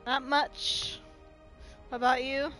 Not much. What about you?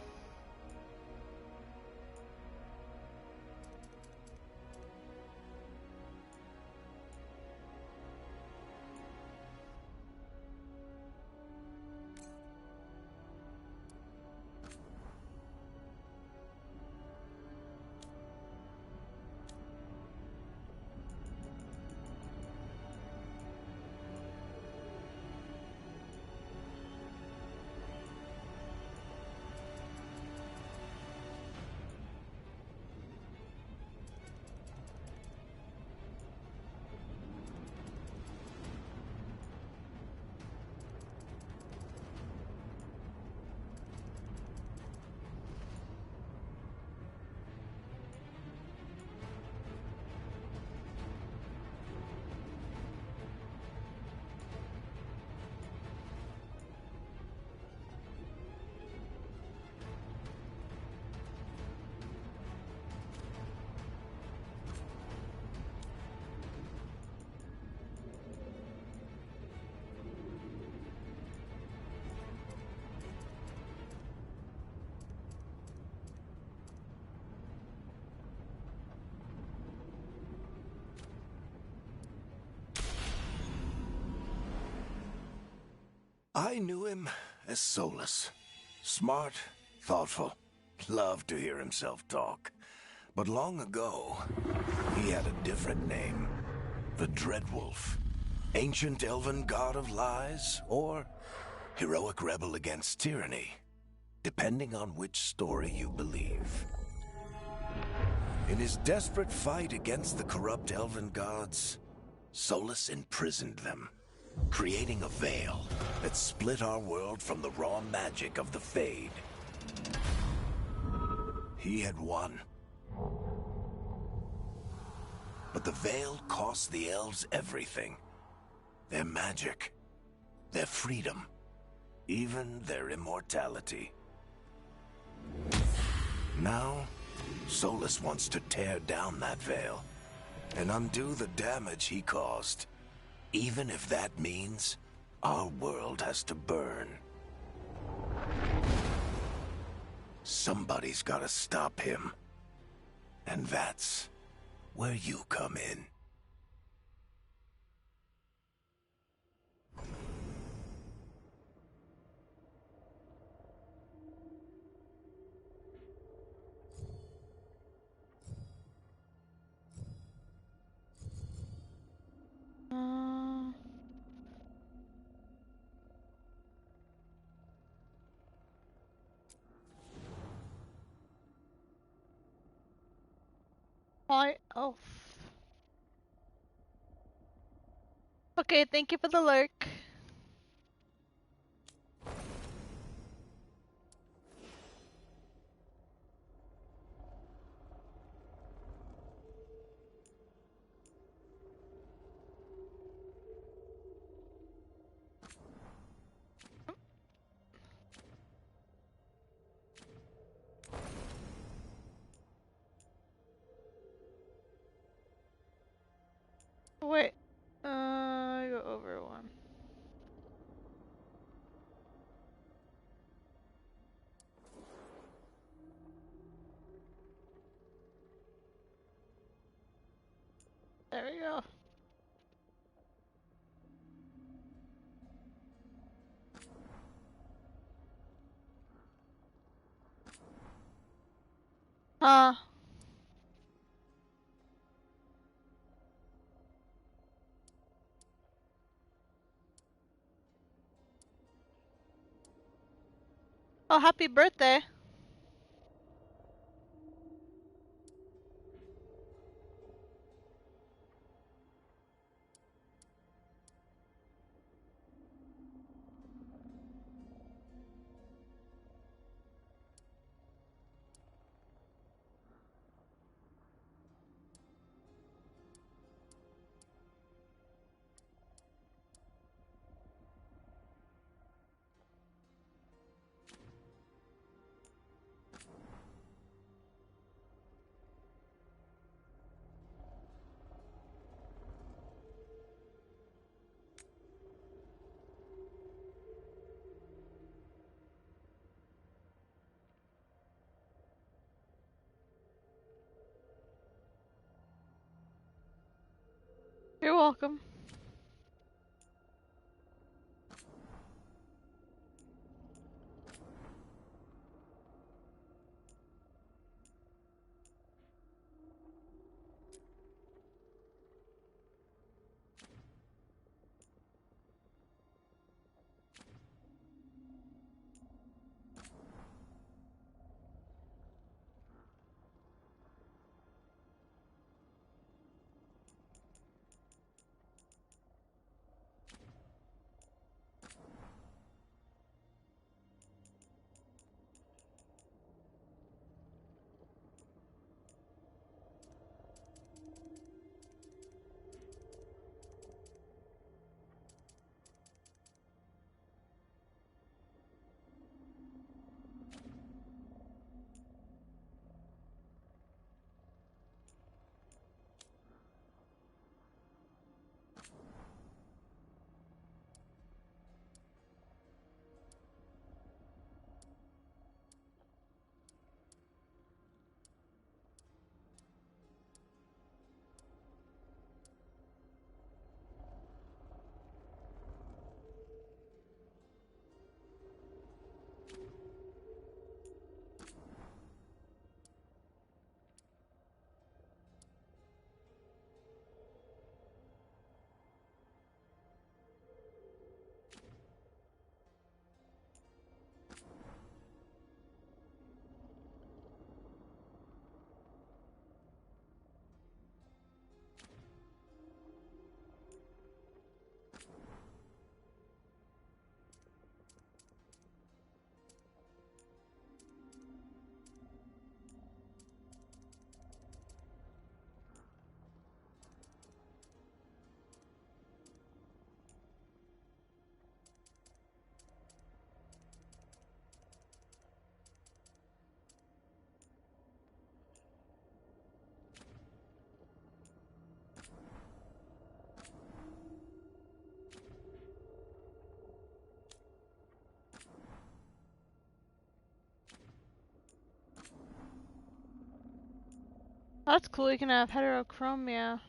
I knew him as Solus. Smart, thoughtful, loved to hear himself talk. But long ago, he had a different name. The Dreadwolf. Ancient elven god of lies, or heroic rebel against tyranny, depending on which story you believe. In his desperate fight against the corrupt elven gods, Solus imprisoned them, creating a veil that split our world from the raw magic of the Fade. He had won. But the veil cost the elves everything. Their magic, their freedom, even their immortality. Now, Solus wants to tear down that veil and undo the damage he caused, even if that means our world has to burn. Somebody's gotta stop him. And that's where you come in. Uh, why? Oh. Okay, thank you for the lurk. Wait. Go over one. There we go. Huh. Oh, happy birthday. welcome. That's cool, you can have heterochromia.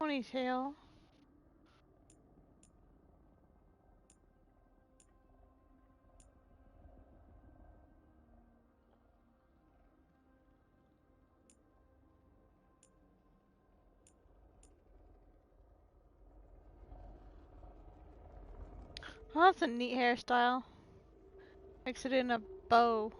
Ponytail. Oh, that's a neat hairstyle. Makes it in a bow.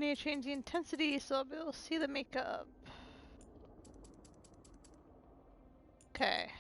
need to change the intensity so I'll be able to see the makeup. Okay.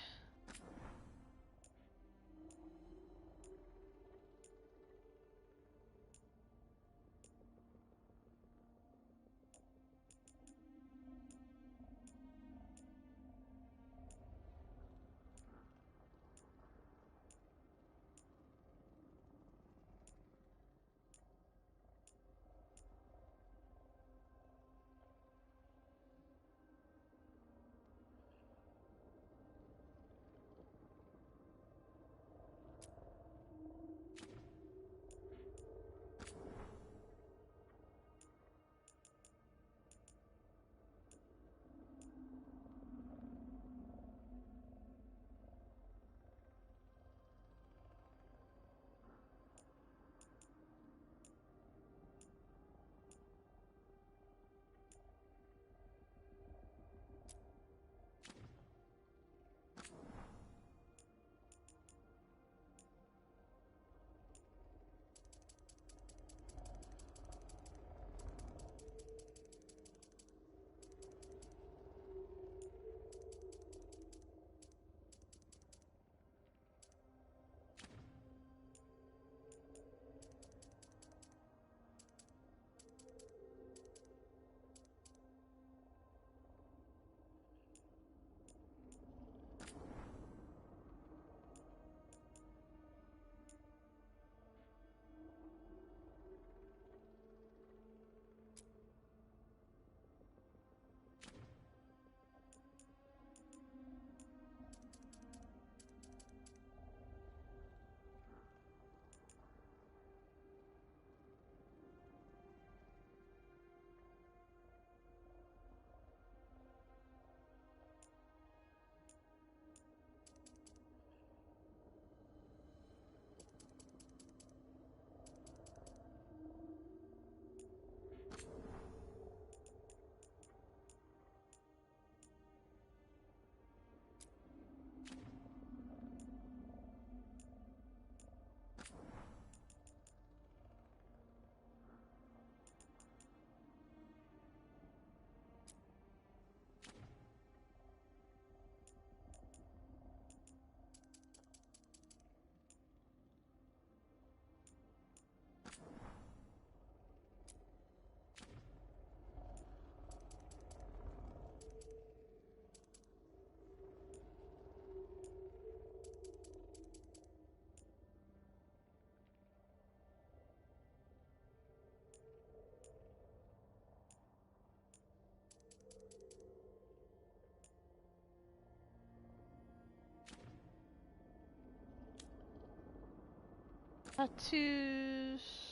Tattoos.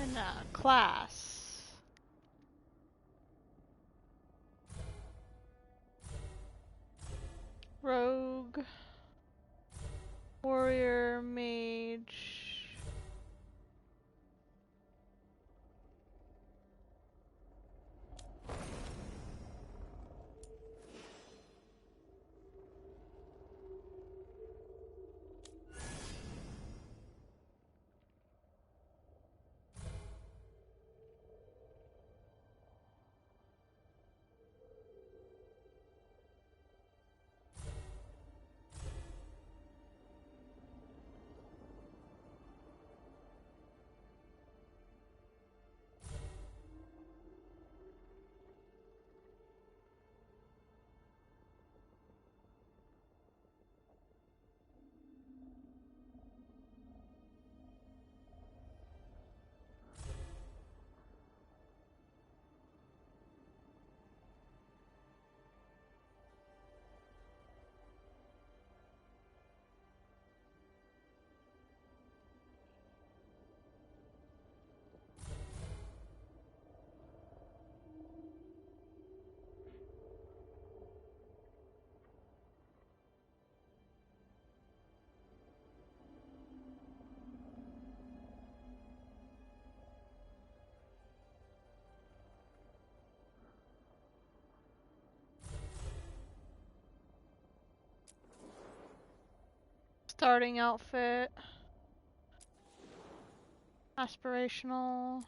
And class. Rogue. Warrior, mage. Starting outfit. Aspirational.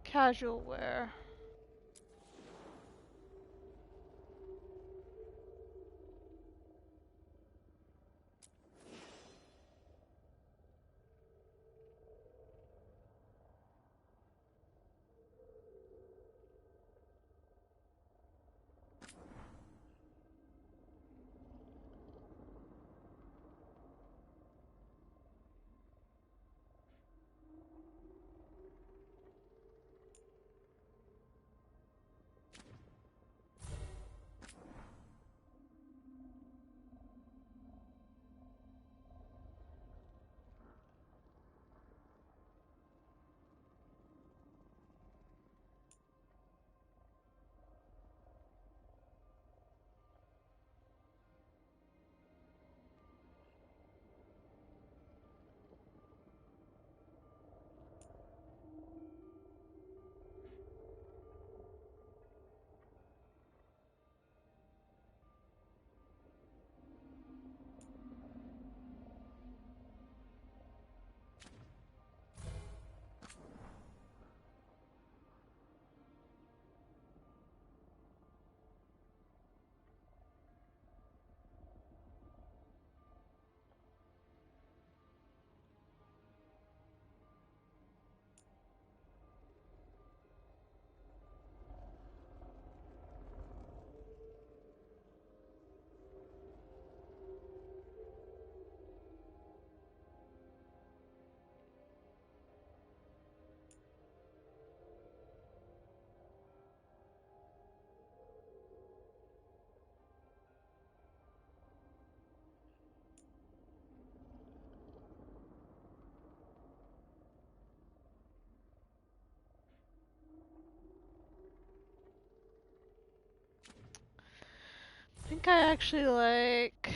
Casual wear. I think I actually like...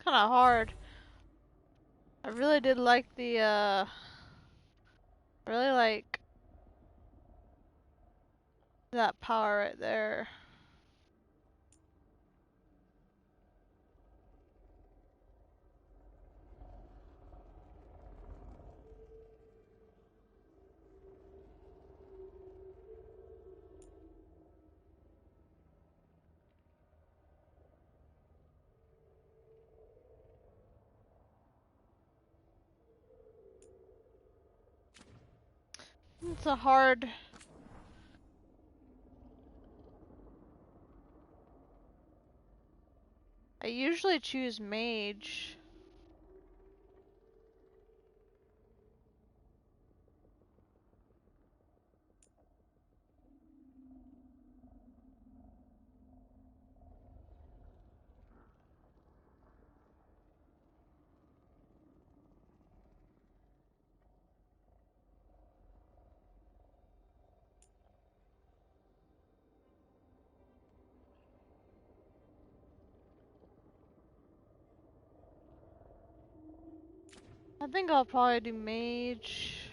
Kind of hard. I really did like the, I really like that power right there. It's a hard... I usually choose mage. I think I'll probably do mage.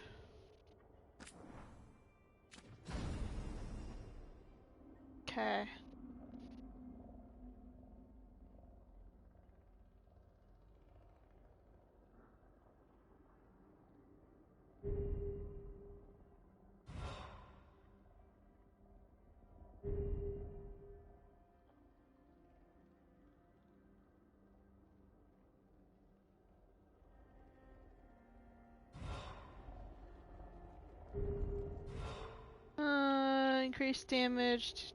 Okay. Increased damage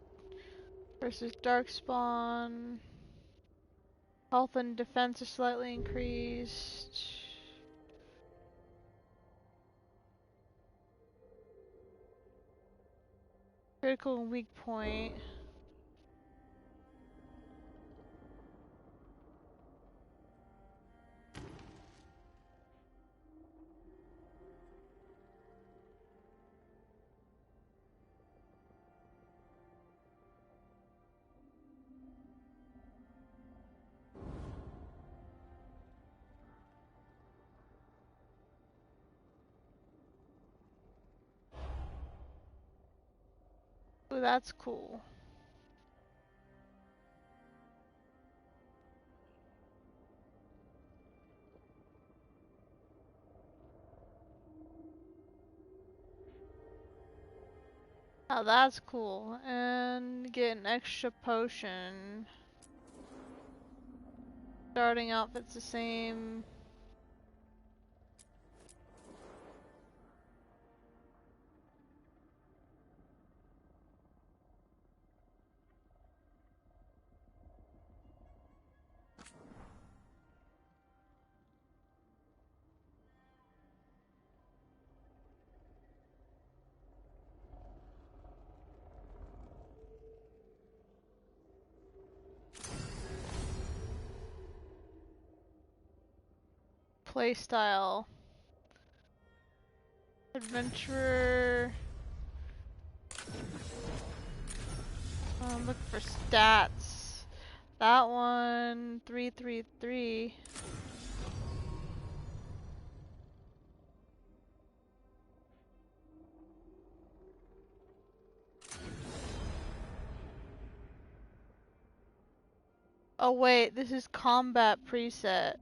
versus darkspawn. Health and defense is slightly increased. Critical and weak point. Ooh, that's cool. Oh, that's cool. And get an extra potion. Starting outfit's the same. Playstyle. Adventurer. Look for stats. That one, 333. Oh wait, this is combat preset.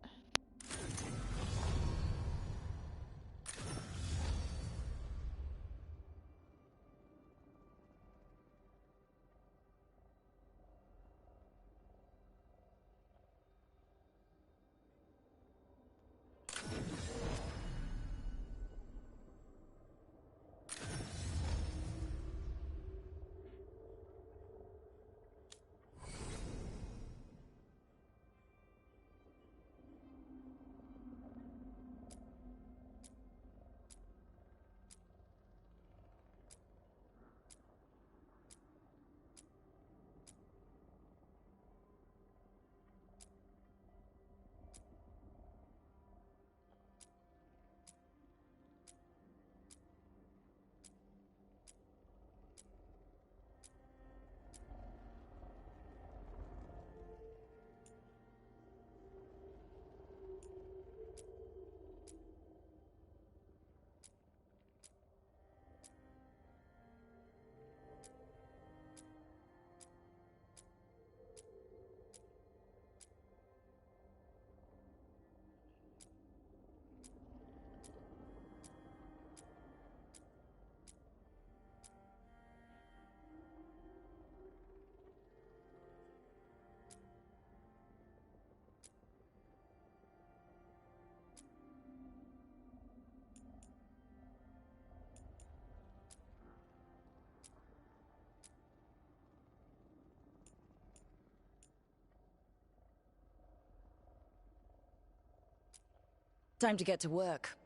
Time to get to work.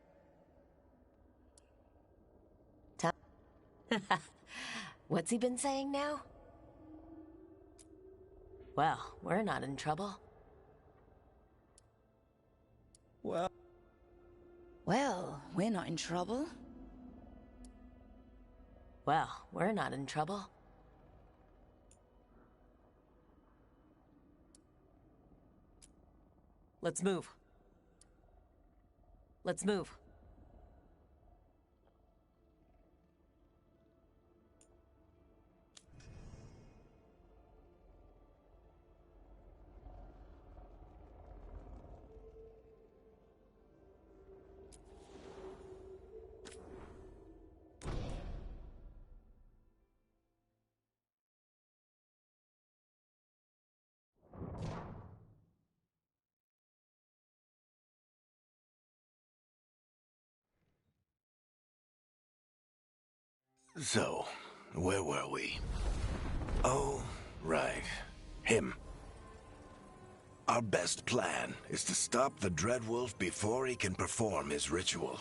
What's he been saying now? Well, we're not in trouble. Well, we're not in trouble. Well, we're not in trouble. Let's move. Let's move. So, where were we? Oh, right. Him. Our best plan is to stop the Dreadwolf before he can perform his ritual.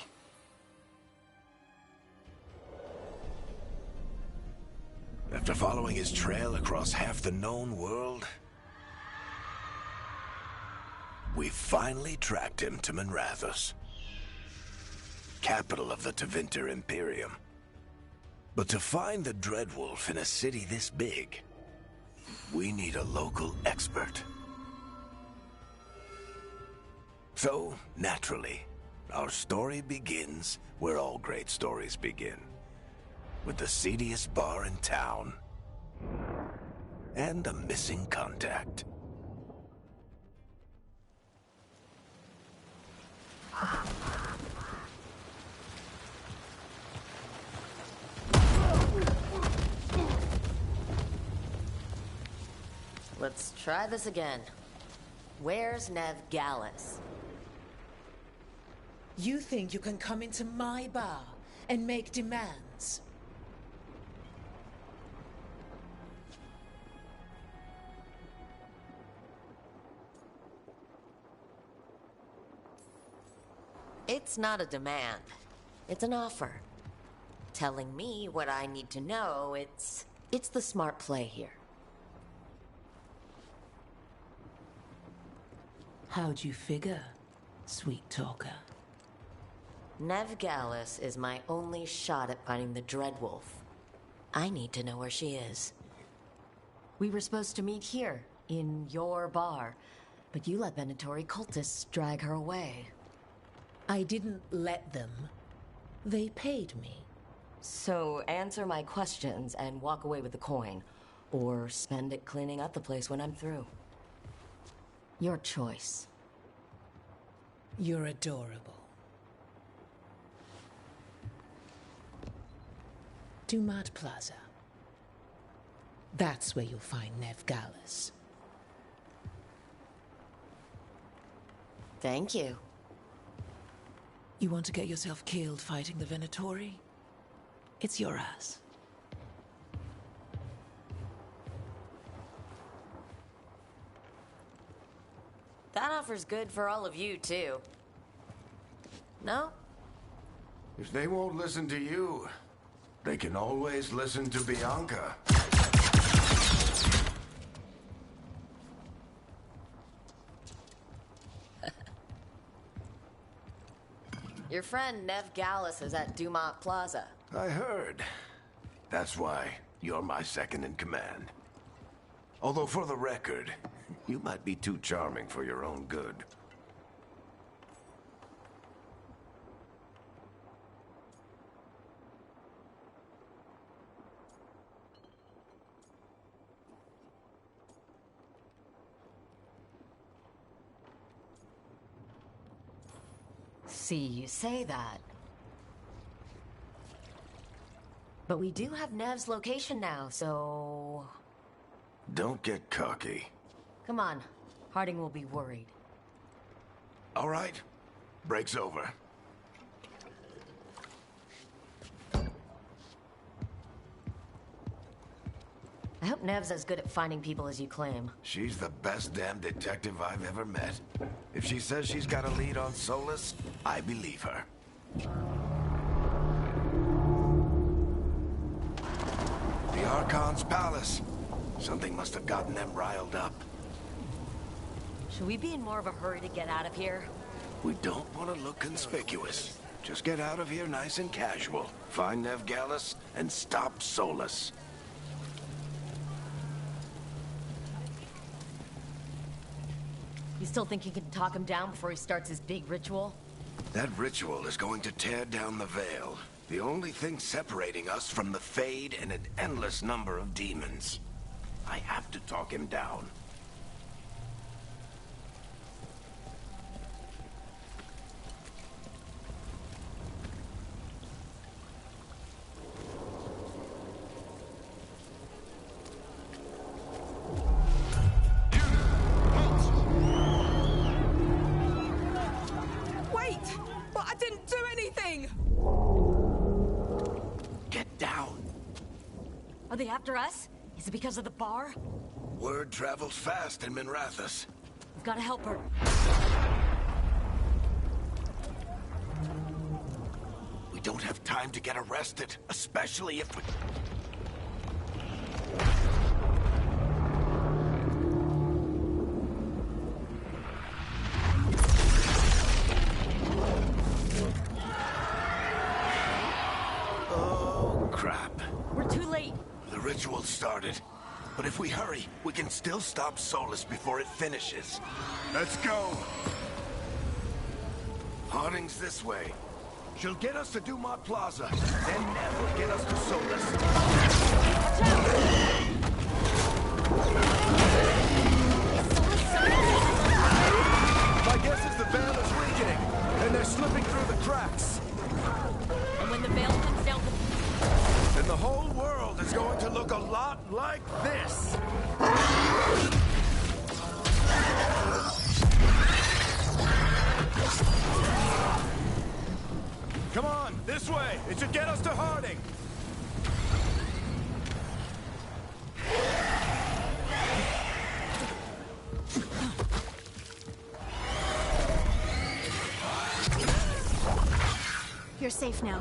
After following his trail across half the known world, we finally tracked him to Minrathous, capital of the Tevinter Imperium. But to find the Dreadwolf in a city this big, we need a local expert. So, naturally, our story begins where all great stories begin. With the seediest bar in town, and a missing contact. Let's try this again. Where's Nev Gallus? You think you can come into my bar and make demands? It's not a demand. It's an offer. Telling me what I need to know, it's the smart play here. How'd you figure, sweet talker? Nev Gallus is my only shot at finding the Dreadwolf. I need to know where she is. We were supposed to meet here, in your bar, but you let Venatori cultists drag her away. I didn't let them. They paid me. So answer my questions and walk away with the coin, or spend it cleaning up the place when I'm through. Your choice. You're adorable. Dumat Plaza. That's where you'll find Nev Gallus. Thank you. You want to get yourself killed fighting the Venatori? It's your ass. That offer's good for all of you, too. No? If they won't listen to you, they can always listen to Bianca. Your friend Nev Gallus is at Dumat Plaza. I heard. That's why you're my second in command. Although for the record, you might be too charming for your own good. See, you say that. But we do have Nev's location now, so... Don't get cocky. Come on. Harding will be worried. All right. Break's over. I hope Nev's as good at finding people as you claim. She's the best damn detective I've ever met. If she says she's got a lead on Solus, I believe her. The Archon's palace. Something must have gotten them riled up. Should we be in more of a hurry to get out of here? We don't want to look conspicuous. Just get out of here nice and casual. Find Nev Gallus and stop Solus. You still think you can talk him down before he starts his big ritual? That ritual is going to tear down the veil. The only thing separating us from the Fade and an endless number of demons. I have to talk him down. Wait! But I didn't do anything! Get down. Are they after us? Is it because of the bar? Word travels fast in Minrathous. We've got to help her. We don't have time to get arrested, especially if we... Oh, crap. We're too late. The ritual started. But if we hurry, we can still stop Solus before it finishes. Let's go! Harding's this way. She'll get us to Dumont Plaza, then Nev will get us to Solus. My guess is the veil is weakening, and they're slipping through the cracks. And when the veil comes down, And the whole world is going to look a lot like this. Come on, this way. It should get us to Harding. You're safe now.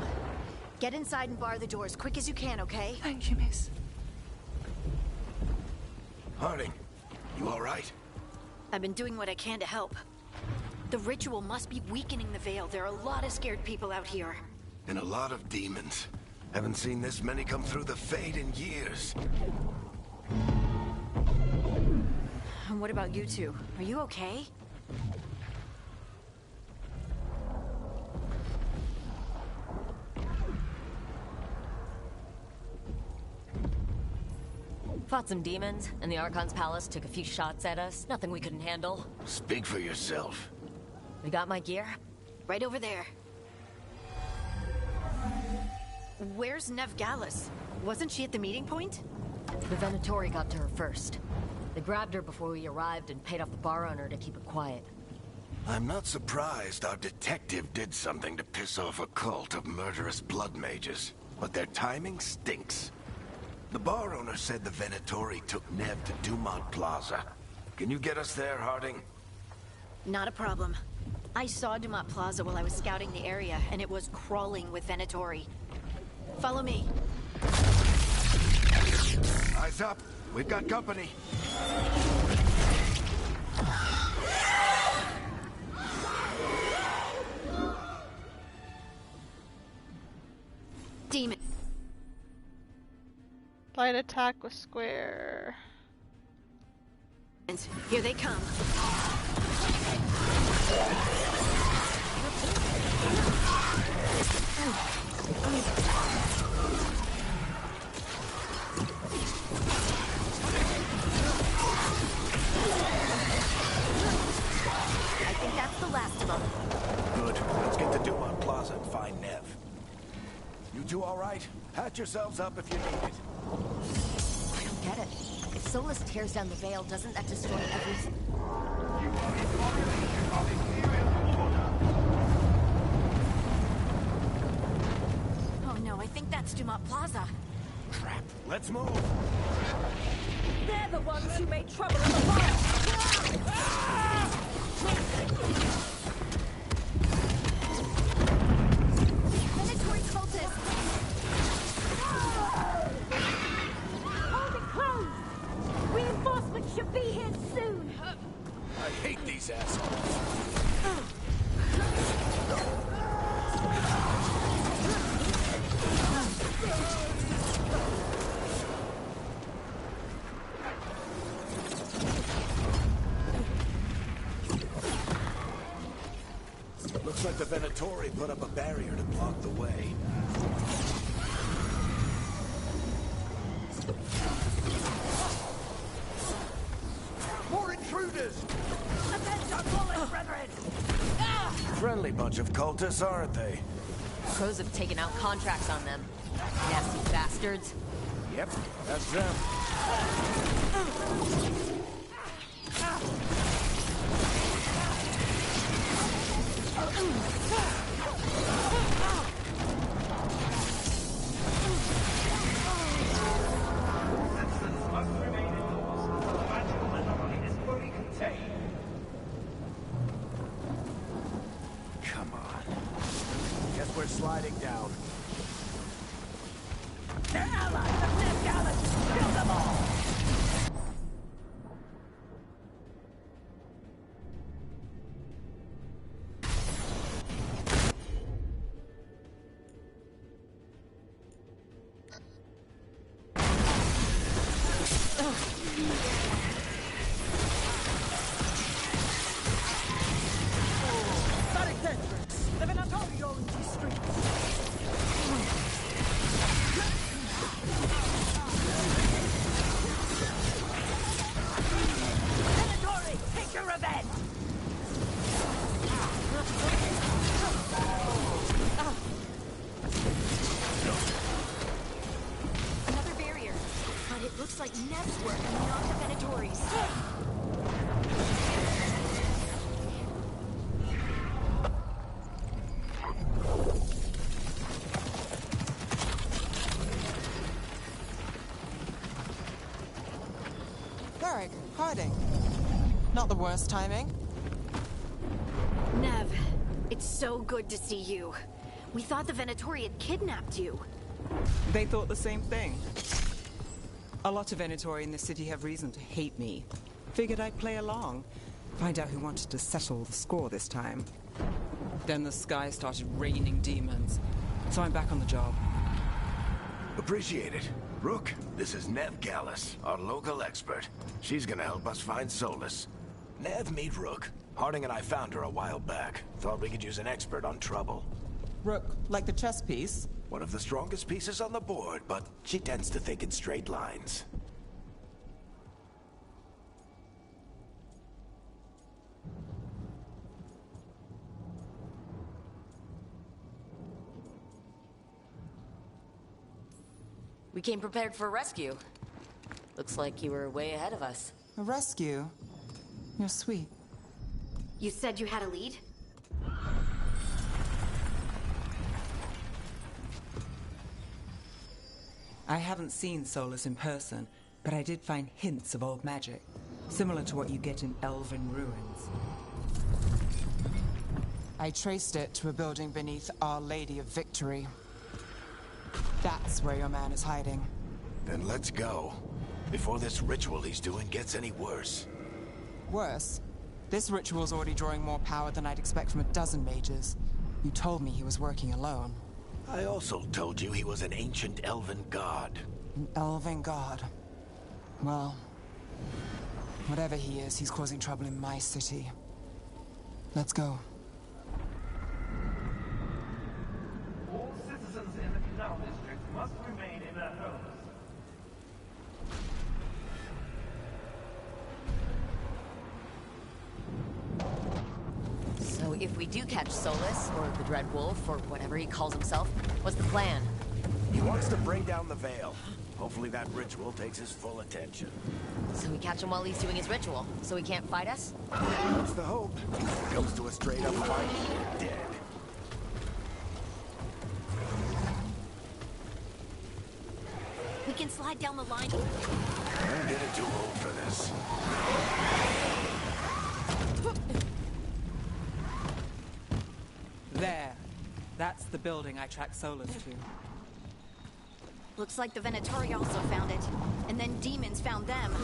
Get inside and bar the door as quick as you can, okay? Thank you, miss. Harding, you all right? I've been doing what I can to help. The ritual must be weakening the veil. There are a lot of scared people out here. And a lot of demons. Haven't seen this many come through the Fade in years. And what about you two? Are you okay? fought some demons, and the Archon's palace took a few shots at us. Nothing we couldn't handle. Speak for yourself. We got my gear. Right over there. Where's Nev Gallus? Wasn't she at the meeting point? The Venatori got to her first. They grabbed her before we arrived and paid off the bar owner to keep it quiet. I'm not surprised our detective did something to piss off a cult of murderous blood mages, but their timing stinks. The bar owner said the Venatori took Nev to Dumont Plaza. Can you get us there, Harding? Not a problem. I saw Dumont Plaza while I was scouting the area, and it was crawling with Venatori. Follow me. Eyes up. We've got company. Demon. Light attack with square. Here they come. I think that's the last of them. Good. Let's get to Dumont Plaza and find Nev. You two all right? Patch yourselves up if you need it. I don't get it. If Solus tears down the veil, doesn't that destroy everything? Oh no, I think that's Dumont Plaza. Crap. Let's move. They're the ones who made trouble in the past! Mandatory cultists! Hold it closed! Reinforcements should be here soon! I hate these assholes. Looks like the Venatori put up a barrier to block the way. More intruders! Avenge our fallen brethren! Friendly bunch of cultists, aren't they? Crows have taken out contracts on them. Nasty bastards. Yep, that's them. Citizens must remain indoors until the magical anomaly is fully contained. Come on. Guess we're sliding down. They're allies of Veilguard! Kill them all! The Venatori owns these streets! Venatori, take your revenge! Another barrier. But it looks like Nev's work, not the Venatori's. Varric, hiding. Not the worst timing. Nev, it's so good to see you. We thought the Venatori had kidnapped you. They thought the same thing. A lot of Venatori in the city have reason to hate me. Figured I'd play along. Find out who wanted to settle the score this time. Then the sky started raining demons. So I'm back on the job. Appreciate it. Rook, this is Nev Gallus, our local expert. She's gonna help us find Solus. Nev, meet Rook. Harding and I found her a while back. Thought we could use an expert on trouble. Rook, like the chess piece? One of the strongest pieces on the board, but she tends to think in straight lines. We came prepared for a rescue. Looks like you were way ahead of us. A rescue? You're sweet. You said you had a lead? I haven't seen Solus in person, but I did find hints of old magic, similar to what you get in elven ruins. I traced it to a building beneath Our Lady of Victory. That's where your man is hiding. Then let's go. Before this ritual he's doing gets any worse. Worse, this ritual's already drawing more power than I'd expect from a dozen mages. You told me he was working alone. I also told you he was an ancient elven god. An elven god. Well, whatever he is, he's causing trouble in my city. Let's go. All citizens in the Canal District must remain in their homes. So if we do catch Solus, or the Dread Wolf, or whatever he calls himself, what's the plan? He wants to bring down the veil. Hopefully that ritual takes his full attention. So we catch him while he's doing his ritual, so he can't fight us? That's the hope. If it comes to a straight-up fight, we're dead. We can slide down the line. I'm getting too old for this. There. That's the building I tracked Solus to. Looks like the Venatori also found it. And then demons found them.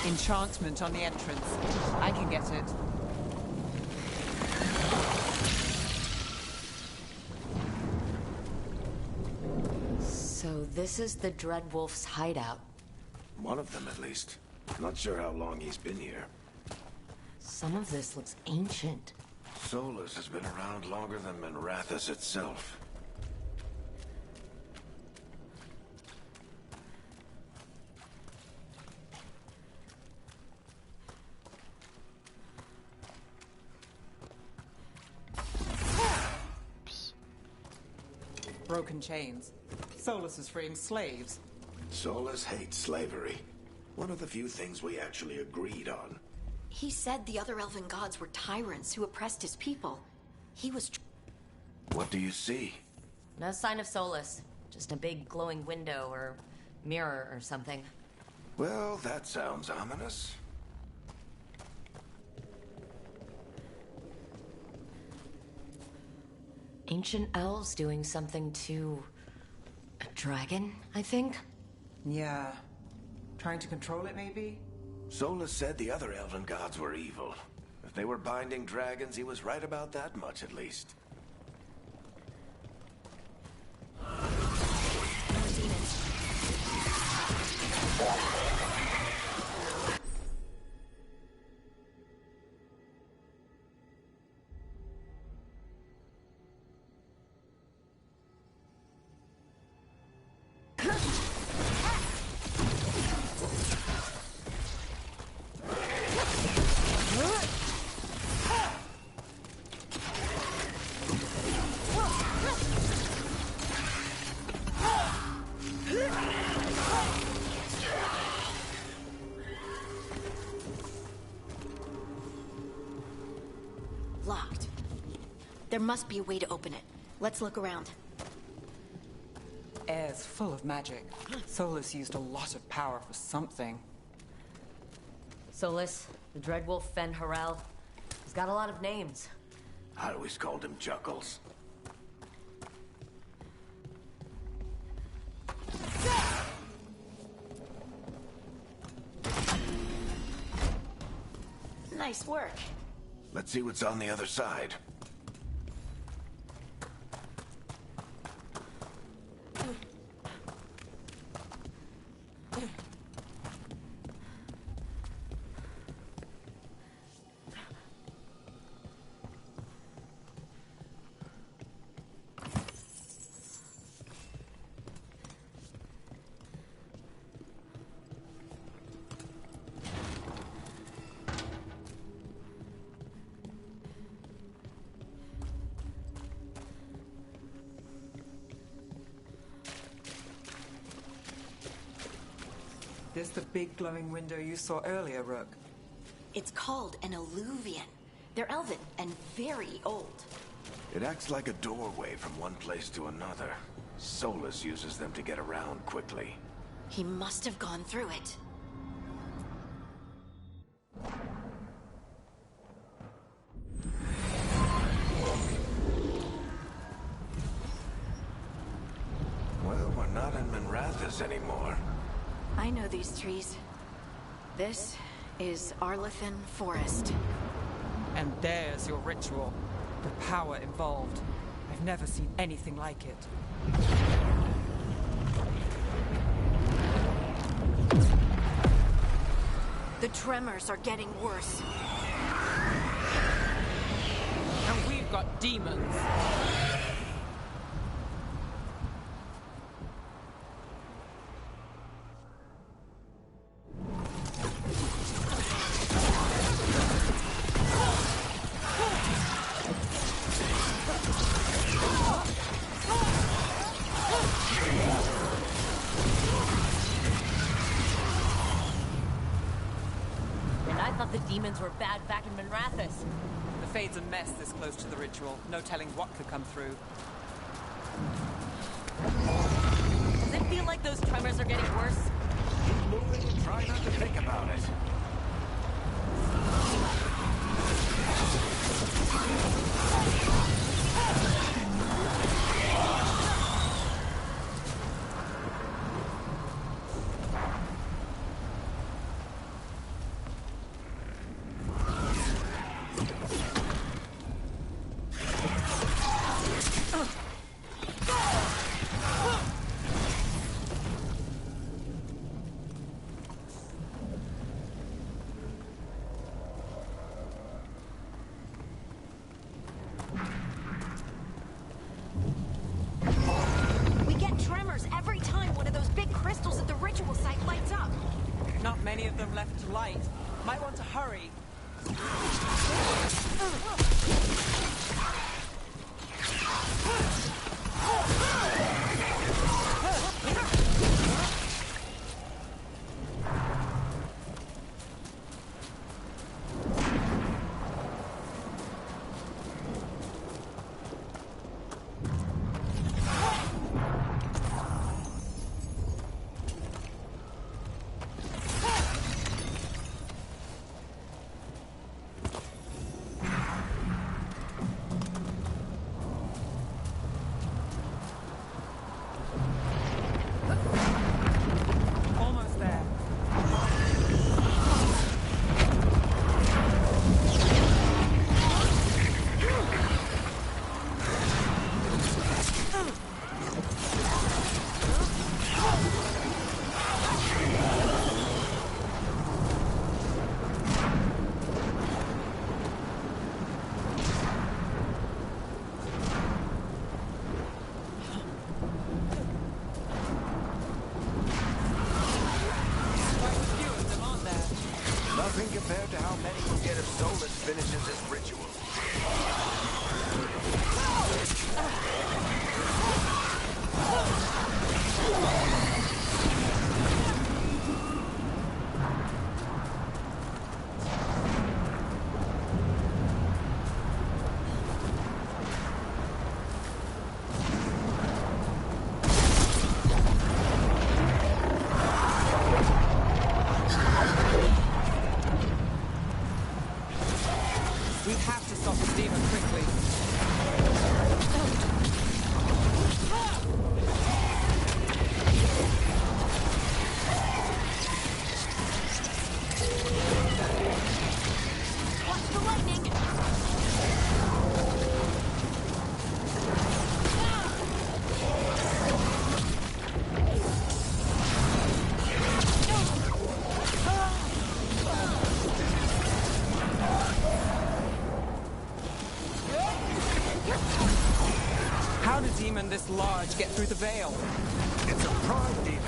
Enchantment on the entrance. I can get it. So this is the Dreadwolf's hideout. One of them, at least. Not sure how long he's been here. Some of this looks ancient. Solus has been around longer than Minrathous itself. Broken chains. Solus is freeing slaves. Solus hates slavery. One of the few things we actually agreed on. He said the other elven gods were tyrants who oppressed his people. He was... What do you see? No sign of Solus. Just a big glowing window or mirror or something. Well, that sounds ominous. Ancient elves doing something to... a dragon, I think? Yeah. Trying to control it, maybe? Solus said the other elven gods were evil. If they were binding dragons, he was right about that much, at least. Locked. There must be a way to open it. Let's look around. Air's full of magic. Solus used a lot of power for something. Solus, the Dreadwolf Fen Harel. He's got a lot of names. I always called him Chuckles. Nice work. Let's see what's on the other side. This the big glowing window you saw earlier, Rook? It's called an alluvian. They're elven and very old. It acts like a doorway from one place to another. Solus uses them to get around quickly. He must have gone through it. Well, we're not in Minrathous anymore. I know these trees. This is Arlethan Forest. And there's your ritual. The power involved. I I've never seen anything like it. The tremors are getting worse. And we've got demons. The demons were bad back in Monrathis. The Fade's a mess this close to the ritual. No telling what could come through. Does it feel like those tremors are getting worse? Keep moving and try not to think about it. Not many of them left to light. Might want to hurry. Nothing compared to how many will get if Solus finishes his ritual. We have to stop the demon quickly. Watch the lightning! How did a demon this large get through the veil? It's a pride demon.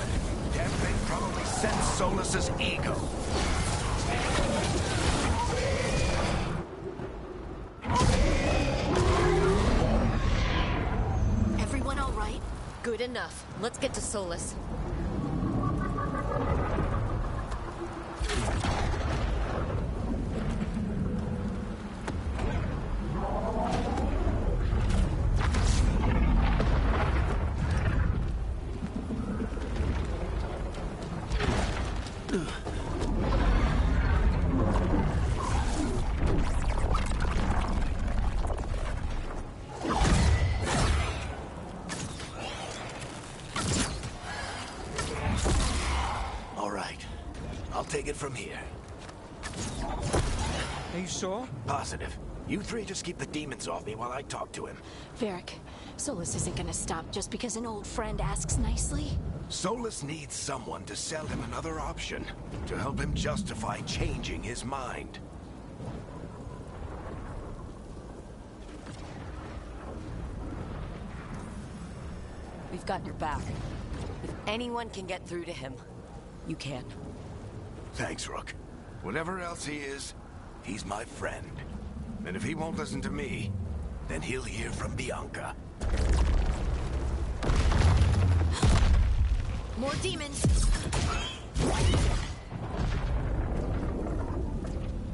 Damn thing probably sensed Solus's ego. Everyone all right? Good enough. Let's get to Solus. All right. I'll take it from here. Are you sure? Positive. You three just keep the demons off me while I talk to him. Varric, Solus isn't gonna stop just because an old friend asks nicely. Solus needs someone to sell him another option, to help him justify changing his mind. We've got your back. If anyone can get through to him, you can. Thanks, Rook. Whatever else he is, he's my friend. And if he won't listen to me, then he'll hear from Bianca. More demons!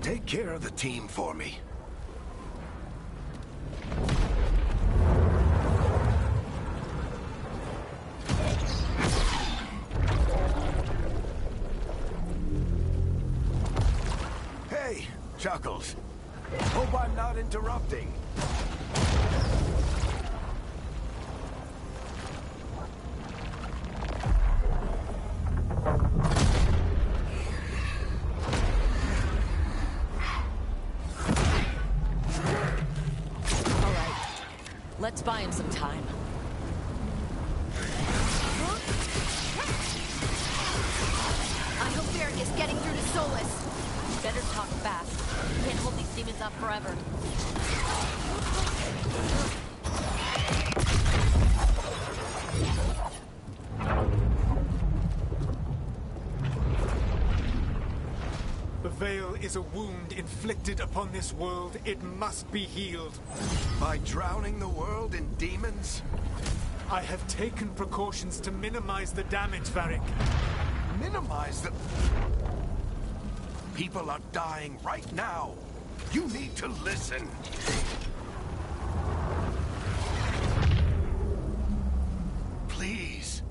Take care of the team for me. Hey, Chuckles. Hope I'm not interrupting. Let's buy him some time. I hope Varric is getting through to Solus. Better talk fast. Can't hold these demons up forever. The Veil is a wound inflicted upon this world. It must be healed. By drowning the world in demons? I have taken precautions to minimize the damage, Varric. Minimize the... People are dying right now. You need to listen. Please.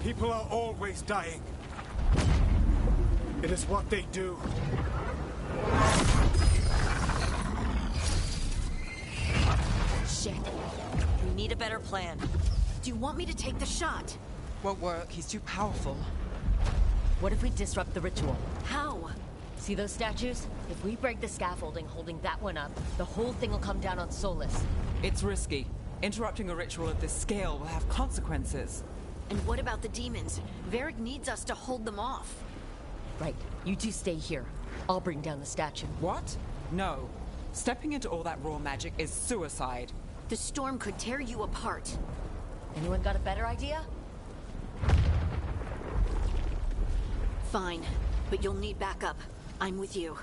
People are always dying. It is what they do. Shit. We need a better plan. Do you want me to take the shot? Won't work. He's too powerful. What if we disrupt the ritual? How? See those statues? If we break the scaffolding holding that one up, the whole thing will come down on Solus. It's risky. Interrupting a ritual of this scale will have consequences. And what about the demons? Varric needs us to hold them off. Right. You two stay here. I'll bring down the statue. What? No. Stepping into all that raw magic is suicide. The storm could tear you apart. Anyone got a better idea? Fine, but you'll need backup. I'm with you.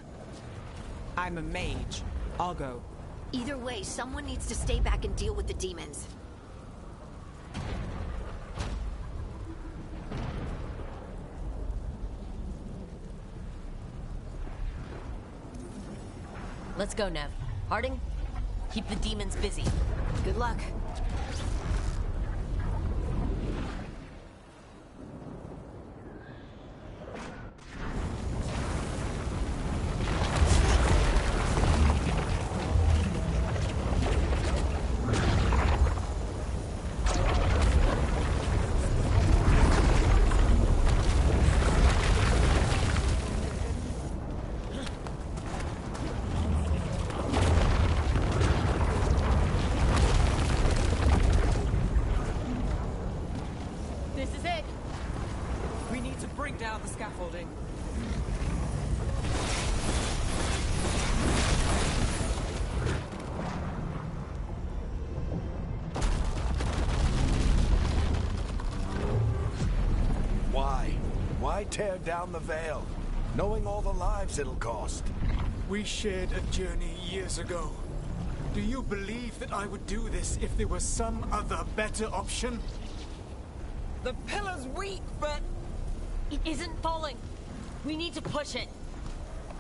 I'm a mage. I'll go. Either way, someone needs to stay back and deal with the demons. Let's go, Nev. Harding, keep the demons busy. Good luck. Down the scaffolding. Why? Why tear down the Veil, knowing all the lives it'll cost? We shared a journey years ago. Do you believe that I would do this if there was some other better option? The pillar's weak, but... It isn't falling. We need to push it.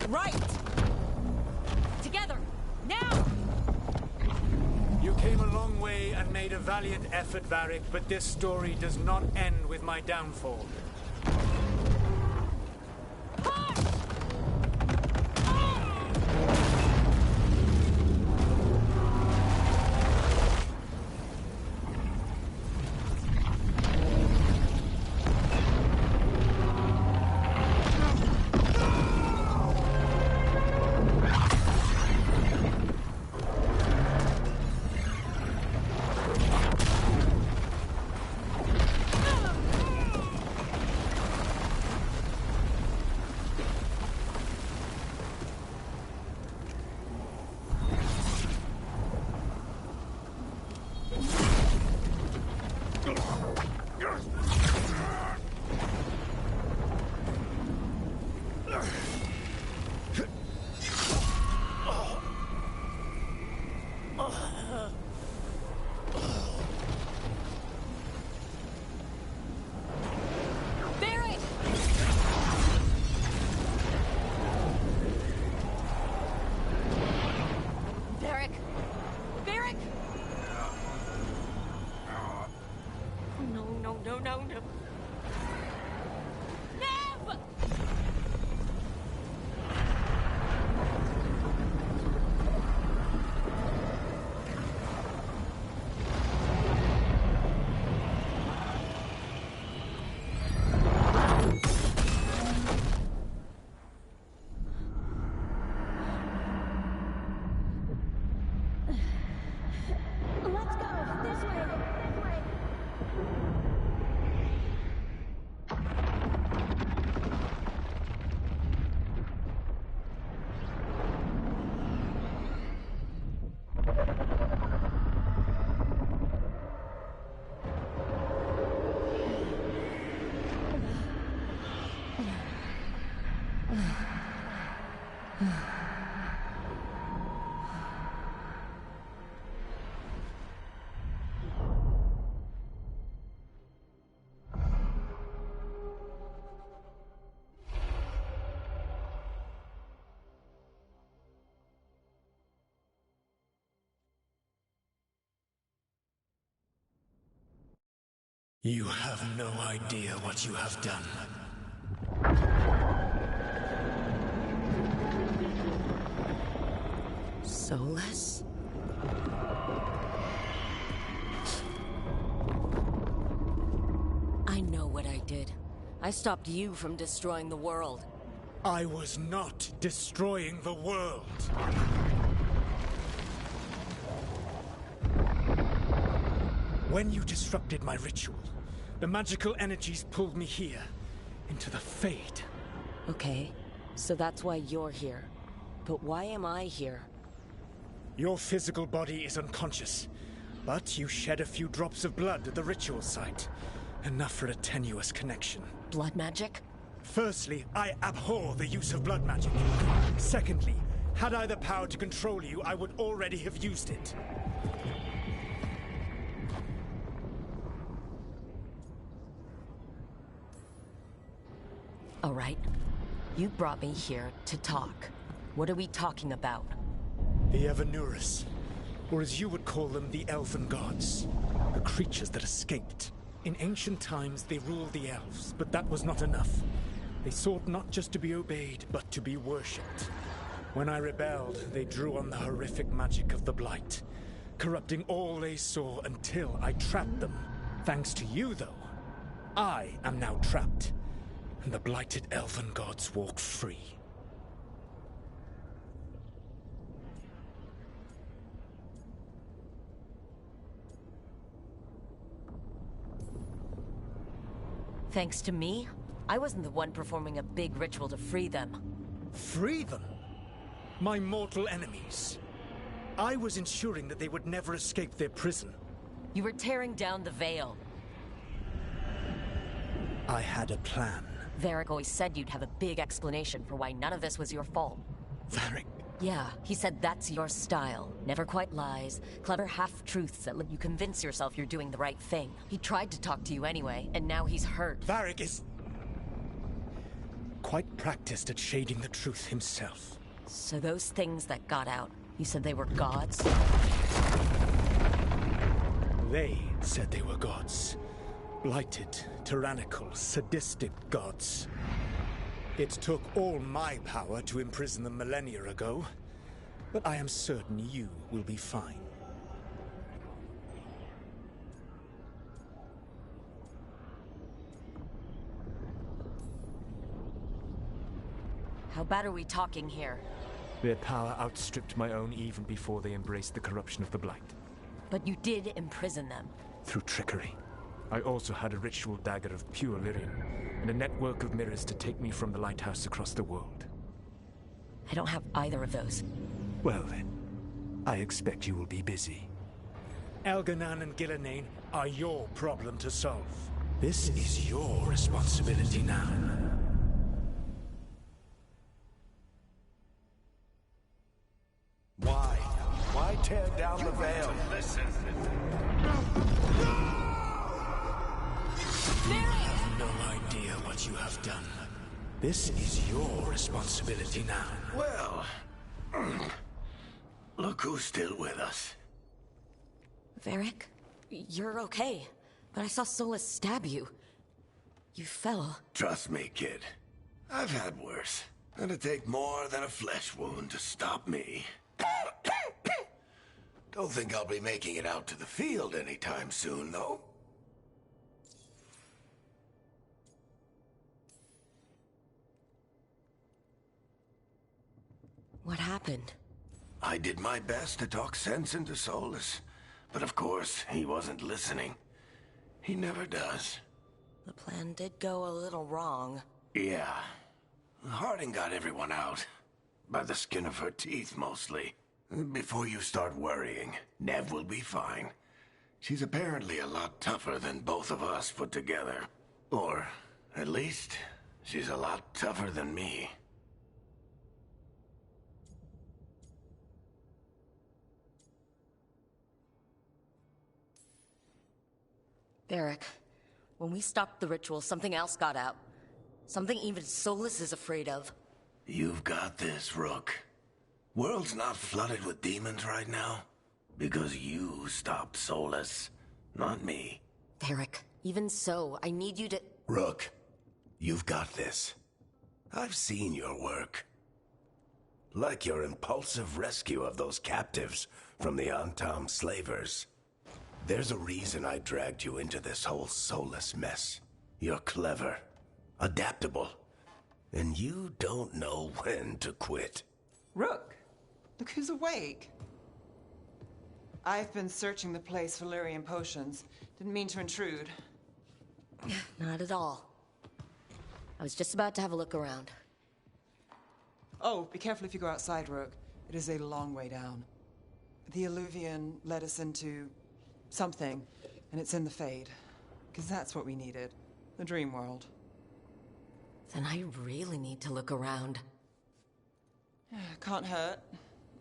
Right! Together! Now! You came a long way and made a valiant effort, Varric, but this story does not end with my downfall. You have no idea what you have done. Soulless? I know what I did. I stopped you from destroying the world. I was not destroying the world. When you disrupted my ritual, the magical energies pulled me here, into the Fade. Okay, so that's why you're here. But why am I here? Your physical body is unconscious, but you shed a few drops of blood at the ritual site. Enough for a tenuous connection. Blood magic? Firstly, I abhor the use of blood magic. Secondly, had I the power to control you, I would already have used it. All right. You brought me here to talk. What are we talking about? The Evanurus, or as you would call them, the Elven Gods. The creatures that escaped. In ancient times, they ruled the elves, but that was not enough. They sought not just to be obeyed, but to be worshipped. When I rebelled, they drew on the horrific magic of the Blight, corrupting all they saw until I trapped them. Thanks to you, though, I am now trapped, and the blighted Elven Gods walk free. Thanks to me? I wasn't the one performing a big ritual to free them. Free them? My mortal enemies. I was ensuring that they would never escape their prison. You were tearing down the Veil. I had a plan. Varric always said you'd have a big explanation for why none of this was your fault. Varric? Yeah, he said that's your style. Never quite lies, clever half-truths that let you convince yourself you're doing the right thing. He tried to talk to you anyway, and now he's hurt. Varric is quite practiced at shading the truth himself. So those things that got out, you said they were gods? They said they were gods. Blighted, tyrannical, sadistic gods. It took all my power to imprison them millennia ago, but I am certain you will be fine. How bad are we talking here? Their power outstripped my own even before they embraced the corruption of the Blight. But you did imprison them. Through trickery. I also had a ritual dagger of pure lyrium, and a network of mirrors to take me from the lighthouse across the world. I don't have either of those. Well then, I expect you will be busy. Elganan and Gillenane are your problem to solve. This is your responsibility now. Why? Why tear down the veil? Listen. You have no idea what you have done. This is your responsibility now. Well, look who's still with us. Varric, you're okay. But I saw Solus stab you. You fell. Trust me, kid. I've had worse. It'd take more than a flesh wound to stop me. Don't think I'll be making it out to the field anytime soon, though. What happened? I did my best to talk sense into Solus. But of course, he wasn't listening. He never does. The plan did go a little wrong. Yeah. Harding got everyone out. By the skin of her teeth, mostly. Before you start worrying, Nev will be fine. She's apparently a lot tougher than both of us put together. Or, at least, she's a lot tougher than me. Varric, when we stopped the ritual, something else got out. Something even Solus is afraid of. You've got this, Rook. World's not flooded with demons right now. Because you stopped Solus, not me. Varric, even so, I need you to... Rook, you've got this. I've seen your work. Like your impulsive rescue of those captives from the Antam slavers. There's a reason I dragged you into this whole Solus mess. You're clever, adaptable, and you don't know when to quit. Rook, look who's awake. I've been searching the place for Lyrian potions. Didn't mean to intrude. Not at all. I was just about to have a look around. Oh, be careful if you go outside, Rook. It is a long way down. The Illuvian led us into something, and it's in the Fade. Because that's what we needed. The dream world. Then I really need to look around. Can't hurt.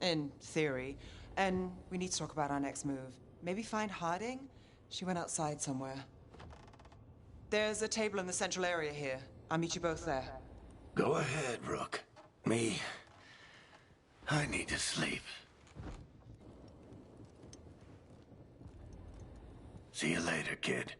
In theory. And we need to talk about our next move. Maybe find Harding? She went outside somewhere. There's a table in the central area here. I'll meet you both there. Go ahead, Rook. Me, I need to sleep. See you later, kid.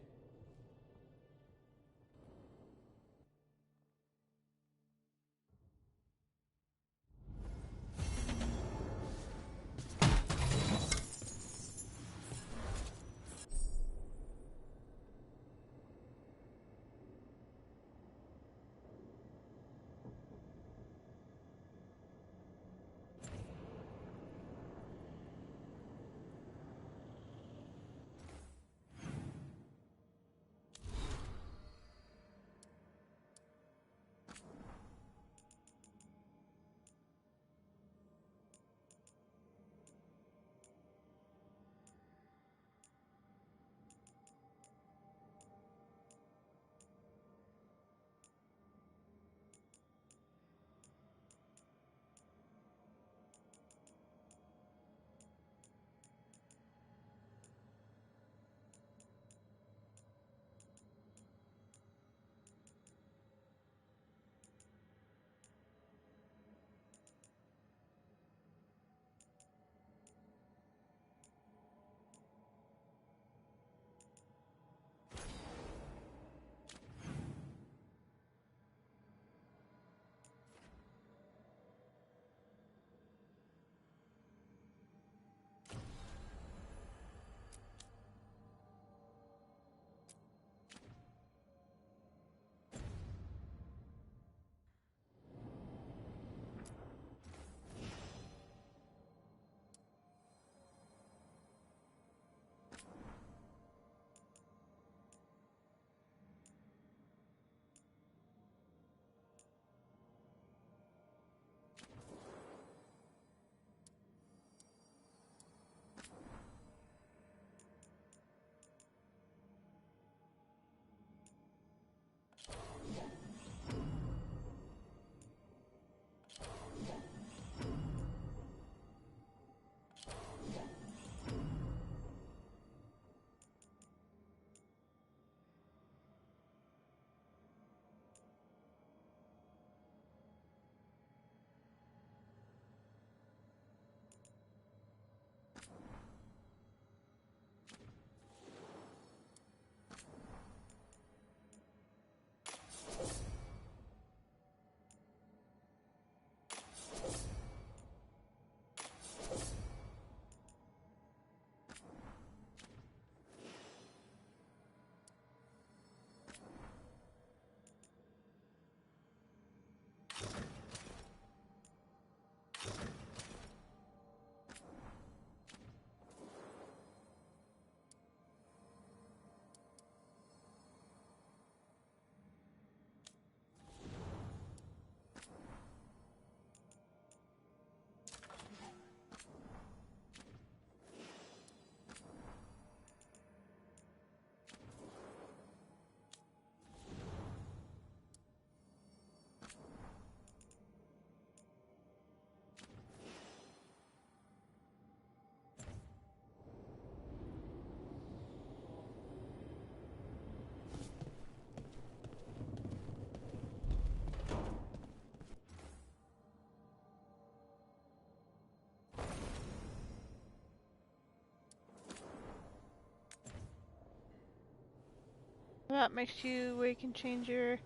That makes you where you can change your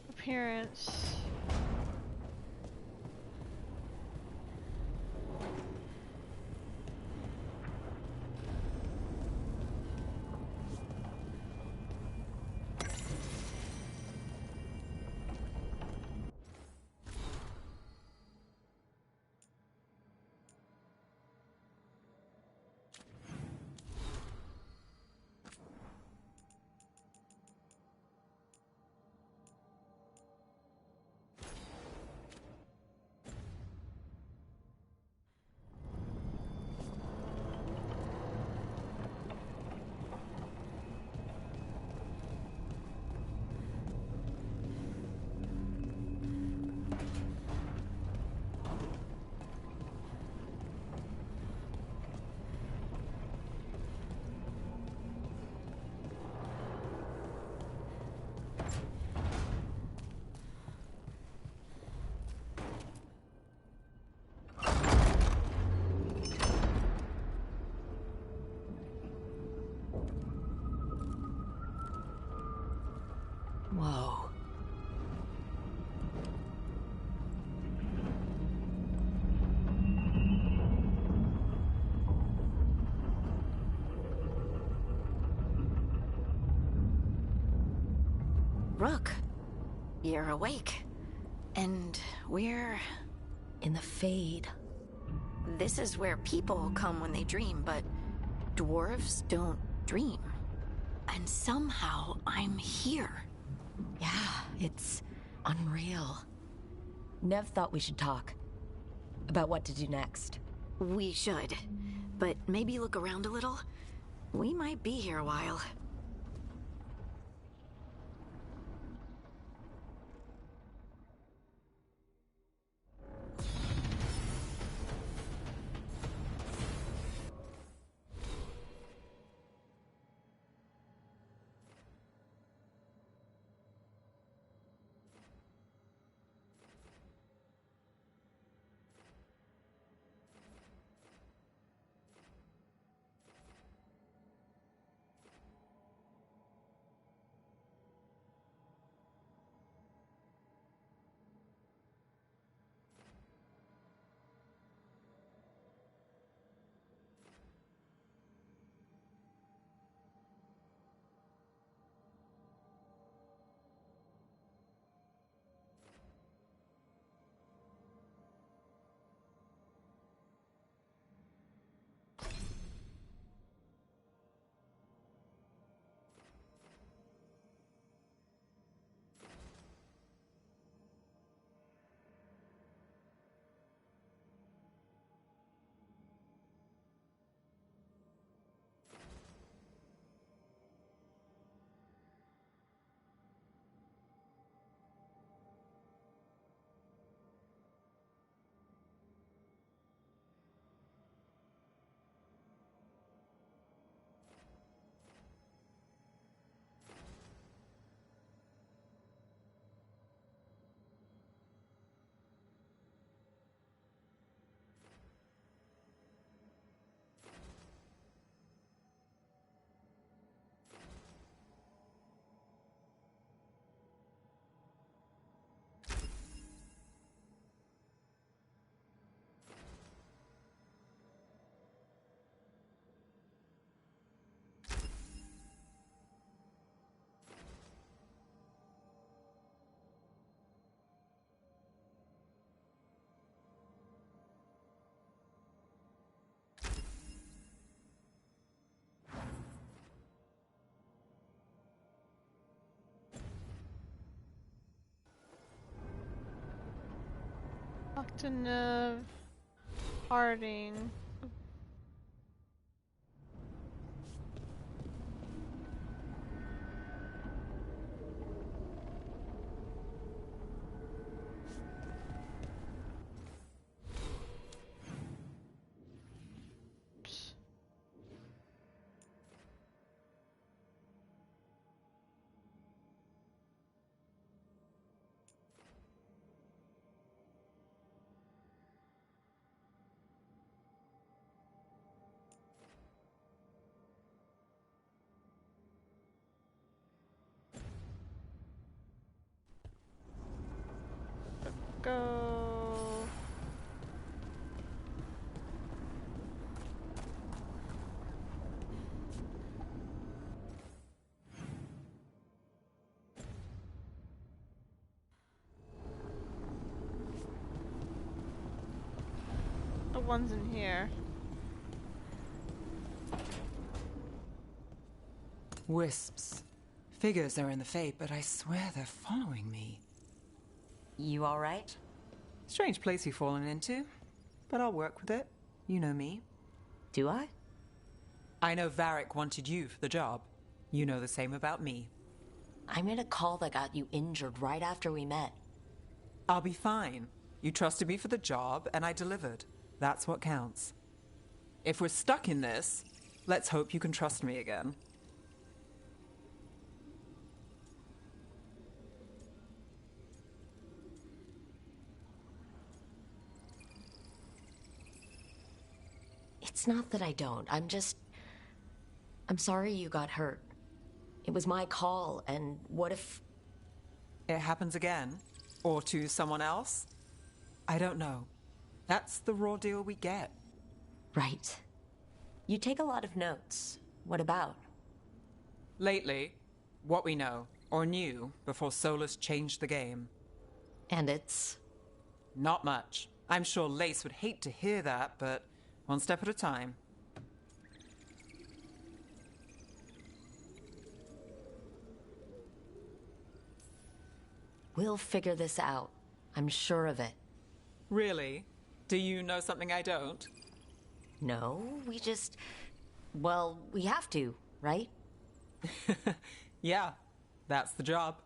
appearance. Whoa. Rook, you're awake. And we're... in the Fade. This is where people come when they dream, but dwarves don't dream. And somehow I'm here. Yeah, it's unreal. Nev thought we should talk about what to do next. We should. But maybe look around a little. We might be here a while. to Nev Harding. Go. The ones in here. Wisps. Figures are in the fate, but I swear they're following me. You alright? Strange place you've fallen into, but I'll work with it. You know me. Do I? I know Varric wanted you for the job. You know the same about me. I made a call that got you injured right after we met. I'll be fine. You trusted me for the job, and I delivered. That's what counts. If we're stuck in this, let's hope you can trust me again. It's not that I don't. I'm sorry you got hurt. It was my call, and what if... It happens again? Or to someone else? I don't know. That's the raw deal we get. Right. You take a lot of notes. What about? Lately, what we know, or knew, before Solus changed the game. And it's? Not much. I'm sure Lace would hate to hear that, but one step at a time. We'll figure this out. I'm sure of it. Really? Do you know something I don't? No, well, we have to, right? Yeah, that's the job.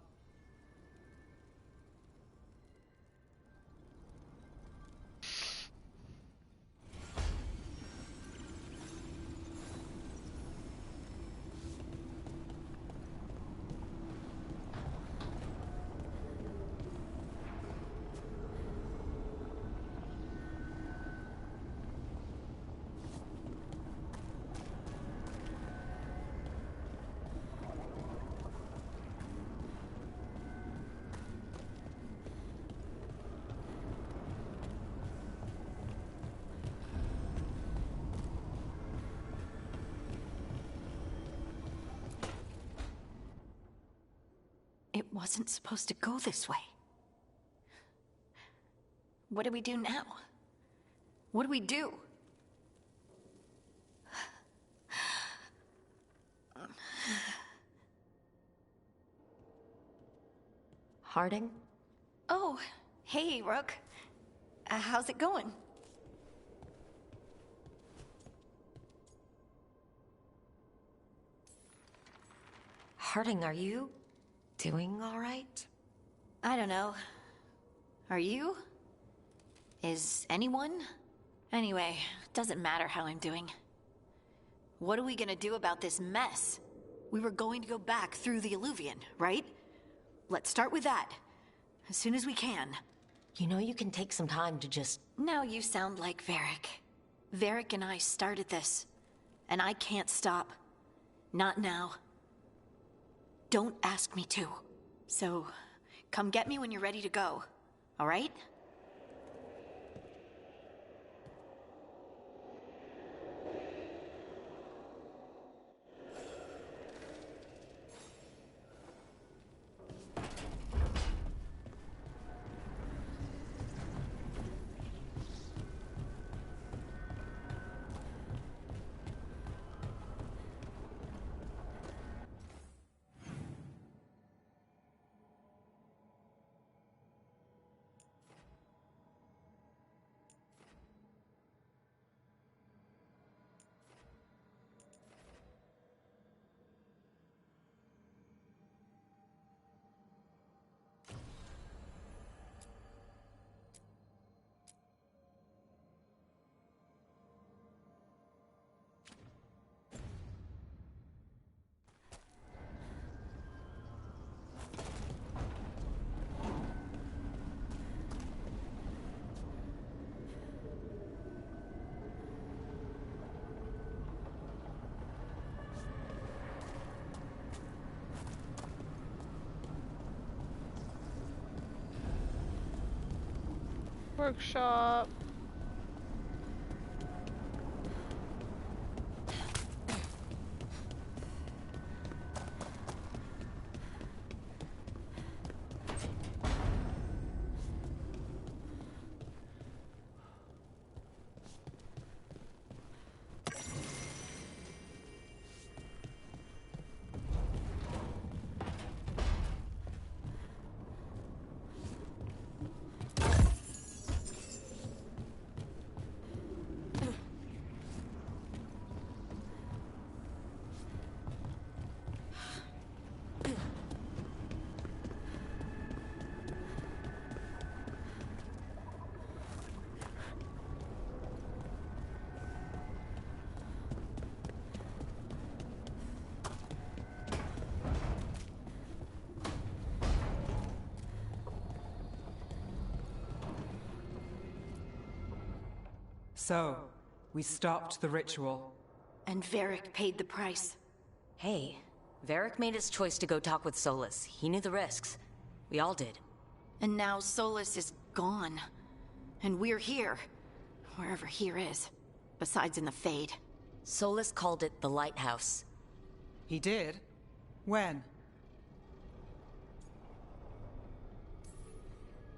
It wasn't supposed to go this way. What do we do now? What do we do? Harding? Oh, hey, Rook. How's it going? Harding, are you doing all right? I don't know. Are you? Is anyone? Anyway, doesn't matter how I'm doing. What are we gonna do about this mess? We were going to go back through the Illuvian, right? Let's start with that. As soon as we can. You know you can take some time to just... Now you sound like Varric. Varric and I started this. And I can't stop. Not now. Don't ask me to. So, come get me when you're ready to go. All right? Workshop. So, we stopped the ritual. And Varric paid the price. Hey, Varric made his choice to go talk with Solus. He knew the risks. We all did. And now Solus is gone. And we're here. Wherever here is. Besides in the Fade. Solus called it the Lighthouse. He did? When?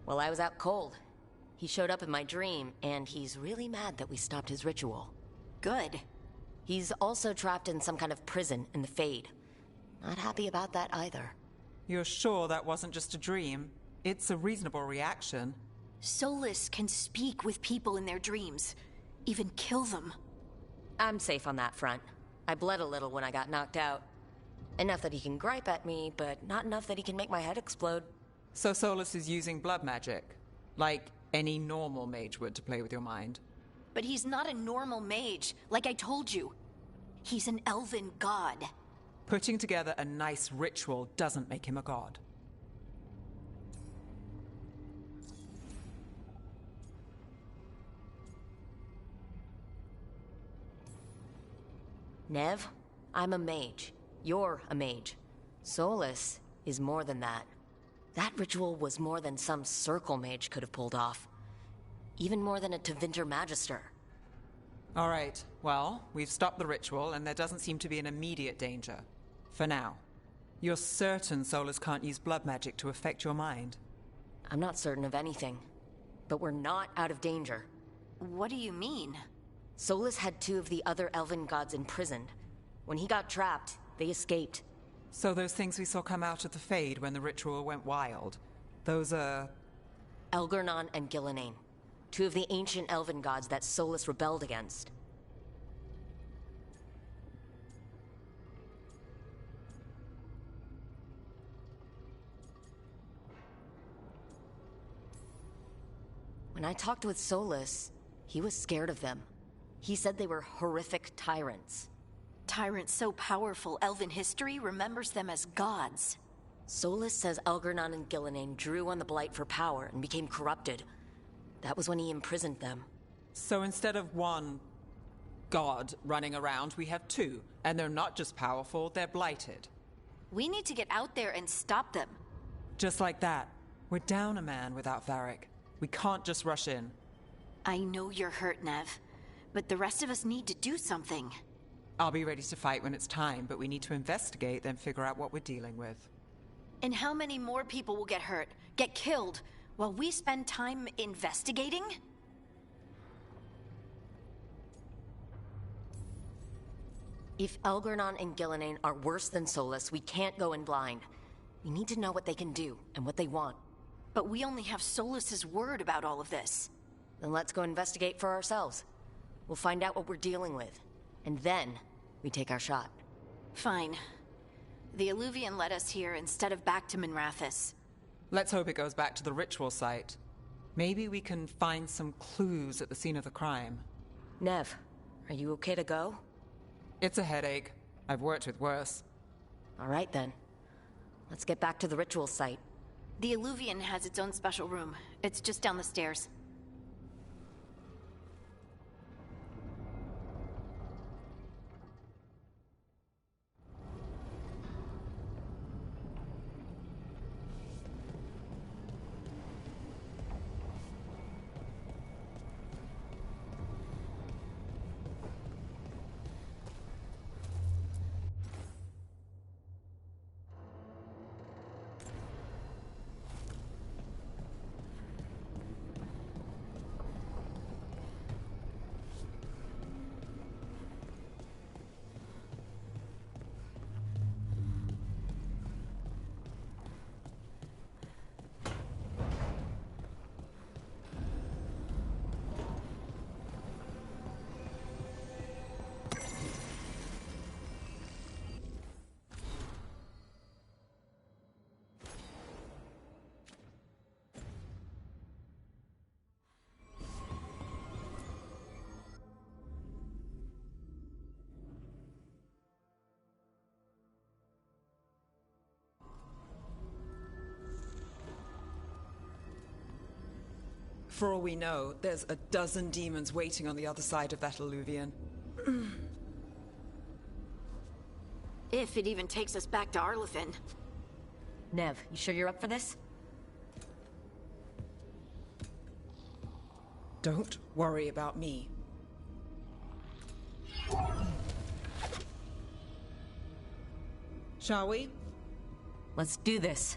Well, I was out cold. He showed up in my dream, and he's really mad that we stopped his ritual. Good. He's also trapped in some kind of prison in the Fade. Not happy about that either. You're sure that wasn't just a dream? It's a reasonable reaction. Solus can speak with people in their dreams. Even kill them. I'm safe on that front. I bled a little when I got knocked out. Enough that he can gripe at me, but not enough that he can make my head explode. So Solus is using blood magic? Like any normal mage would to play with your mind? But he's not a normal mage, like I told you. He's an elven god. Putting together a nice ritual doesn't make him a god. Nev, I'm a mage. You're a mage. Solus is more than that. That ritual was more than some circle mage could have pulled off. Even more than a Tevinter Magister. All right, well, we've stopped the ritual and there doesn't seem to be an immediate danger. For now. You're certain Solus can't use blood magic to affect your mind? I'm not certain of anything. But we're not out of danger. What do you mean? Solus had 2 of the other elven gods imprisoned. When he got trapped, they escaped. So those things we saw come out of the Fade when the ritual went wild, those are... Elgernon and Gillenane. 2 of the ancient elven gods that Solus rebelled against. When I talked with Solus, he was scared of them. He said they were horrific tyrants. Tyrants so powerful, elven history remembers them as gods. Solus says Elgernon and Gillenane drew on the Blight for power and became corrupted. That was when he imprisoned them. So instead of one god running around, we have 2. And they're not just powerful, they're blighted. We need to get out there and stop them. Just like that. We're down a man without Varric. We can't just rush in. I know you're hurt, Nev. But the rest of us need to do something. I'll be ready to fight when it's time, but we need to investigate, then figure out what we're dealing with. And how many more people will get hurt, get killed, while we spend time investigating? If Elgernon and Gillenane are worse than Solus, we can't go in blind. We need to know what they can do, and what they want. But we only have Solus's word about all of this. Then let's go investigate for ourselves. We'll find out what we're dealing with. And then, we take our shot. Fine. The Illuvian led us here instead of back to Minrathous. Let's hope it goes back to the ritual site. Maybe we can find some clues at the scene of the crime. Nev, are you okay to go? It's a headache. I've worked with worse. All right then. Let's get back to the ritual site. The Illuvian has its own special room. It's just down the stairs. For all we know, there's a dozen demons waiting on the other side of that alluvion. If it even takes us back to Arlethan. Nev, you sure you're up for this? Don't worry about me. Shall we? Let's do this.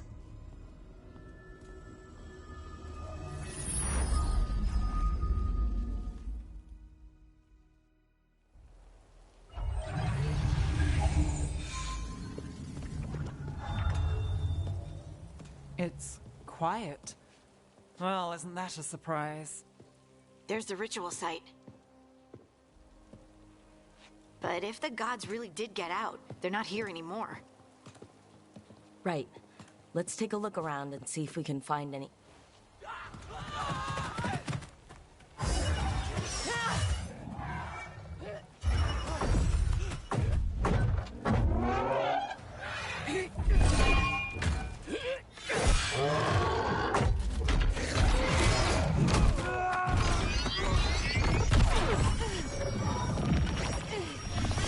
It's quiet. Well, isn't that a surprise? There's the ritual site. But if the gods really did get out, they're not here anymore. Right. Let's take a look around and see if we can find any...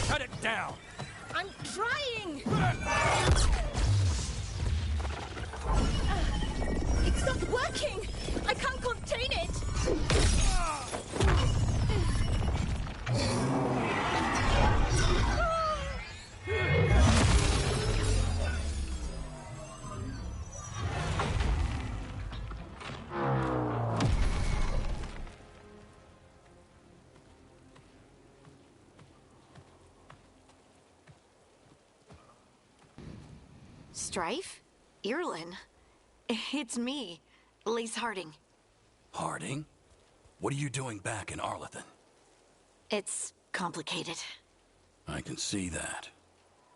Cut it down! I'm trying! It's not working! I can't contain it! Strife? Irlin? It's me, Lace Harding. Harding? What are you doing back in Arlethan? It's complicated. I can see that.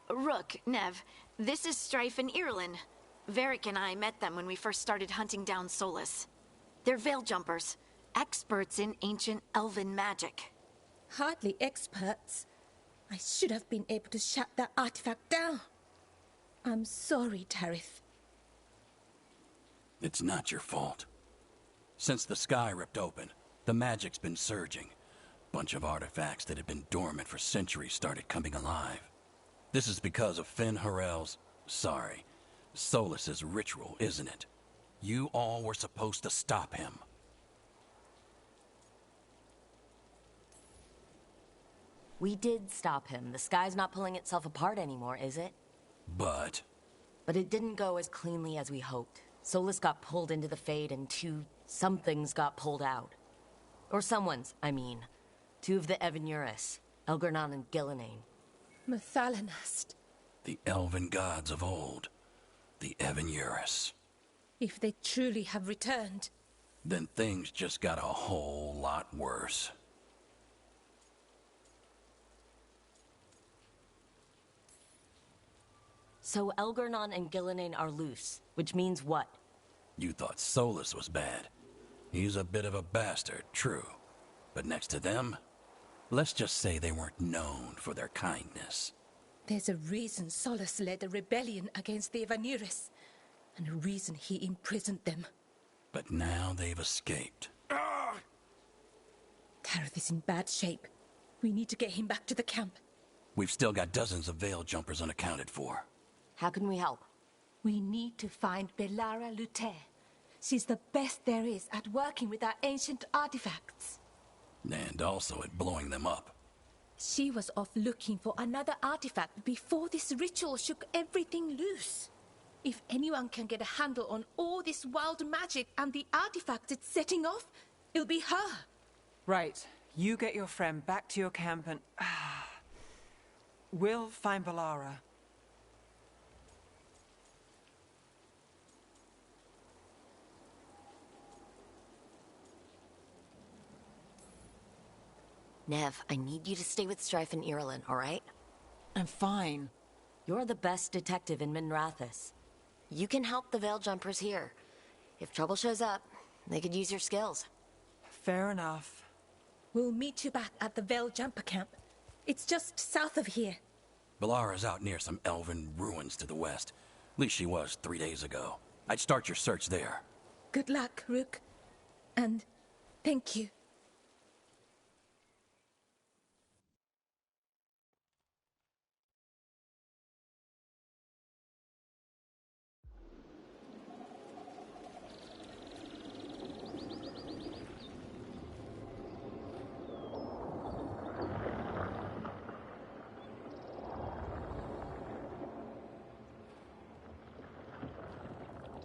Rook, Nev, this is Strife and Irlin. Varric and I met them when we first started hunting down Solus. They're veil jumpers, experts in ancient elven magic. Hardly experts. I should have been able to shut that artifact down. I'm sorry, Tarith. It's not your fault. Since the sky ripped open, the magic's been surging. Bunch of artifacts that had been dormant for centuries started coming alive. This is because of Finn Harel's... Solus's ritual, isn't it? You all were supposed to stop him. We did stop him. The sky's not pulling itself apart anymore, is it? But it didn't go as cleanly as we hoped. Solus got pulled into the Fade and two somethings got pulled out. Or someone's, I mean. Two of the Evanuris, Elgernon and Gillenane. Mathalanast. the elven gods of old, the Evanuris. If they truly have returned, Then things just got a whole lot worse. So Elgernon and Gillenane are loose, which means what? You thought Solus was bad. He's a bit of a bastard, true. But next to them, let's just say they weren't known for their kindness. there's a reason Solus led a rebellion against the Evanuris, and a reason he imprisoned them. But now they've escaped. Tareth is in bad shape. We need to get him back to the camp. We've still got dozens of veil jumpers unaccounted for. How can we help? We need to find Belara Luther. She's the best there is at working with our ancient artifacts. And also at blowing them up. She was off looking for another artifact before this ritual shook everything loose. If anyone can get a handle on all this wild magic and the artifacts it's setting off, it'll be her. Right. You get your friend back to your camp and... we'll find Belara. Nev, I need you to stay with Strife and Irulan, all right? I'm fine. You're the best detective in Minrathous. You can help the Veil Jumpers here. If trouble shows up, they could use your skills. Fair enough. We'll meet you back at the Veil Jumper camp. It's just south of here. Belara's out near some elven ruins to the west. At least she was 3 days ago. I'd start your search there. Good luck, Rook. And Thank you.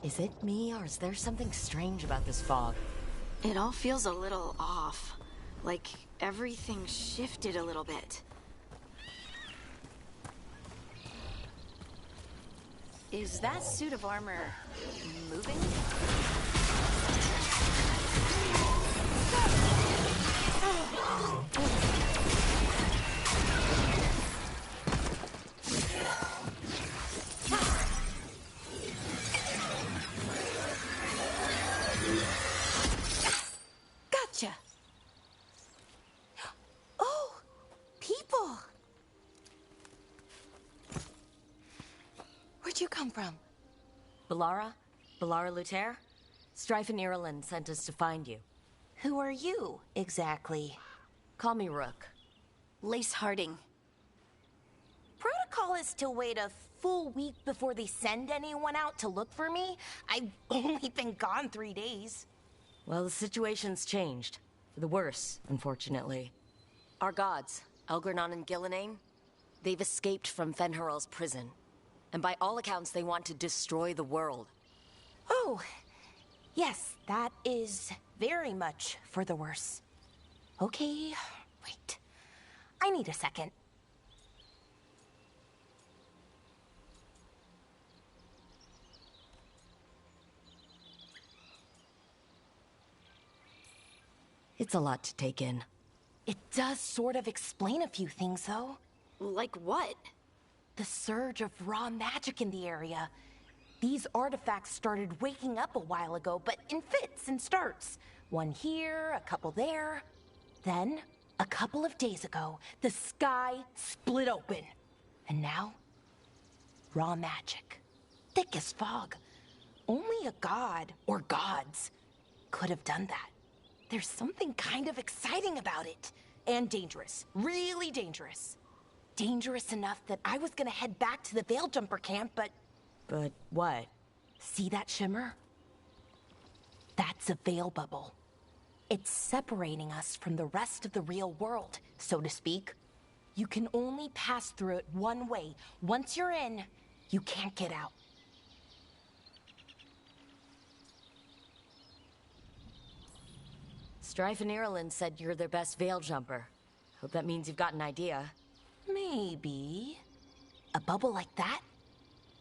Is it me, or is there something strange about this fog? It all feels a little off. Like everything shifted a little bit. Is that suit of armor moving? Gotcha. Oh, people. Where'd you come from? Bellara? Bellara Luther? Strife and Ireland sent us to find you. Who are you, exactly? Call me Rook. Lace Harding. Protocol is to wait a full week before they send anyone out to look for me. I've only been gone 3 days. Well, the situation's changed. For the worse, unfortunately. Our gods, Elgranon and Gillenane, they've escaped from Fenharal's prison. And by all accounts, they want to destroy the world. Oh, yes, that is very much for the worse. Okay, wait. I need a second. It's a lot to take in. It does sort of explain a few things, though. Like what? The surge of raw magic in the area. These artifacts started waking up a while ago, but in fits and starts. One here, a couple there. Then, a couple of days ago, the sky split open. And now, raw magic. Thick as fog. Only a god, or gods, could have done that. There's something kind of exciting about it. And dangerous. Really dangerous. Dangerous enough that I was gonna head back to the Veil Jumper camp, but... But what? See that shimmer? That's a veil bubble. It's separating us from the rest of the real world, so to speak. You can only pass through it one way. Once you're in, you can't get out. Strife and Ireland said you're their best veil jumper. Hope that means you've got an idea. Maybe. A bubble like that?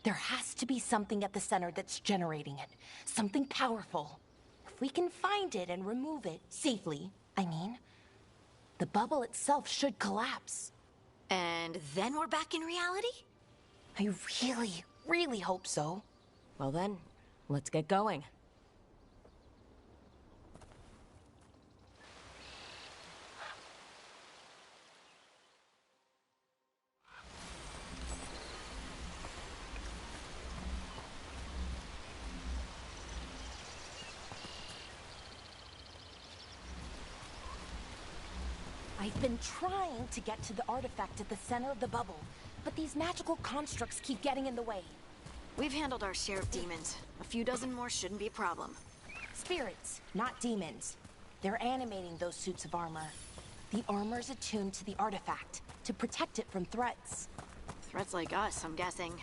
There has to be something at the center that's generating it. Something powerful. If we can find it and remove it, safely, I mean, the bubble itself should collapse. And then we're back in reality? I really, really hope so. Well then, let's get going. I've been trying to get to the artifact at the center of the bubble, but these magical constructs keep getting in the way. We've handled our share of demons. A few dozen more shouldn't be a problem. Spirits, not demons. They're animating those suits of armor. The armor's attuned to the artifact, to protect it from threats. Threats like us, I'm guessing.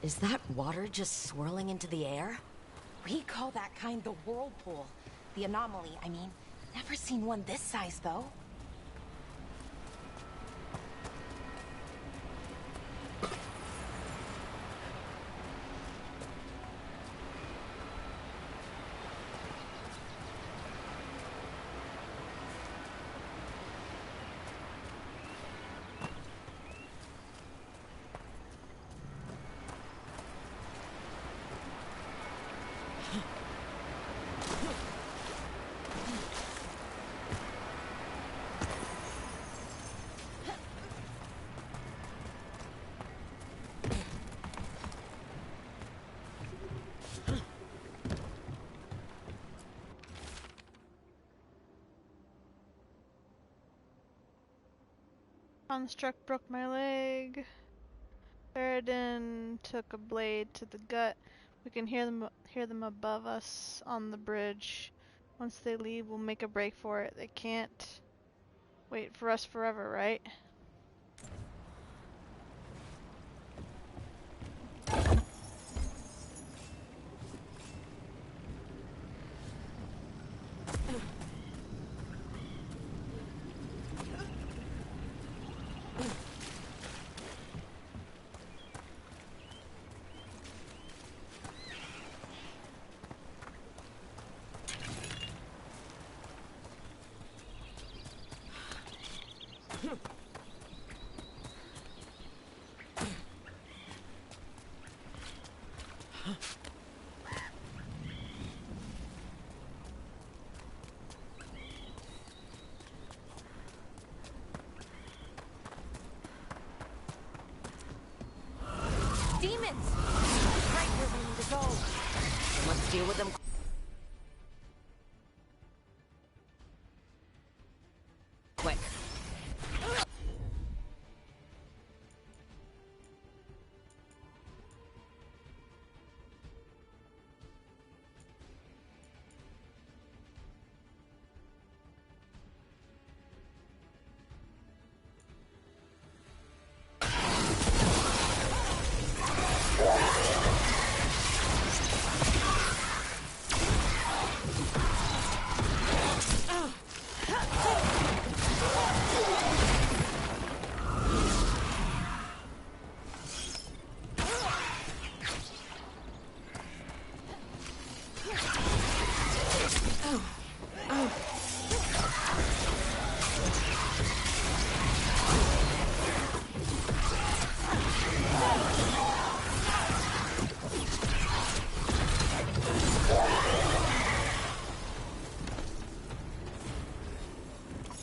Is that water just swirling into the air? We call that kind the whirlpool. The anomaly, I mean. Never seen one this size, though. Construct broke my leg. Sheridan took a blade to the gut. We can hear them above us on the bridge. Once they leave, we'll make a break for it. They can't wait for us forever, right? Demons! Right where we need to go. We must deal with them. Quick.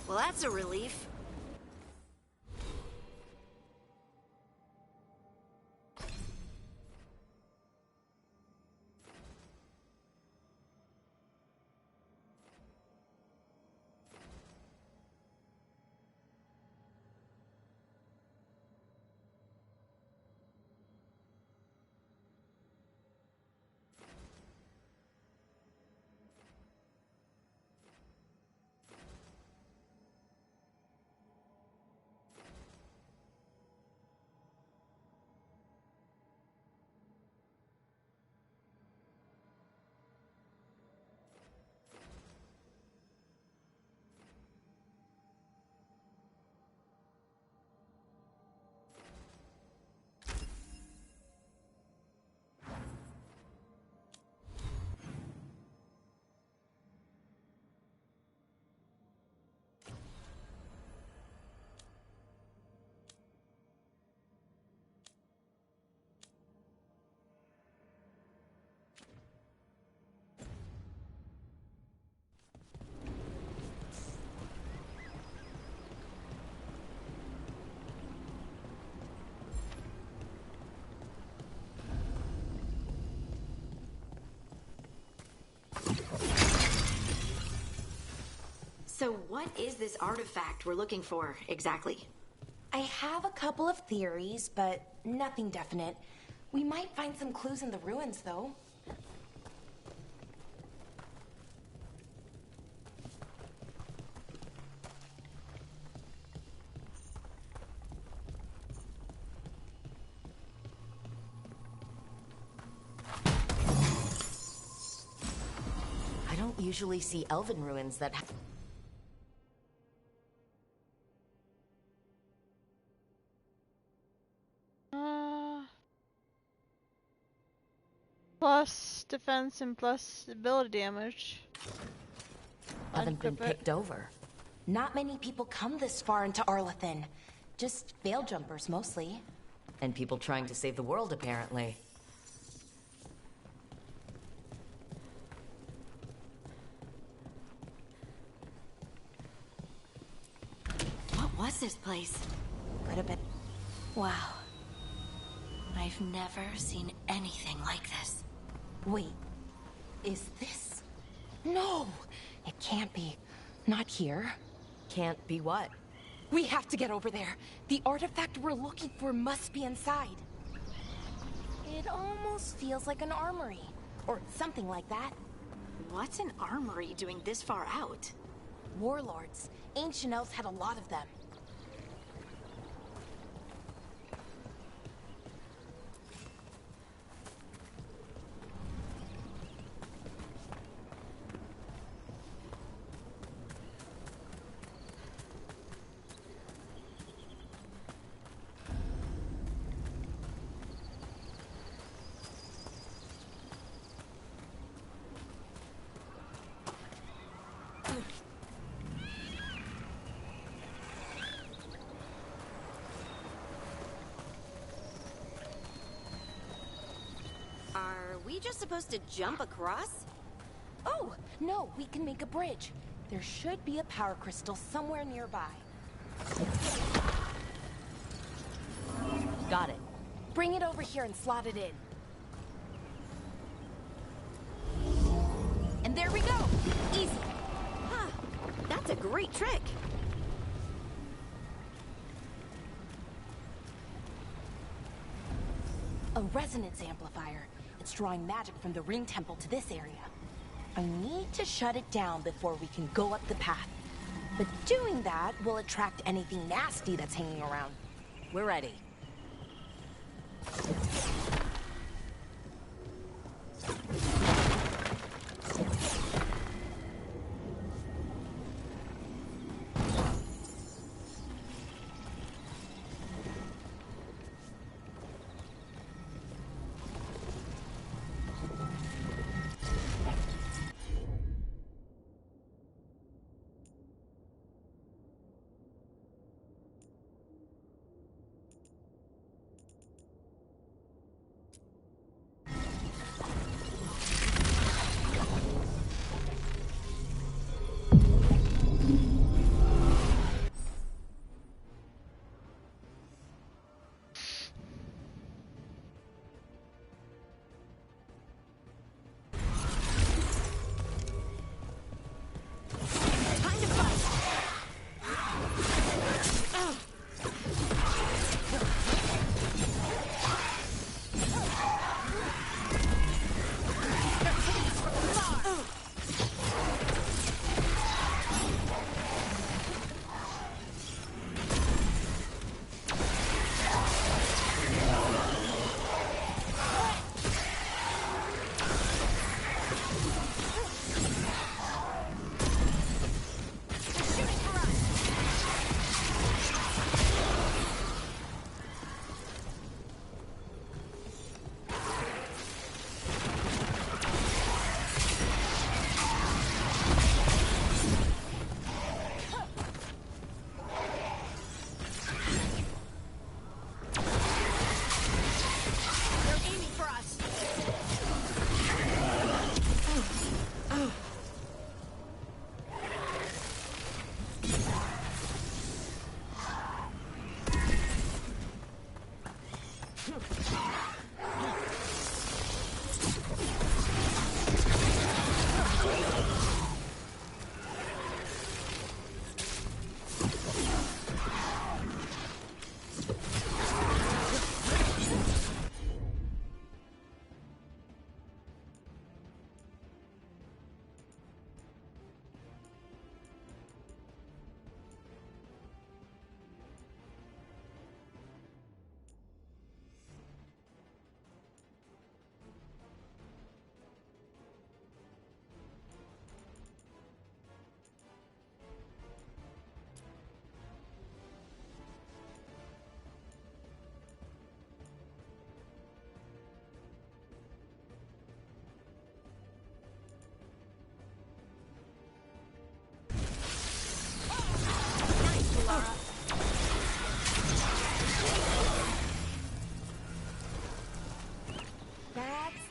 Well, that's a relief. So what is this artifact we're looking for, exactly? I have a couple of theories, but nothing definite. We might find some clues in the ruins, though. I don't usually see elven ruins that have... Plus defense and plus ability damage. Haven't been picked over. Not many people come this far into Arlathan. Just veil jumpers, mostly. And people trying to save the world, apparently. What was this place? Could have been... Wow. I've never seen anything like this. Wait. Is this... No! It can't be. Not here. Can't be what? We have to get over there. The artifact we're looking for must be inside. It almost feels like an armory. Or something like that. What's an armory doing this far out? Warlords. Ancient elves had a lot of them. Are we just supposed to jump across? Oh, no, we can make a bridge. There should be a power crystal somewhere nearby. Got it. Bring it over here and slot it in. And there we go! Easy! Huh. That's a great trick. A resonance amplifier. It's drawing magic from the ring temple to this area. I need to shut it down before we can go up the path. But doing that will attract anything nasty that's hanging around. We're ready.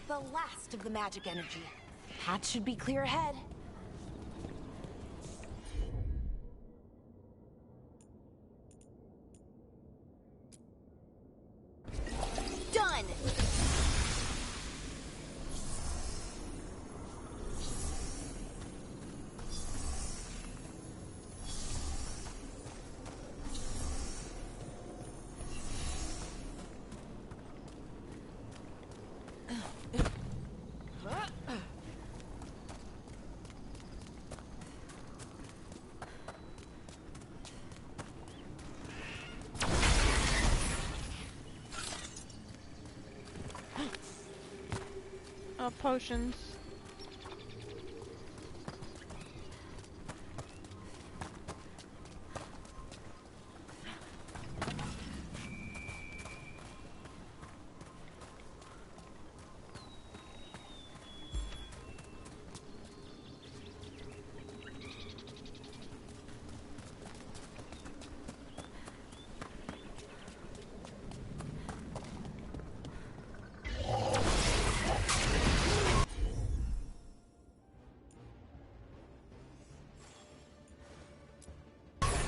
The last of the magic energy. Path should be clear ahead. Done! Oh, potions.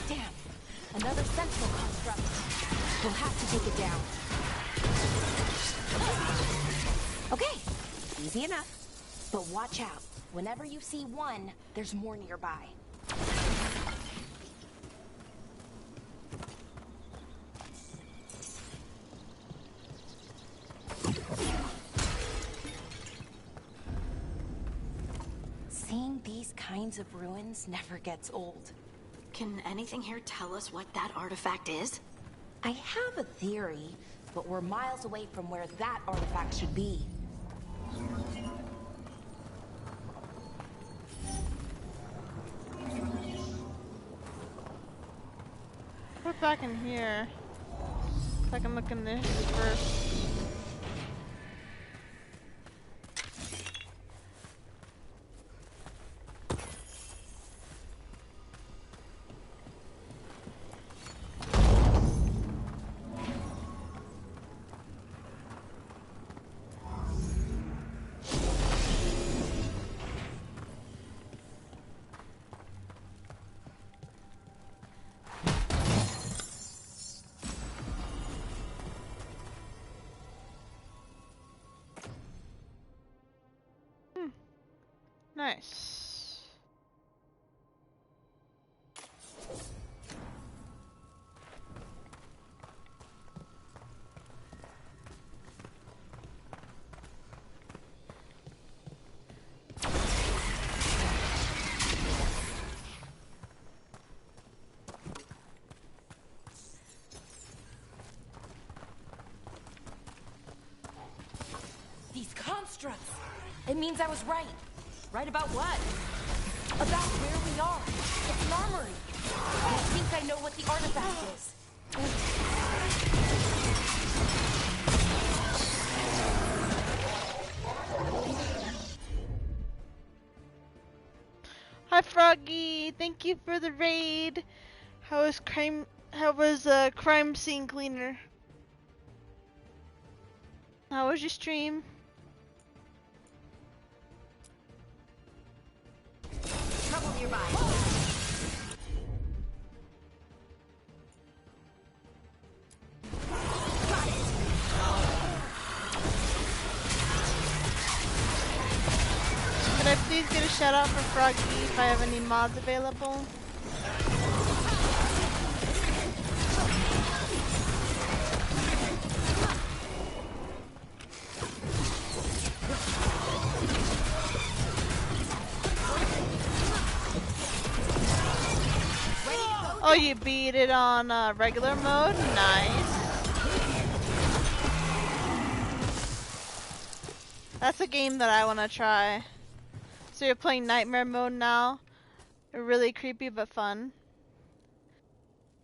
Damn! Another sentinel construct. We'll have to take it down. Okay, easy enough. But watch out. Whenever you see one, there's more nearby. Seeing these kinds of ruins never gets old. Can anything here tell us what that artifact is? I have a theory, but we're miles away from where that artifact should be. We're back in here. If I can look in this first. Nice. These constructs! It means I was right. Right about what? About where we are. It's an armory. I think I know what the artifact is. Hi Froggy, thank you for the raid. How was crime scene cleaner? How was your stream? Trouble nearby. Got it. Could I please get a shout out for Froggy if I have any mods available? Oh, you beat it on regular mode? Nice. That's a game that I want to try. So you're playing Nightmare mode now? Really creepy but fun.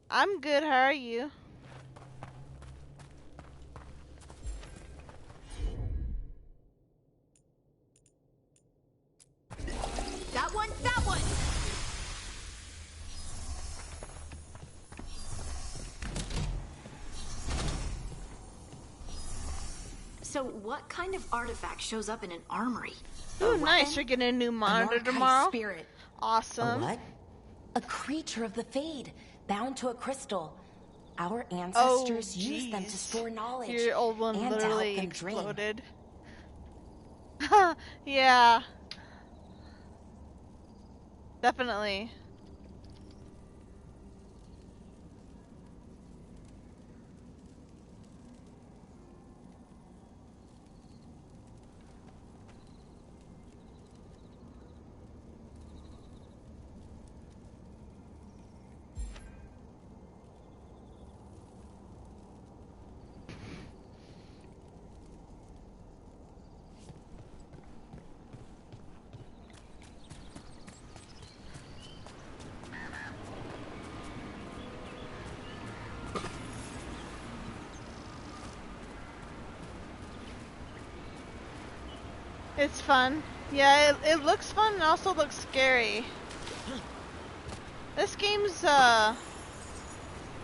I'm good, how are you? That one, that one! So what kind of artifact shows up in an armory? Ooh, nice. You're getting a new monitor tomorrow? Spirit. Awesome. A what? A creature of the Fade, bound to a crystal. Our ancestors used them to store knowledge. Your old one and literally to help them exploded. Yeah. Definitely. It's fun. Yeah, it looks fun and also looks scary. This game's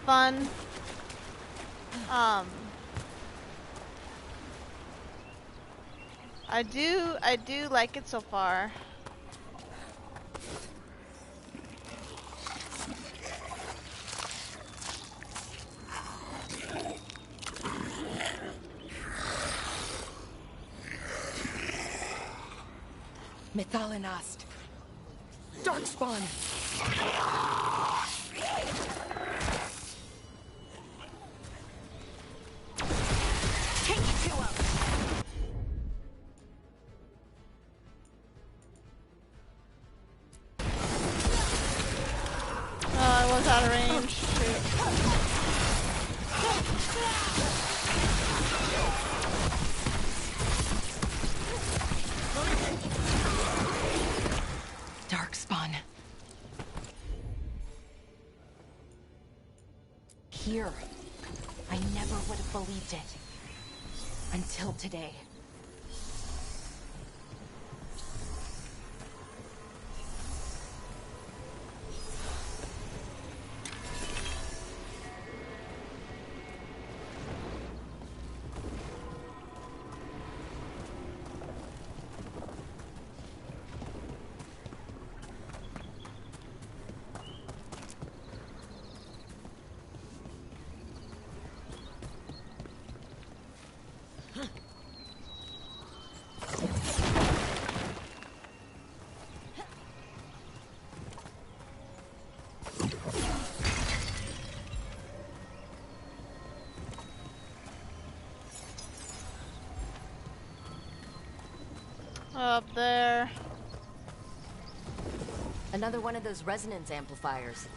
fun. I do like it so far. Methalinast. Darkspawn. Take it to him. Oh, I was out of range. Shoot. Darkspawn. Here. I never would have believed it. Until today. Up there. Another one of those resonance amplifiers.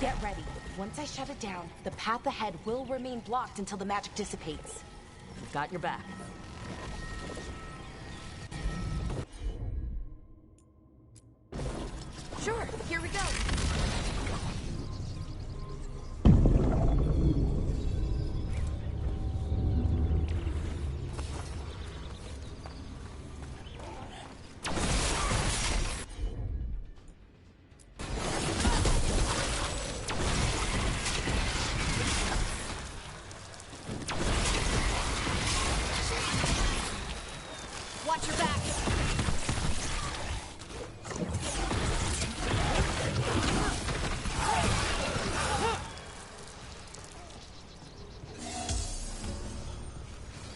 Get ready. Once I shut it down, the path ahead will remain blocked until the magic dissipates. We've got your back. Sure, here we go. Watch your back.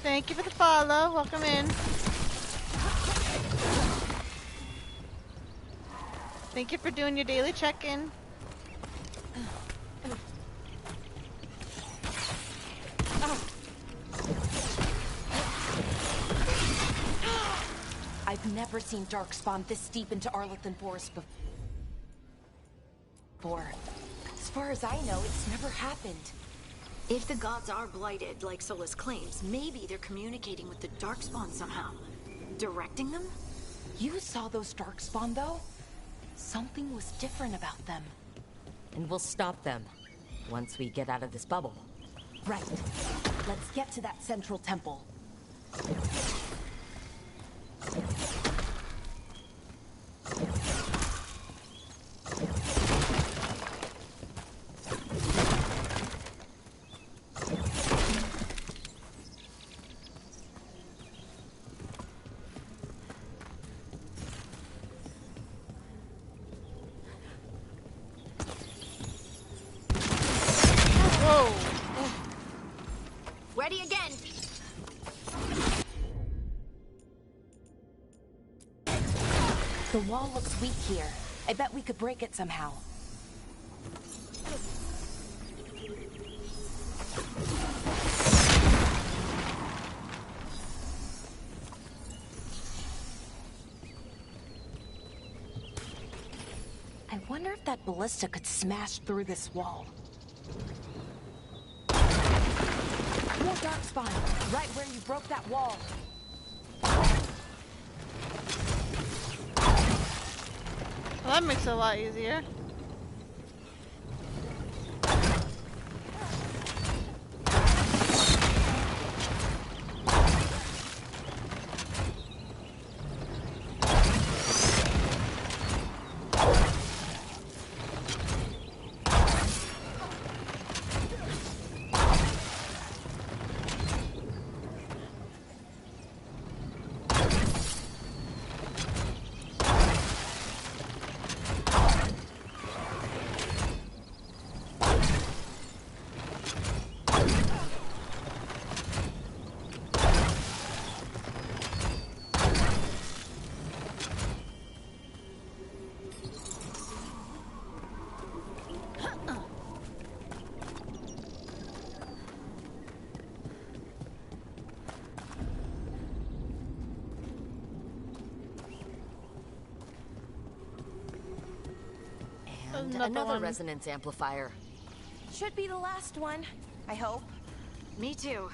Thank you for the follow. Welcome in. Thank you for doing your daily check-in. I've never seen Darkspawn this deep into Arlethan Forest before. As far as I know, it's never happened. If the gods are blighted, like Solus claims, maybe they're communicating with the Darkspawn somehow. Directing them? You saw those Darkspawn, though? Something was different about them. And we'll stop them once we get out of this bubble. Right. Let's get to that central temple. Ready again! The wall looks weak here. I bet we could break it somehow. I wonder if that ballista could smash through this wall. More Darkspawn, right where you broke that wall. Well, that makes it a lot easier. And Another another one. resonance amplifier. Should be the last one, I hope. Me too.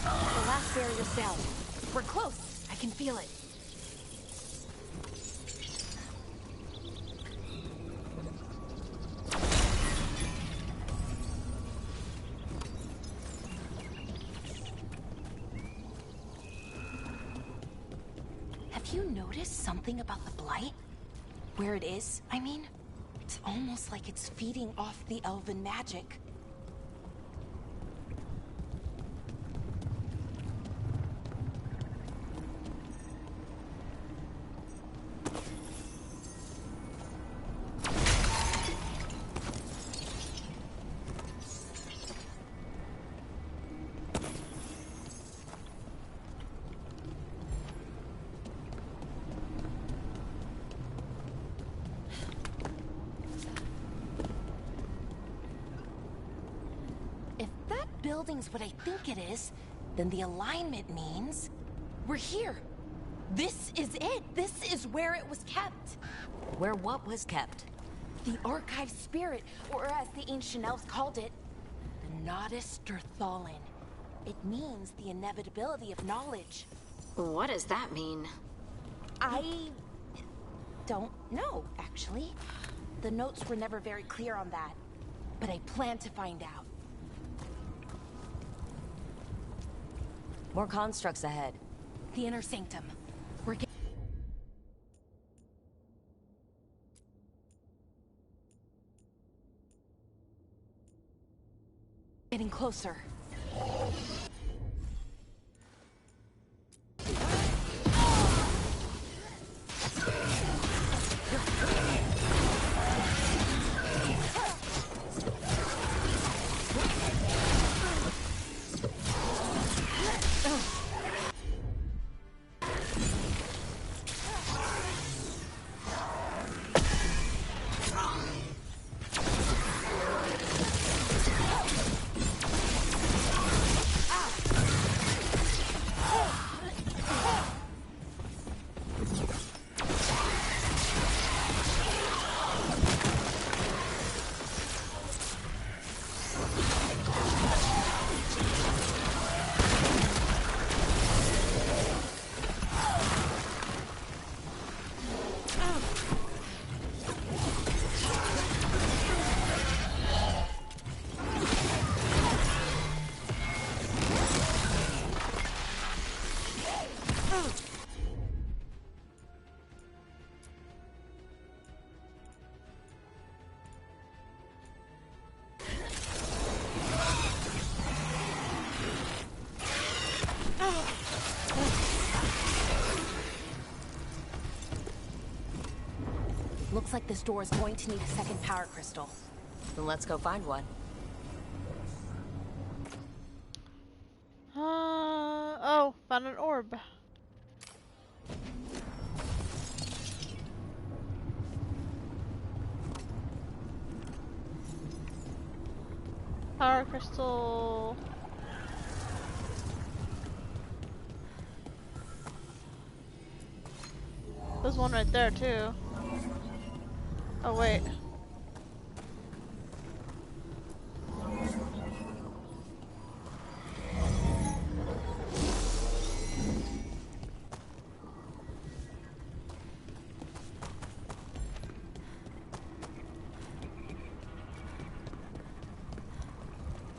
The last barrier's down. We're close. I can feel it. Have you noticed something about the blight? Where it is, I mean? It's almost like it's feeding off the elven magic. If that building's what I think it is, then the alignment means we're here. This is it. This is where it was kept. Where what was kept? The archive spirit, or as the ancient elves called it, the Nodus Derthalin. It means the inevitability of knowledge. What does that mean? I don't know, actually. The notes were never very clear on that, but I plan to find out. More constructs ahead. The inner sanctum. We're getting closer. Looks like this door is going to need a second power crystal. Then let's go find one. Oh, found an orb. Power crystal. There's one right there too. Oh wait.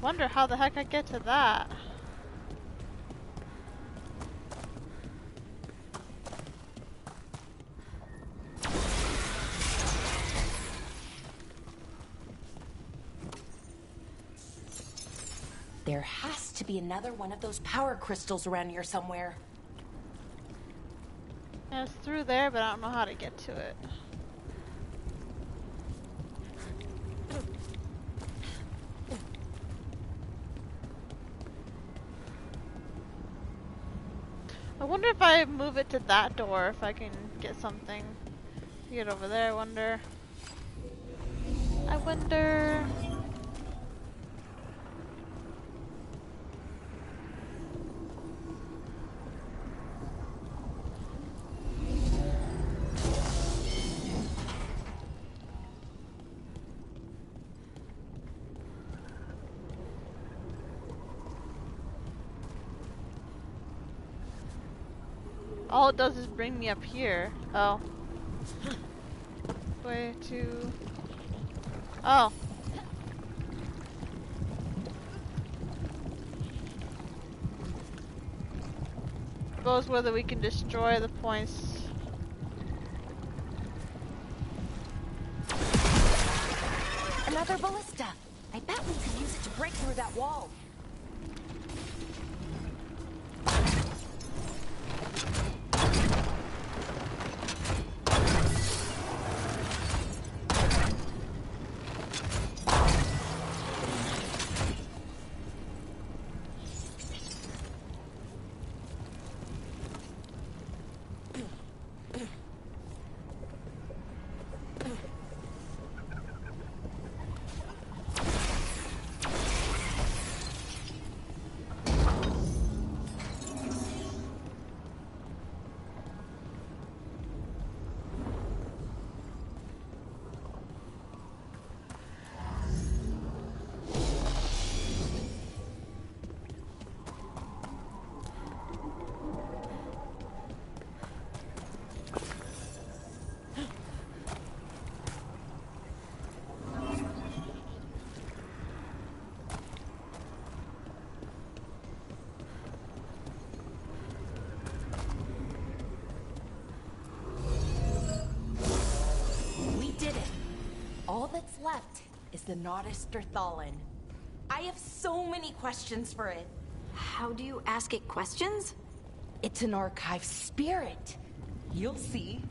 Wonder how the heck I get to that. There has to be another one of those power crystals around here somewhere. Yeah, it's through there, but I don't know how to get to it. I wonder if I move it to that door, if I can get something. Get over there, I wonder. I wonder. All it does is bring me up here. Oh. Way to... Oh. Suppose whether we can destroy the points. Another ballista. I bet we could use it to break through that wall. All that's left is the Naughtister Thallen. I have so many questions for it. How do you ask it questions? It's an archive spirit. You'll see.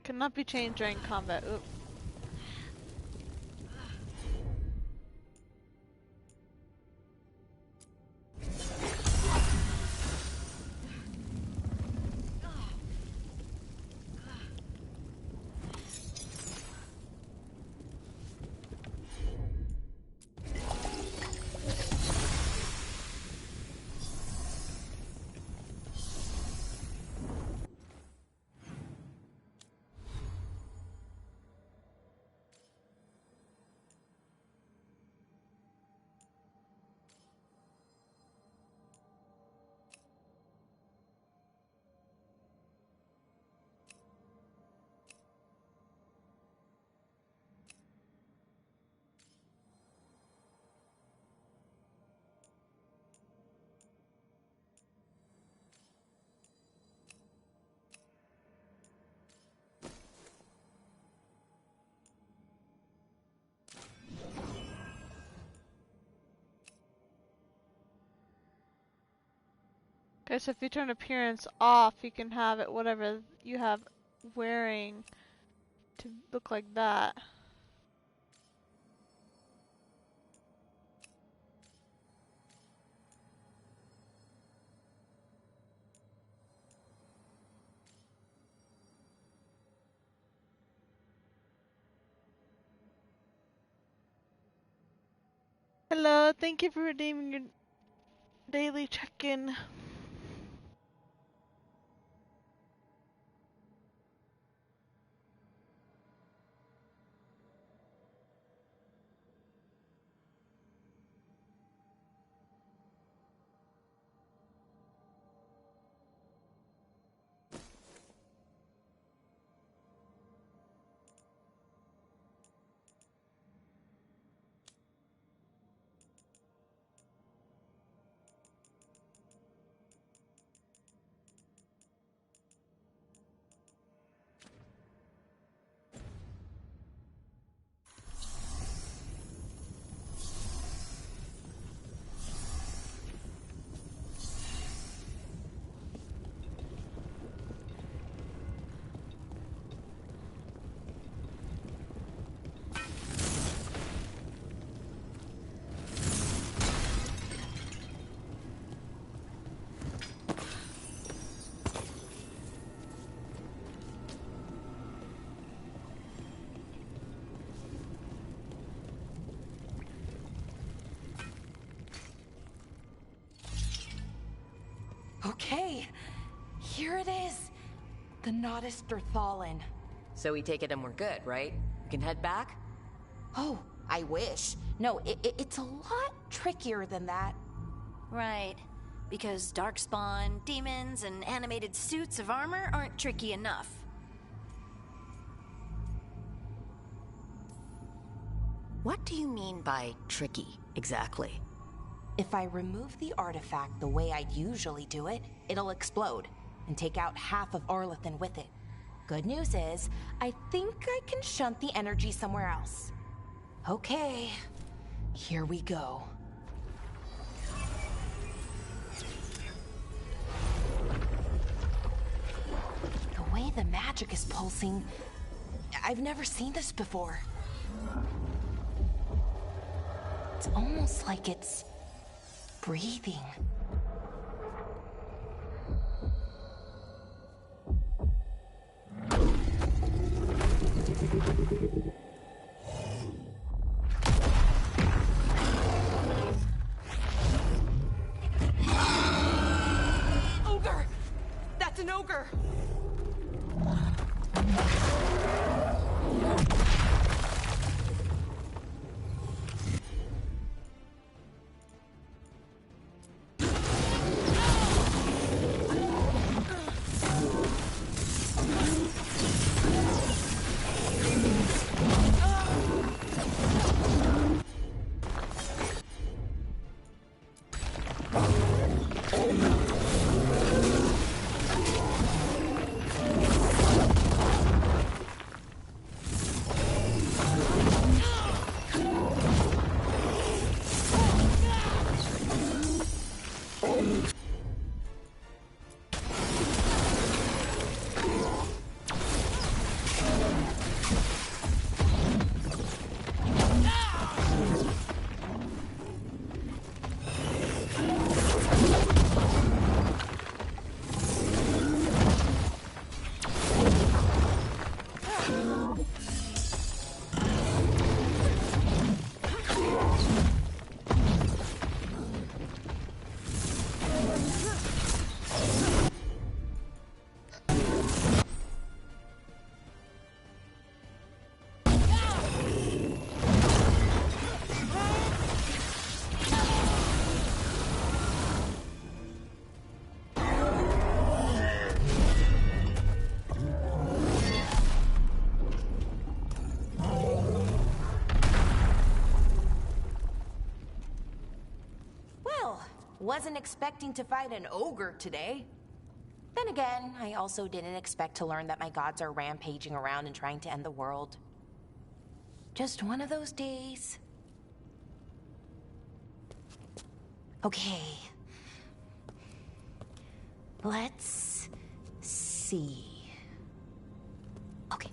Cannot be changed during combat. Oop. Okay, so if you turn appearance off, you can have it whatever you have wearing to look like that. Hello, thank you for redeeming your daily check-in. Here it is! The Nodus Derthalin. So we take it and we're good, right? We can head back? Oh, I wish. No, it's a lot trickier than that. Right. Because darkspawn, demons, and animated suits of armor aren't tricky enough. What do you mean by tricky, exactly? If I remove the artifact the way I'd usually do it, it'll explode and take out half of Arlethan with it. Good news is, I think I can shunt the energy somewhere else. Okay, here we go. The way the magic is pulsing, I've never seen this before. It's almost like it's breathing. Ogre! That's an ogre! Wasn't expecting to fight an ogre today. Then again, I also didn't expect to learn that my gods are rampaging around and trying to end the world. Just one of those days. Okay. Let's see. Okay.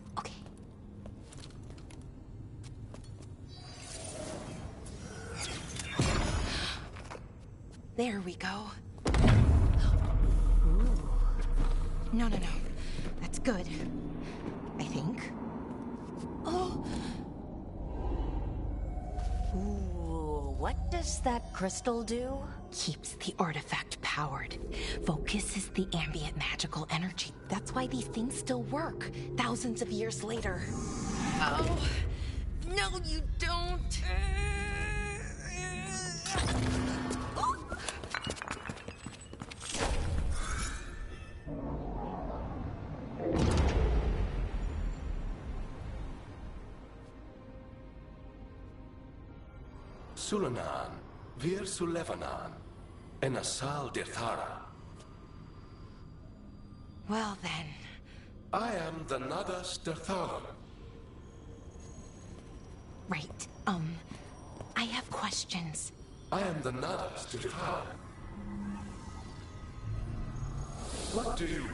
There we go. Ooh. No. That's good. I think. Oh! Ooh, what does that crystal do? Keeps the artifact powered. Focuses the ambient magical energy. That's why these things still work, thousands of years later. Oh, no you don't. Sulanan, Vir Sulevanan, and Asal Dirthara. Well then. I am the Nadas Dirthalan. Right, I have questions. I am the Nadas Dirthalan. What do you...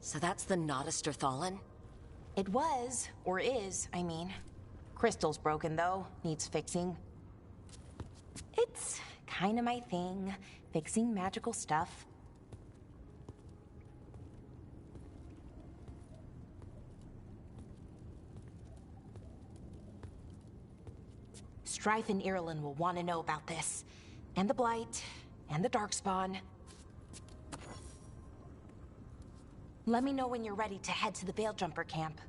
So that's the Nodus Derthalin? It was, or is, I mean. Crystal's broken though, needs fixing. It's kinda my thing, fixing magical stuff. Strife and Ireland will want to know about this. And the Blight, and the Darkspawn. Let me know when you're ready to head to the Veil-Jumper camp.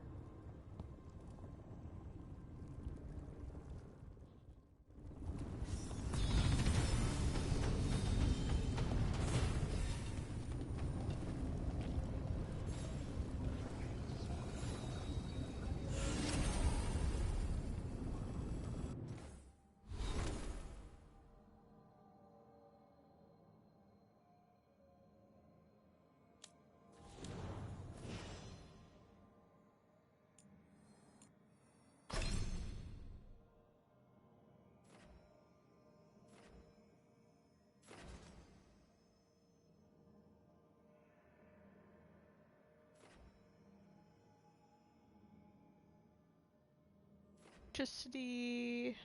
Electricity.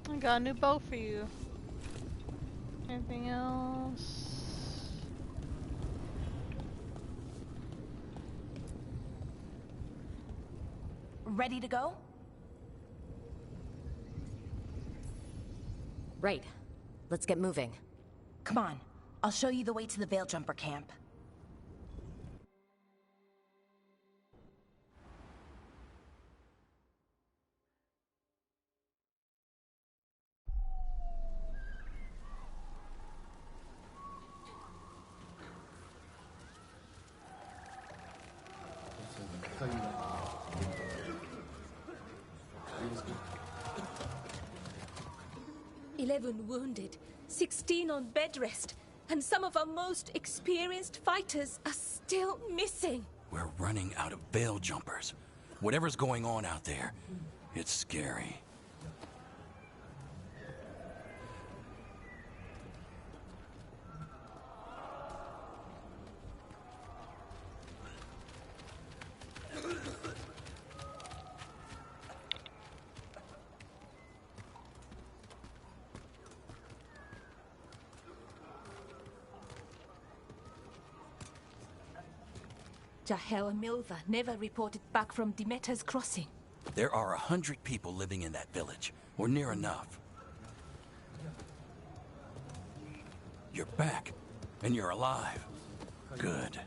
I got a new bow for you. Anything else? Ready to go? Right. Let's get moving. Come on. I'll show you the way to the Veil-Jumper camp. "11 wounded, 16 on bed rest, and some of our most experienced fighters are still missing." We're running out of veil jumpers. Whatever's going on out there, it's scary. Jahel and Milva never reported back from Demeter's crossing. There are 100 people living in that village, or near enough. You're back, and you're alive. Good.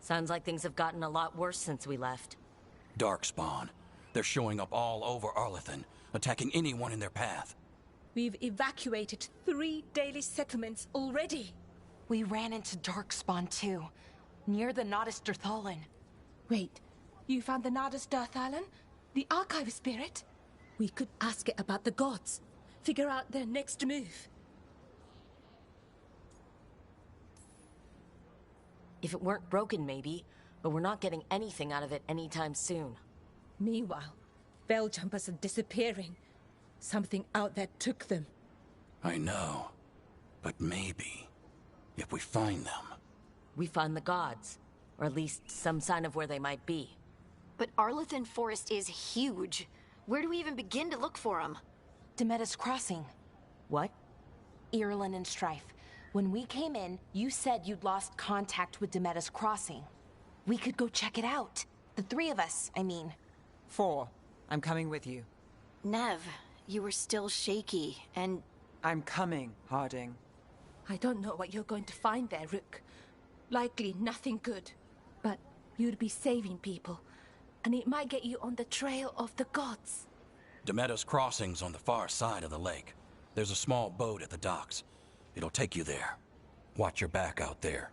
Sounds like things have gotten a lot worse since we left. Darkspawn. They're showing up all over Arlethan, attacking anyone in their path. We've evacuated 3 daily settlements already. We ran into Darkspawn too, near the Nodus Dirthalan. Wait, you found the Nodus Dirthalan? The archive spirit? We could ask it about the gods. Figure out their next move. If it weren't broken, maybe, but we're not getting anything out of it anytime soon. Meanwhile, veil jumpers are disappearing. Something out there took them. I know, but maybe, if we find them... We find the gods, or at least some sign of where they might be. But Arlethan Forest is huge. Where do we even begin to look for them? Demeter's Crossing. What? Ireland and Strife. When we came in, you said you'd lost contact with Demeter's Crossing. We could go check it out. The 3 of us, I mean. 4. I'm coming with you. Nev, you were still shaky, and... I'm coming, Harding. I don't know what you're going to find there, Rook. Likely nothing good. But you'd be saving people, and it might get you on the trail of the gods. Demeter's Crossing's on the far side of the lake. There's a small boat at the docks. It'll take you there. Watch your back out there.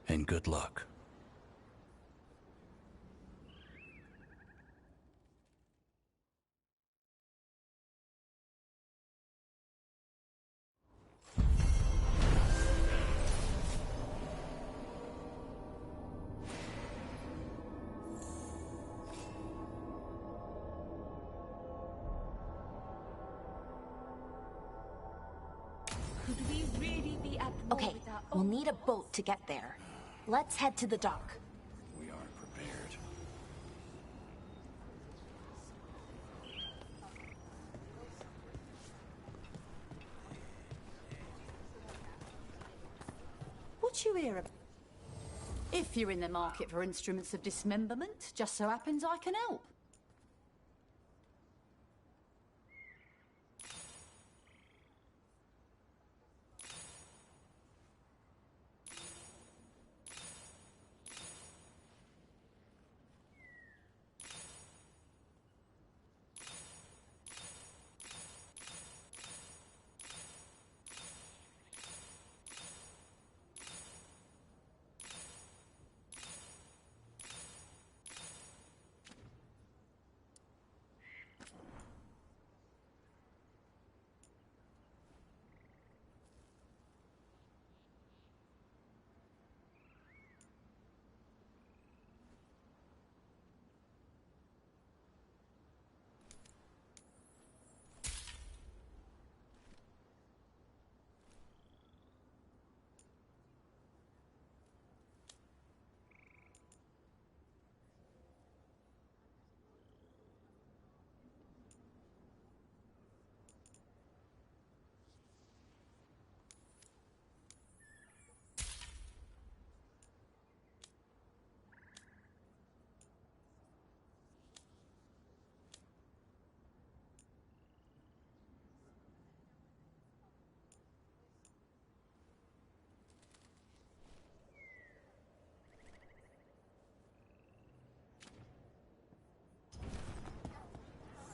And good luck. Could we really be at war Okay, with our we'll own need a boat to get there. Let's head to the dock. We aren't prepared. What you hear about? If you're in the market for instruments of dismemberment, just so happens I can help.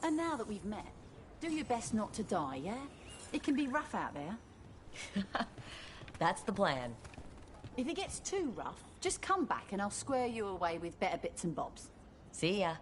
And now that we've met, do your best not to die, yeah? It can be rough out there. That's the plan. If it gets too rough, just come back and I'll square you away with better bits and bobs. See ya.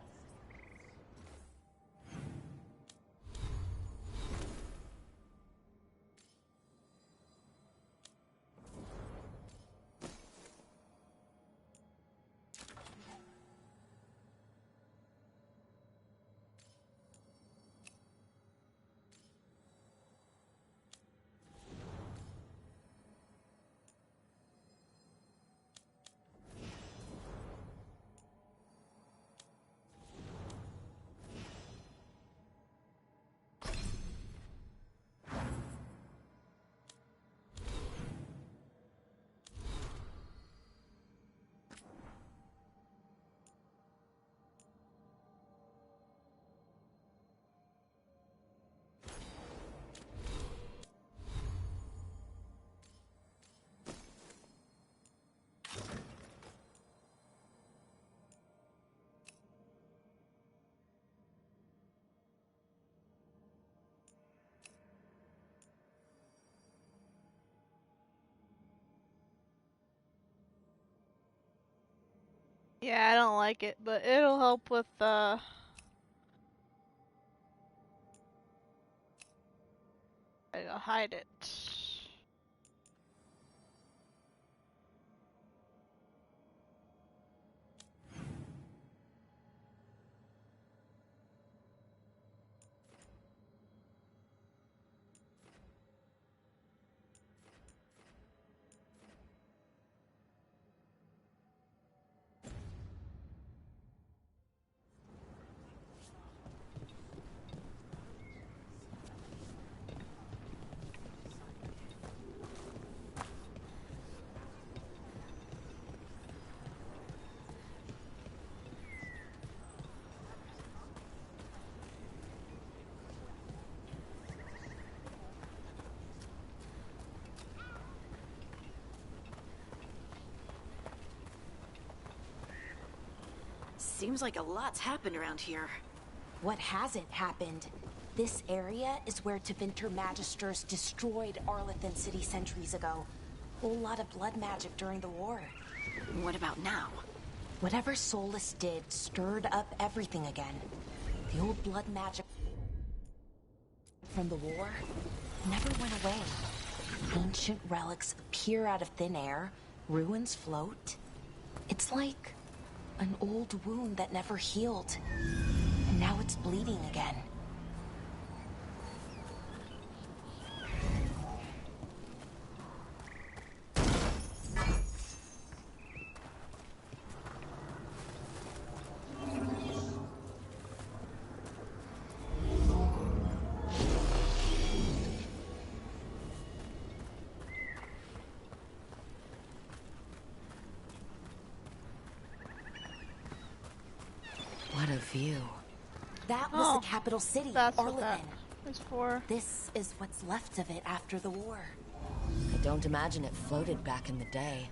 Yeah, I don't like it, but it'll help with I'll hide it. Seems like a lot's happened around here. What hasn't happened? This area is where Tevinter Magisters destroyed Arlathan City centuries ago. Whole lot of blood magic during the war. What about now? Whatever Solus did stirred up everything again. The old blood magic from the war never went away. Ancient relics appear out of thin air, ruins float. It's like an old wound that never healed, and now it's bleeding again. What a view. That was the capital city, that's what Arlathan. that is for. This is what's left of it after the war. I don't imagine it floated back in the day.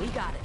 We got it.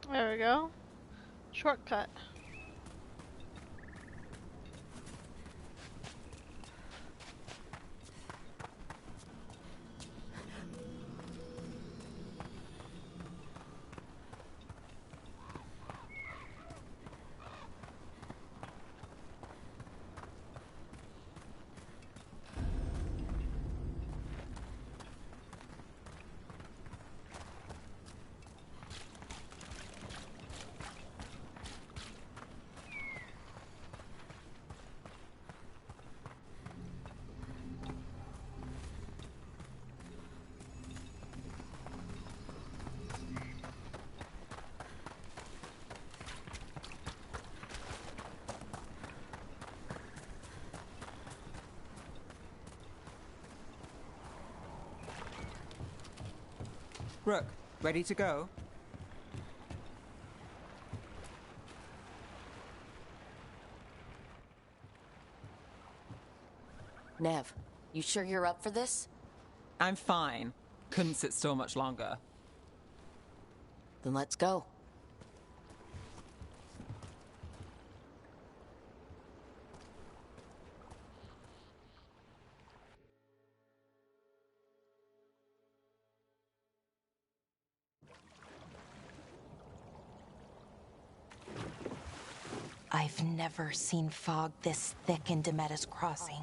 There we go. Shortcut. Rook, ready to go? Nev, you sure you're up for this? I'm fine. Couldn't sit still much longer. Then let's go. I've never seen fog this thick in Demetta's Crossing.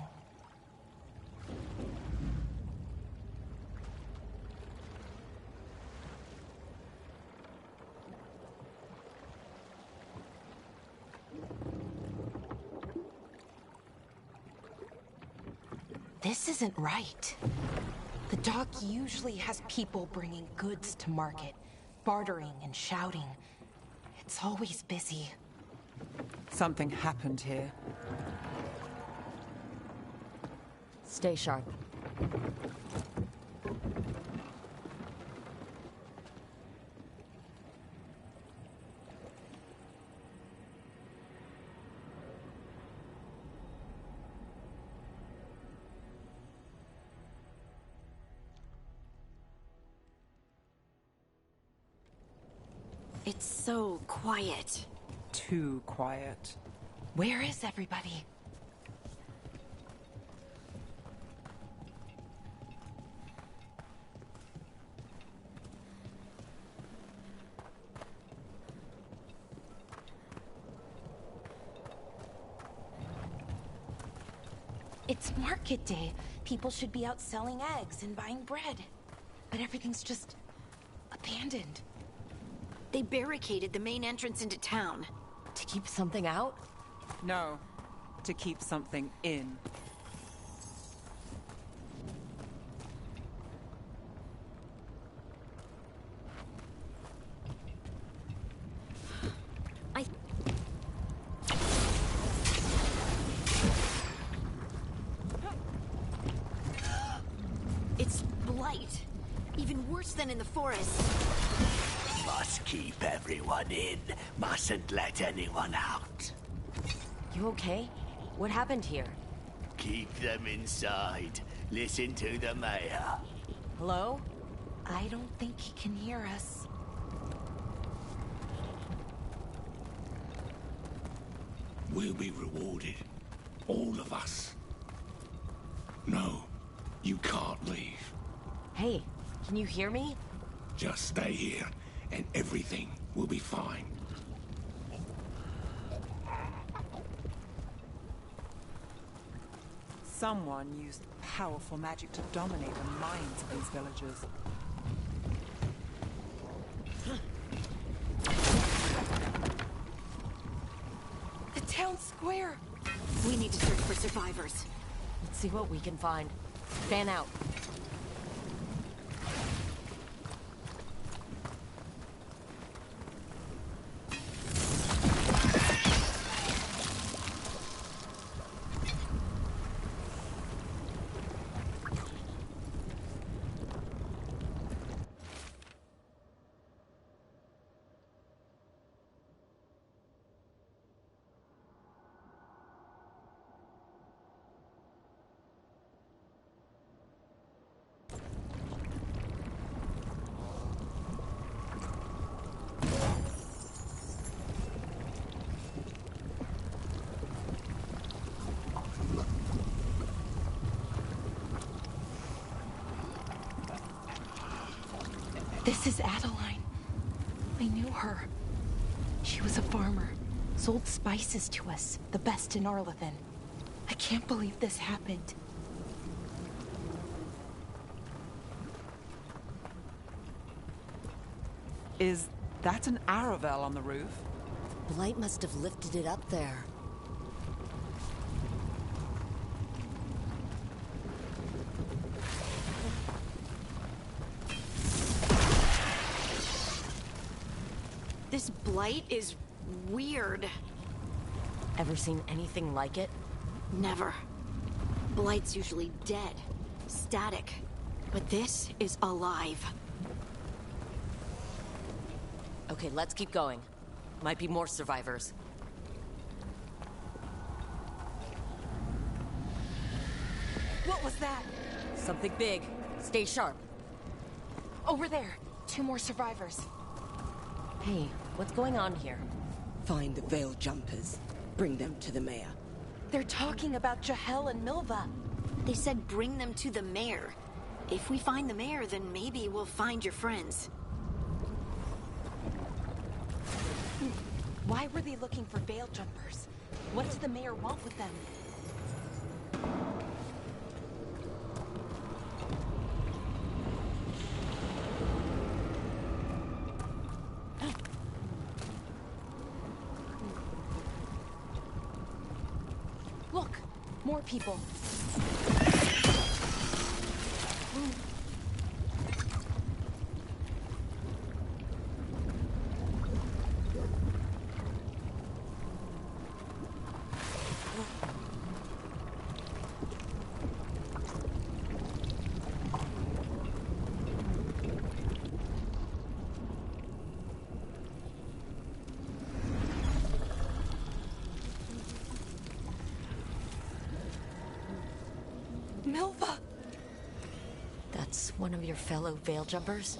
This isn't right. The dock usually has people bringing goods to market, bartering and shouting. It's always busy. Something happened here. Stay sharp. It's so quiet. Too quiet. Where is everybody? It's market day. People should be out selling eggs and buying bread. But everything's just abandoned. They barricaded the main entrance into town. To keep something out? No, to keep something in. It's blight. Even worse than in the forest. Must keep everyone in. Mustn't let anyone out. You okay? What happened here? Keep them inside. Listen to the mayor. Hello? I don't think he can hear us. We'll be rewarded. All of us. No, you can't leave. Hey, can you hear me? Just stay here, and everything will be fine. Someone used powerful magic to dominate the minds of these villagers. The town square! We need to search for survivors. Let's see what we can find. Fan out. This is Adeline. I knew her. She was a farmer, sold spices to us, the best in Arlathan. I can't believe this happened. Is that an Aravel on the roof? Blight must have lifted it up there. This blight is weird. Ever seen anything like it? Never. Blight's usually dead, static. But this is alive. Okay, let's keep going. Might be more survivors. What was that? Something big. Stay sharp. Over there. 2 more survivors. Hey, what's going on here? Find the veil jumpers. Bring them to the mayor. They're talking about Jahel and Milva. They said bring them to the mayor. If we find the mayor, then maybe we'll find your friends. Why were they looking for veil jumpers? What does the mayor want with them? Look, more people. Milva! That's one of your fellow veil jumpers?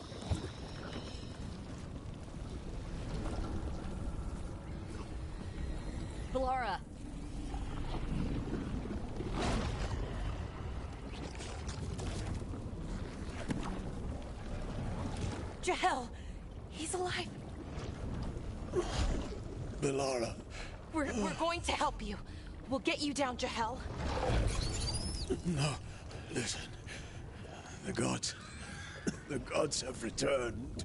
Jahel! He's alive. Belara. We're going to help you. We'll get you down, Jahel. No, listen. The gods have returned.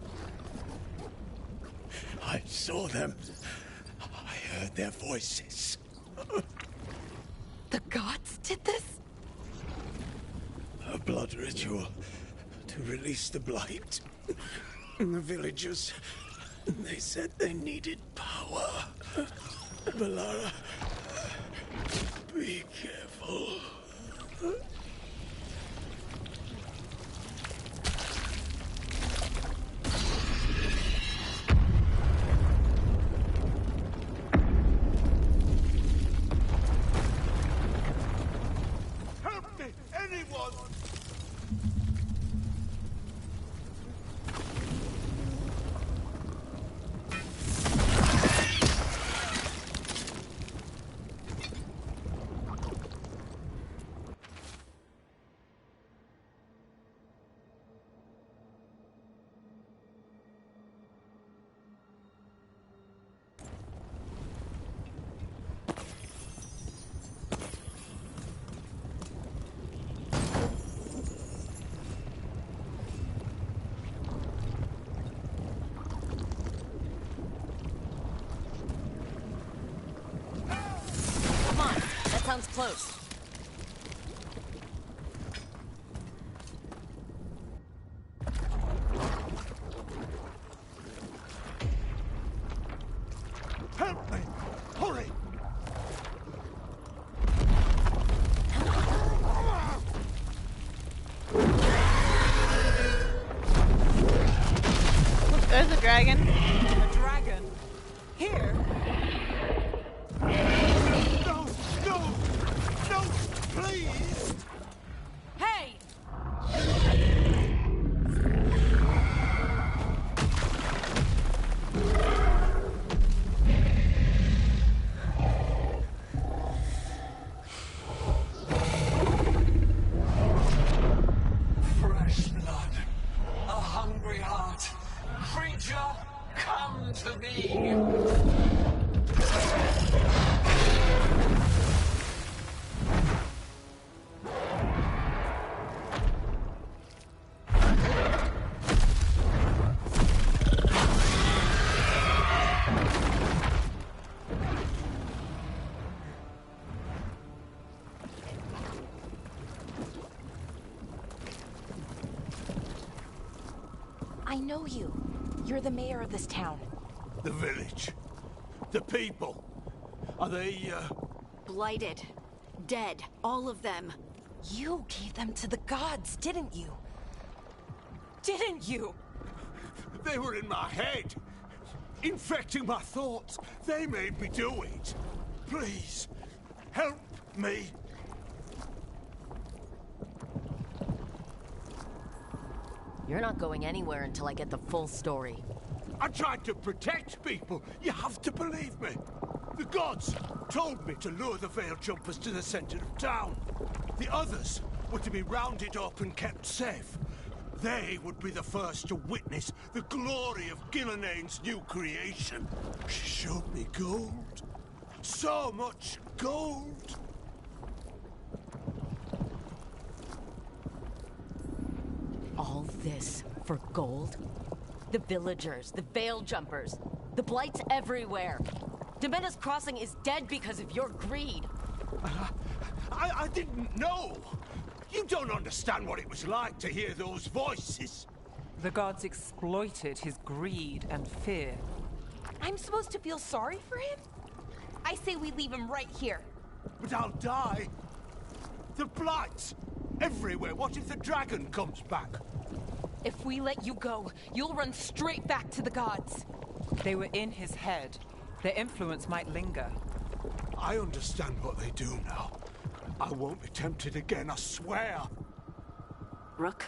I saw them. I heard their voices. The gods did this? A blood ritual to release the blight. And the villagers, they said they needed power. Belara, be careful. Help me! Anyone! Come on, that sounds close. Help me! Hurry! Look, there's a dragon. A dragon? Here? No! No! No! Please! Hey! Fresh blood. A hungry heart. Creature, come to me. I know you. You're the mayor of this town. The village. The people. Are they, Blighted. Dead. All of them. You gave them to the gods, didn't you? Didn't you? They were in my head. Infecting my thoughts. They made me do it. Please, help me. You're not going anywhere until I get the full story. I tried to protect people. You have to believe me. The gods told me to lure the Veil Jumpers to the center of town. The others were to be rounded up and kept safe. They would be the first to witness the glory of Gilnenane's new creation. She showed me gold. So much gold. All this for gold? The villagers, the Veil Jumpers, the blights everywhere. Demena's Crossing is dead because of your greed. I didn't know. You don't understand what it was like to hear those voices. The gods exploited his greed and fear. I'm supposed to feel sorry for him? I say we leave him right here. But I'll die. The blights everywhere. What if the dragon comes back? If we let you go, you'll run straight back to the gods. They were in his head. Their influence might linger. I understand what they do now. I won't be tempted again, I swear. Rook?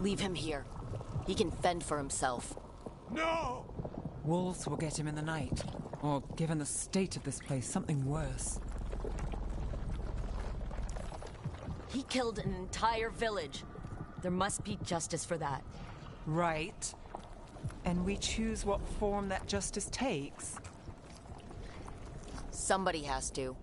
Leave him here. He can fend for himself. No! Wolves will get him in the night. Or, given the state of this place, something worse. He killed an entire village. There must be justice for that. Right. And we choose what form that justice takes. Somebody has to.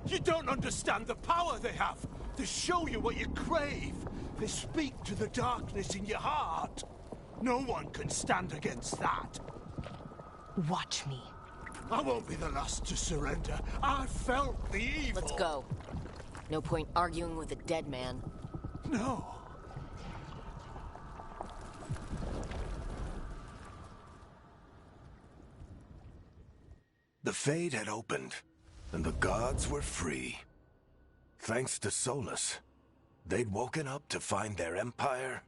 You don't understand the power they have. They show you what you crave. They speak to the darkness in your heart. No one can stand against that. Watch me. I won't be the last to surrender. I felt the evil. Let's go. No point arguing with a dead man. No. The Fade had opened, and the gods were free. Thanks to Solus, they'd woken up to find their empire,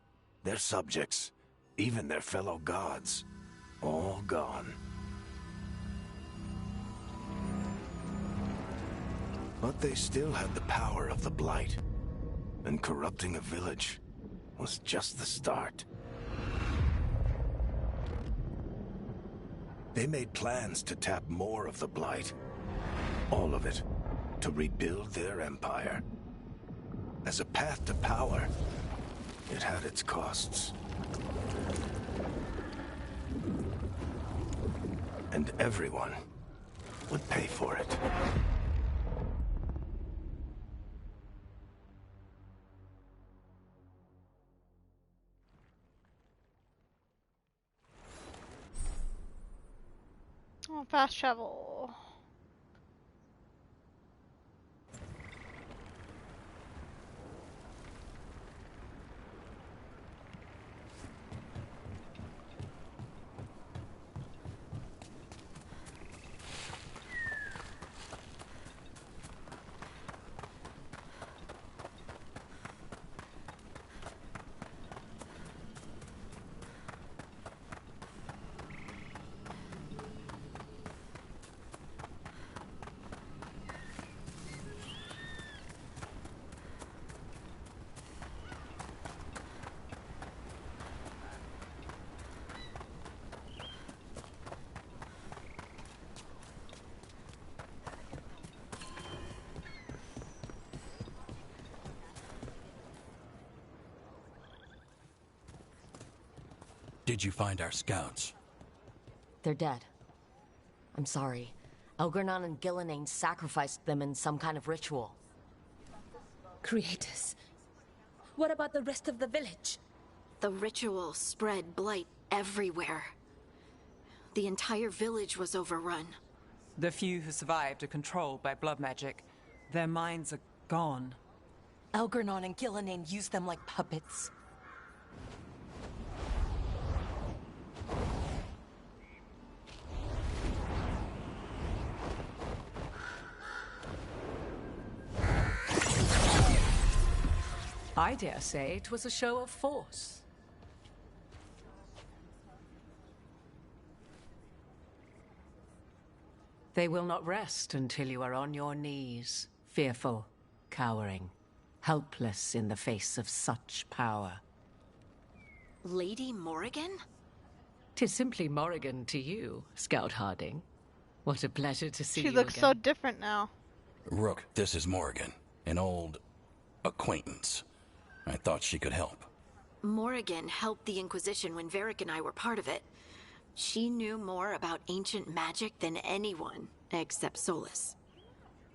their subjects, even their fellow gods, all gone. But they still had the power of the Blight, and corrupting a village was just the start. They made plans to tap more of the Blight, all of it, to rebuild their empire. As a path to power, it had its costs. And everyone would pay for it. Oh, fast travel. Did you find our scouts? They're dead. I'm sorry. Elgernon and Gillenane sacrificed them in some kind of ritual. Creators. What about the rest of the village? The ritual spread blight everywhere. The entire village was overrun. The few who survived are controlled by blood magic. Their minds are gone. Elgernon and Gillenane used them like puppets. I dare say it was a show of force. They will not rest until you are on your knees, fearful, cowering, helpless in the face of such power. Lady Morrigan? 'Tis simply Morrigan to you, Scout Harding. What a pleasure to see you She looks again. so different now. Rook, this is Morrigan, an old acquaintance. I thought she could help. Morrigan helped the Inquisition when Varric and I were part of it. She knew more about ancient magic than anyone, except Solus.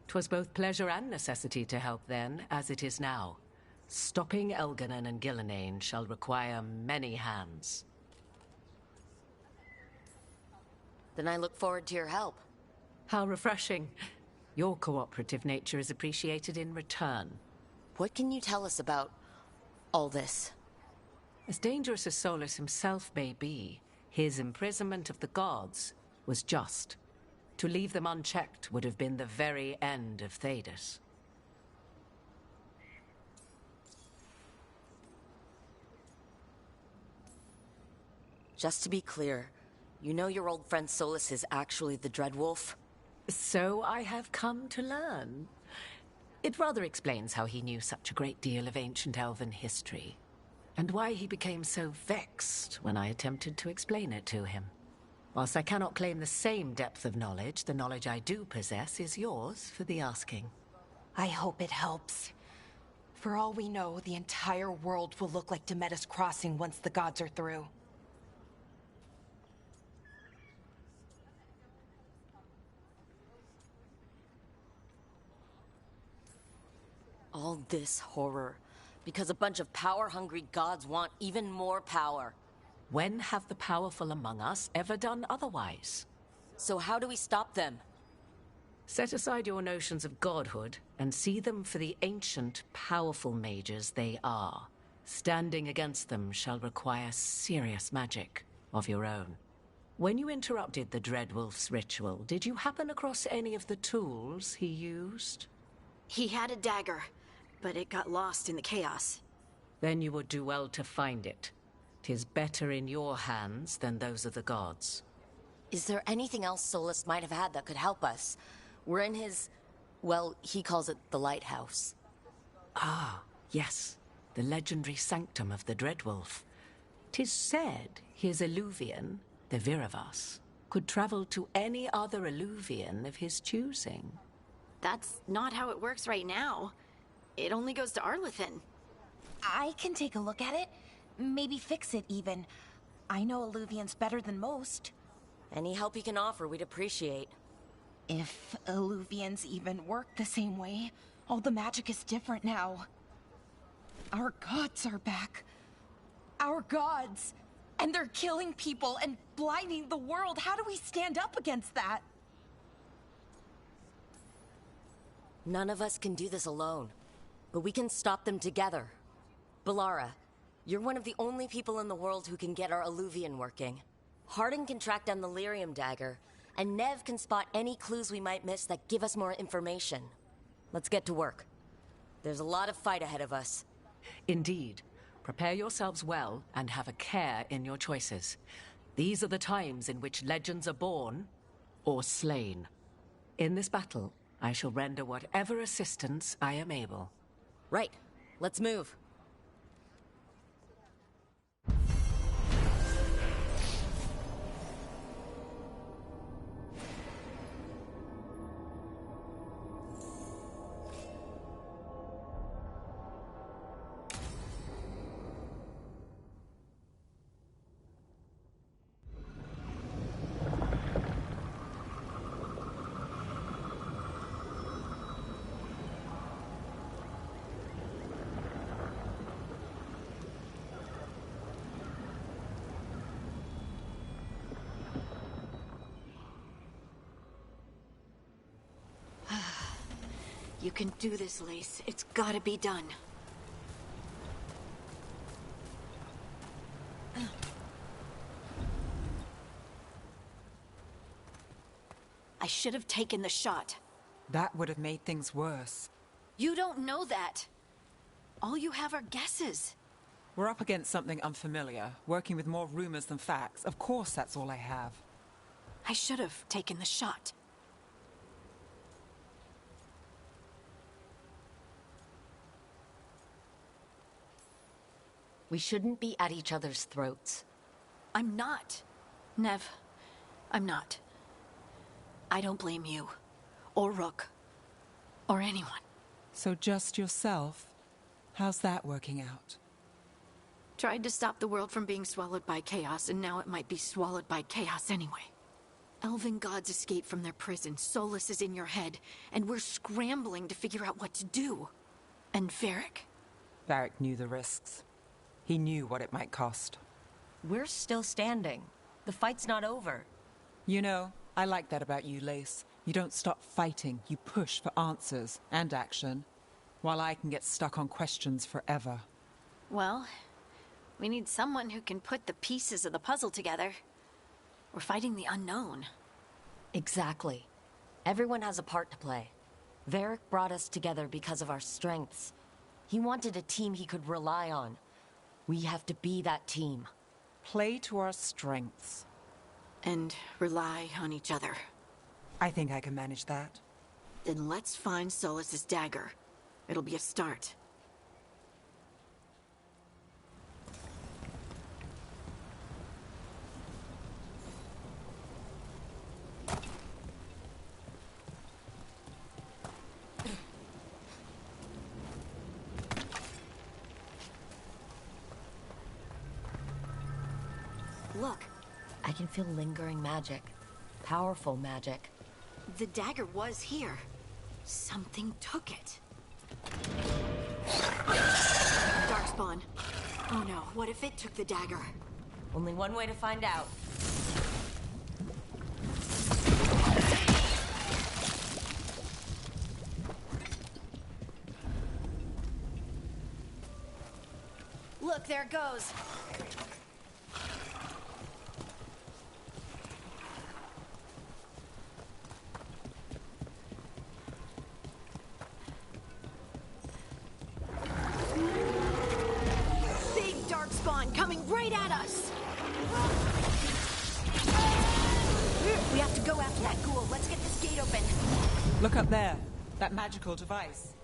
'Twas both pleasure and necessity to help then, as it is now. Stopping Elgernon and Gillenane shall require many hands. Then I look forward to your help. How refreshing. Your cooperative nature is appreciated in return. What can you tell us about all this? As dangerous as Solus himself may be, his imprisonment of the gods was just. To leave them unchecked would have been the very end of Thedas. Just to be clear, you know your old friend Solus is actually the Dreadwolf? So I have come to learn. It rather explains how he knew such a great deal of ancient elven history. and why he became so vexed when I attempted to explain it to him. Whilst I cannot claim the same depth of knowledge, the knowledge I do possess is yours for the asking. I hope it helps. For all we know, the entire world will look like Demeter's Crossing once the gods are through. All this horror, because a bunch of power-hungry gods want even more power. When have the powerful among us ever done otherwise? So how do we stop them? Set aside your notions of godhood and see them for the ancient, powerful mages they are. Standing against them shall require serious magic of your own. When you interrupted the Dreadwolf's ritual, did you happen across any of the tools he used? He had a dagger, but it got lost in the chaos. Then you would do well to find it. 'Tis better in your hands than those of the gods. Is there anything else Solus might have had that could help us? We're in his... well, he calls it the lighthouse. Ah, yes. The legendary sanctum of the Dreadwolf. 'Tis said his Illuvian, the Viravas, could travel to any other Illuvian of his choosing. That's not how it works right now. It only goes to Arlethan. I can take a look at it. Maybe fix it, even. I know Illuvians better than most. Any help you can offer, we'd appreciate. If Illuvians even work the same way, all the magic is different now. Our gods are back. Our gods! And they're killing people and blinding the world. How do we stand up against that? None of us can do this alone, but we can stop them together. Balara, you're one of the only people in the world who can get our Illuvian working. Hardin can track down the lyrium dagger, and Nev can spot any clues we might miss that give us more information. Let's get to work. There's a lot of fight ahead of us. Indeed. Prepare yourselves well and have a care in your choices. These are the times in which legends are born or slain. In this battle, I shall render whatever assistance I am able. Right. Let's move. You can do this, Lace. It's gotta be done. I should have taken the shot. That would have made things worse. You don't know that. All you have are guesses. We're up against something unfamiliar, working with more rumors than facts. Of course that's all I have. I should have taken the shot. We shouldn't be at each other's throats. I'm not. Nev, I'm not. I don't blame you, or Rook, or anyone. So just yourself? How's that working out? Tried to stop the world from being swallowed by chaos, and now it might be swallowed by chaos anyway. Elven gods escaped from their prison, Solus is in your head, and we're scrambling to figure out what to do. And Varric? Varric knew the risks. He knew what it might cost. We're still standing. The fight's not over. You know, I like that about you, Lace. You don't stop fighting. You push for answers and action, while I can get stuck on questions forever. Well, we need someone who can put the pieces of the puzzle together. We're fighting the unknown. Exactly. Everyone has a part to play. Varric brought us together because of our strengths. He wanted a team he could rely on. We have to be that team. Play to our strengths. And rely on each other. I think I can manage that. Then let's find Solus's dagger. It'll be a start. look. I can feel lingering magic. Powerful magic. The dagger was here. Something took it. Darkspawn. Oh no, what if it took the dagger? Only one way to find out. Look, there it goes. Big darkspawn coming right at us. We have to go after that ghoul. Let's get this gate open. Look up there. That magical device.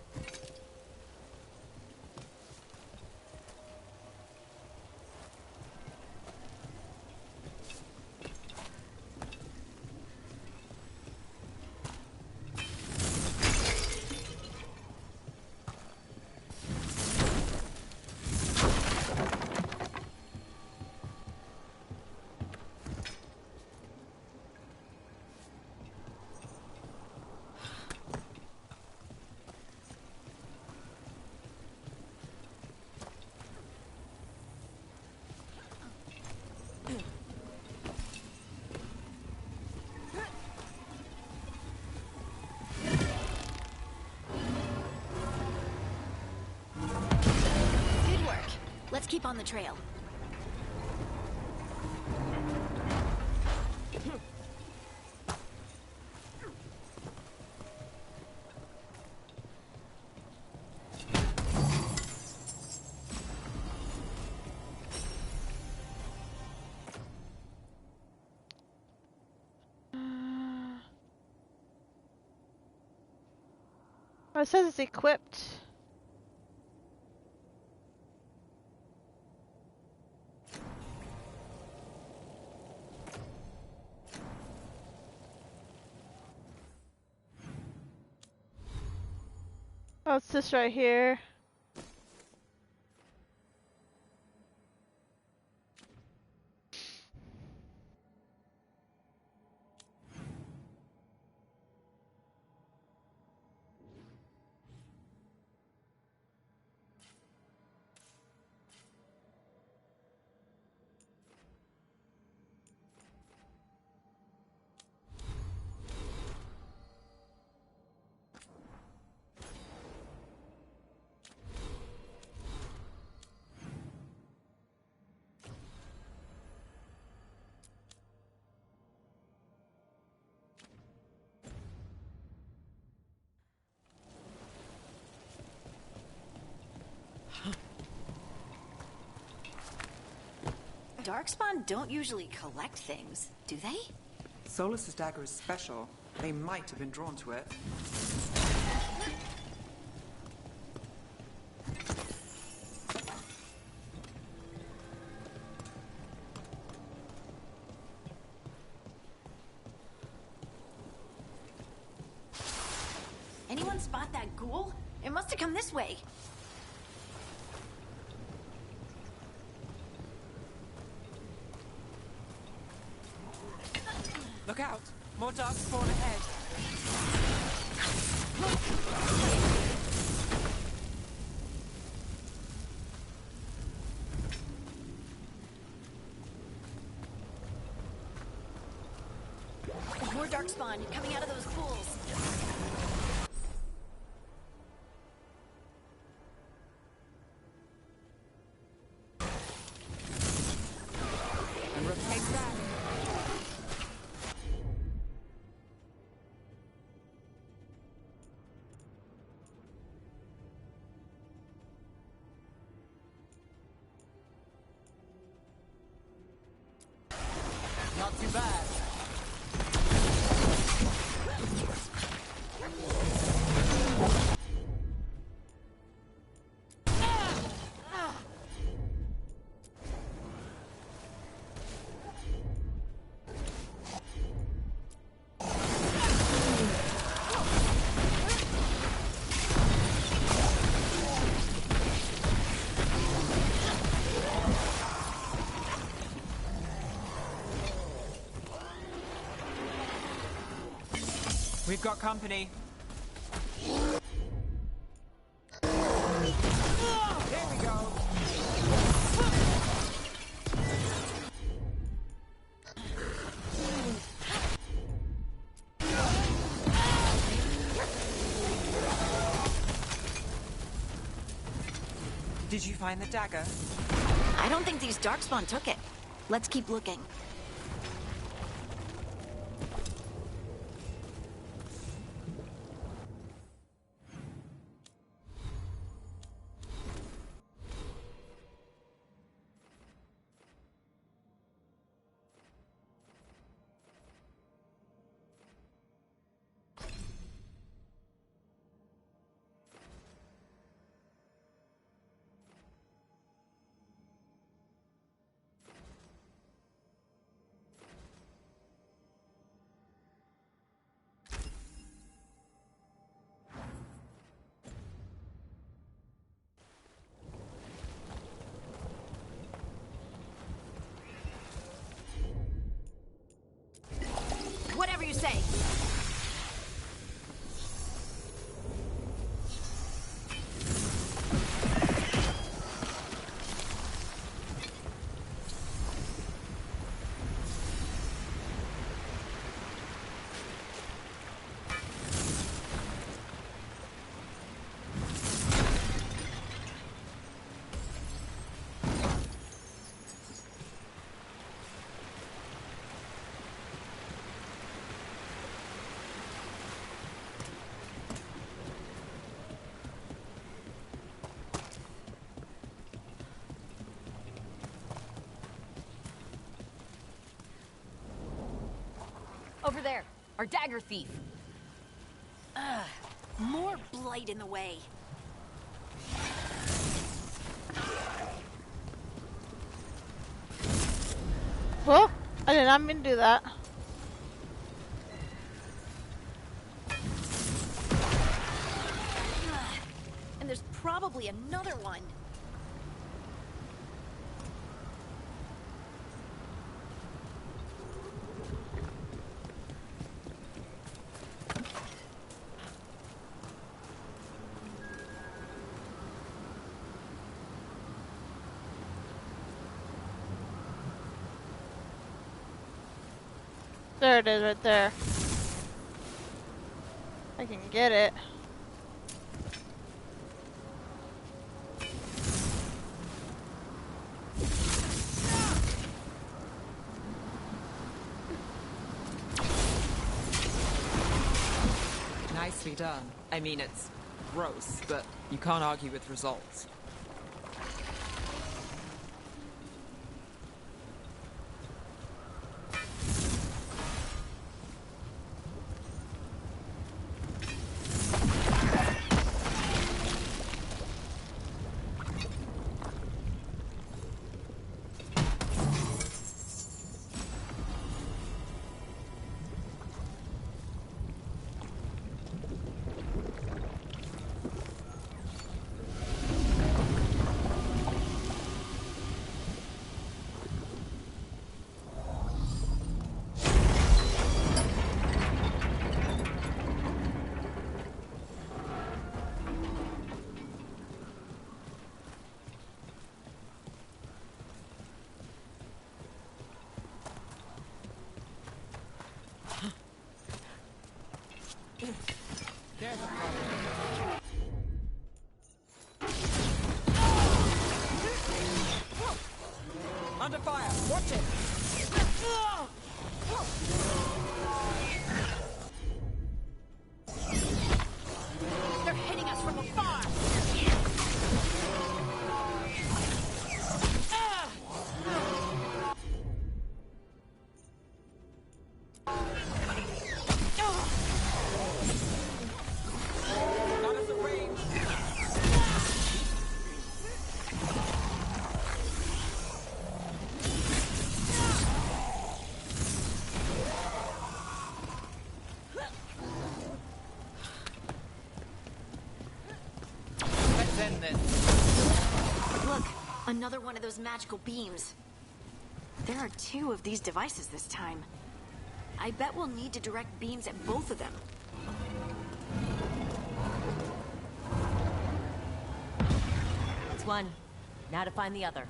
Let's keep on the trail. Oh, it says it's equipped. Oh, it's this right here. Darkspawn don't usually collect things, do they? Solus's dagger is special. They might have been drawn to it. Anyone spot that ghoul? It must have come this way. Look out! More dark spawn ahead. More darkspawn coming out of those pools. And rotate back. Not too bad. We've got company. There we go. Did you find the dagger? I don't think these Darkspawn took it. Let's keep looking. Whatever you say. Over there, our dagger thief. Ugh, more blight in the way. Well, I did not mean to do that. And there's probably another one. There it is right there. I can get it. Nicely done. I mean, it's gross, but you can't argue with results. Under fire! Watch it! They're hitting us from afar! Not as a range! Let's end this. Look, another one of those magical beams. There are 2 of these devices this time. I bet we'll need to direct beams at both of them. one. Now to find the other.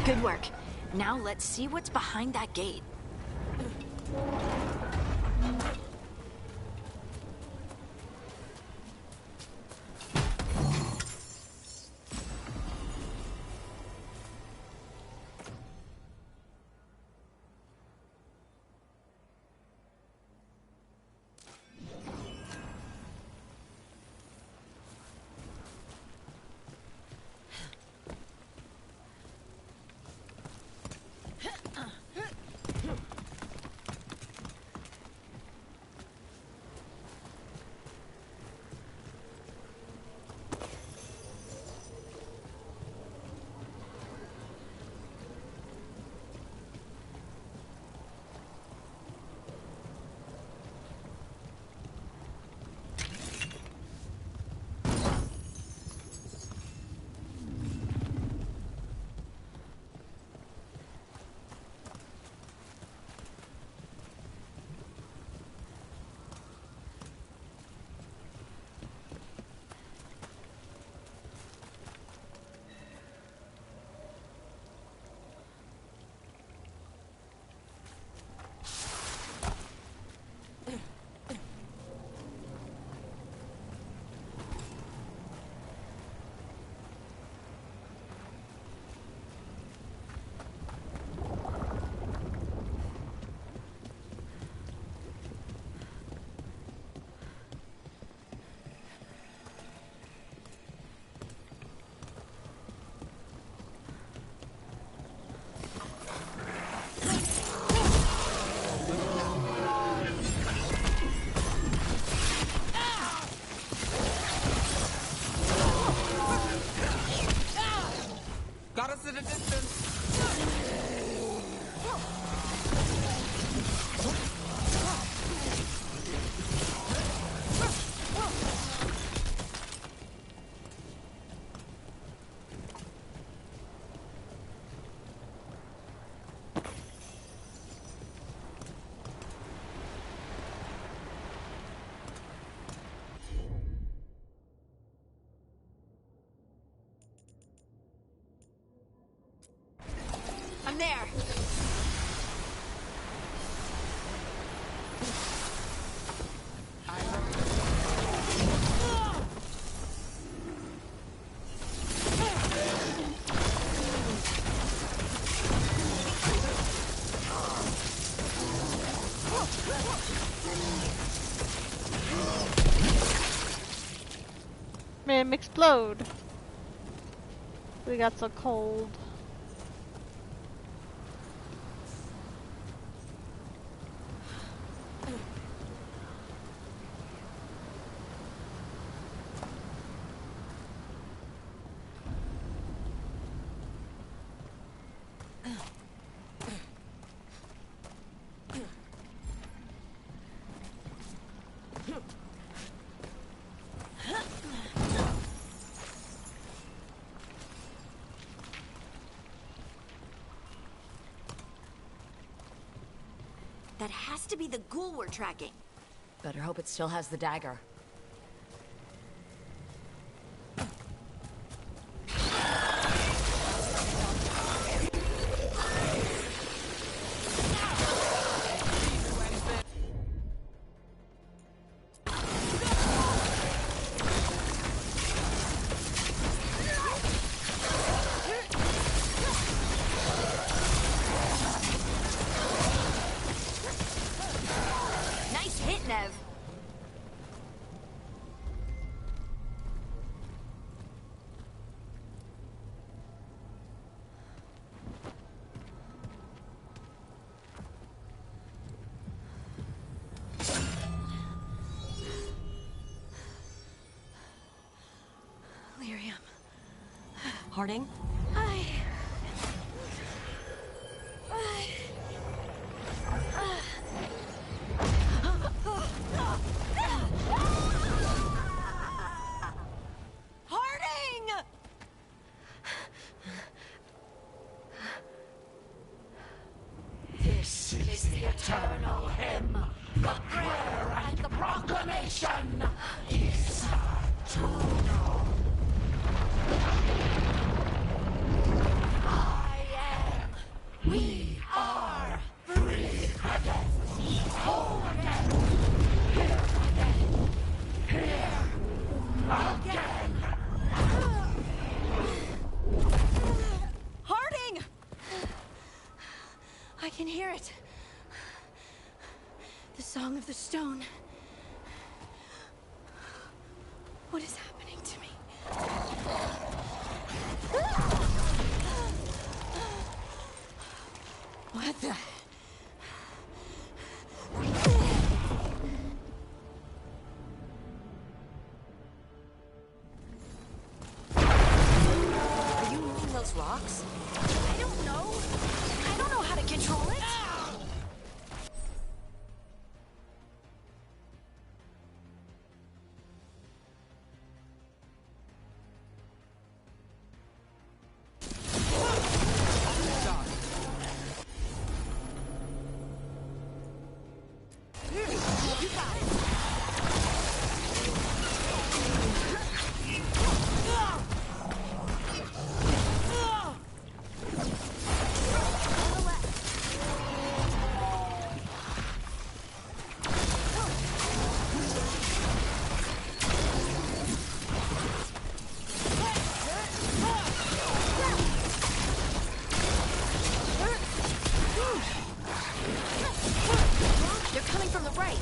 Good work. Now let's see what's behind that gate. Got us at a distance. I'm there. Made him explode. We got so cold. That has to be the ghoul we're tracking. Better hope it still has the dagger. Nice hit, Nev. Lyrium. Harding? Harding! This is the eternal hymn, the prayer and the proclamation. Is to know. I am. We are free again. Whole again. Here again. Here again. Harding! I can hear it. The Song of the Stone. What is happening to me? What the? Are you moving those rocks? I don't know. I don't know how to control it. You got it. They're coming from the right.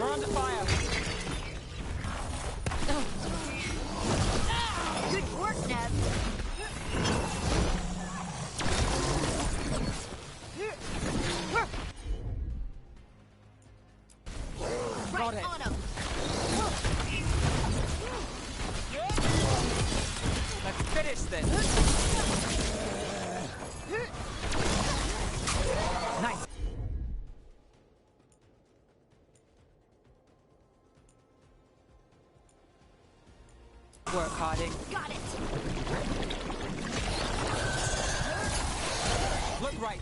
We're under fire. Good work, Nev. Got it. On him. Let's finish this. Nice. Work, Harding. Got it. Look right.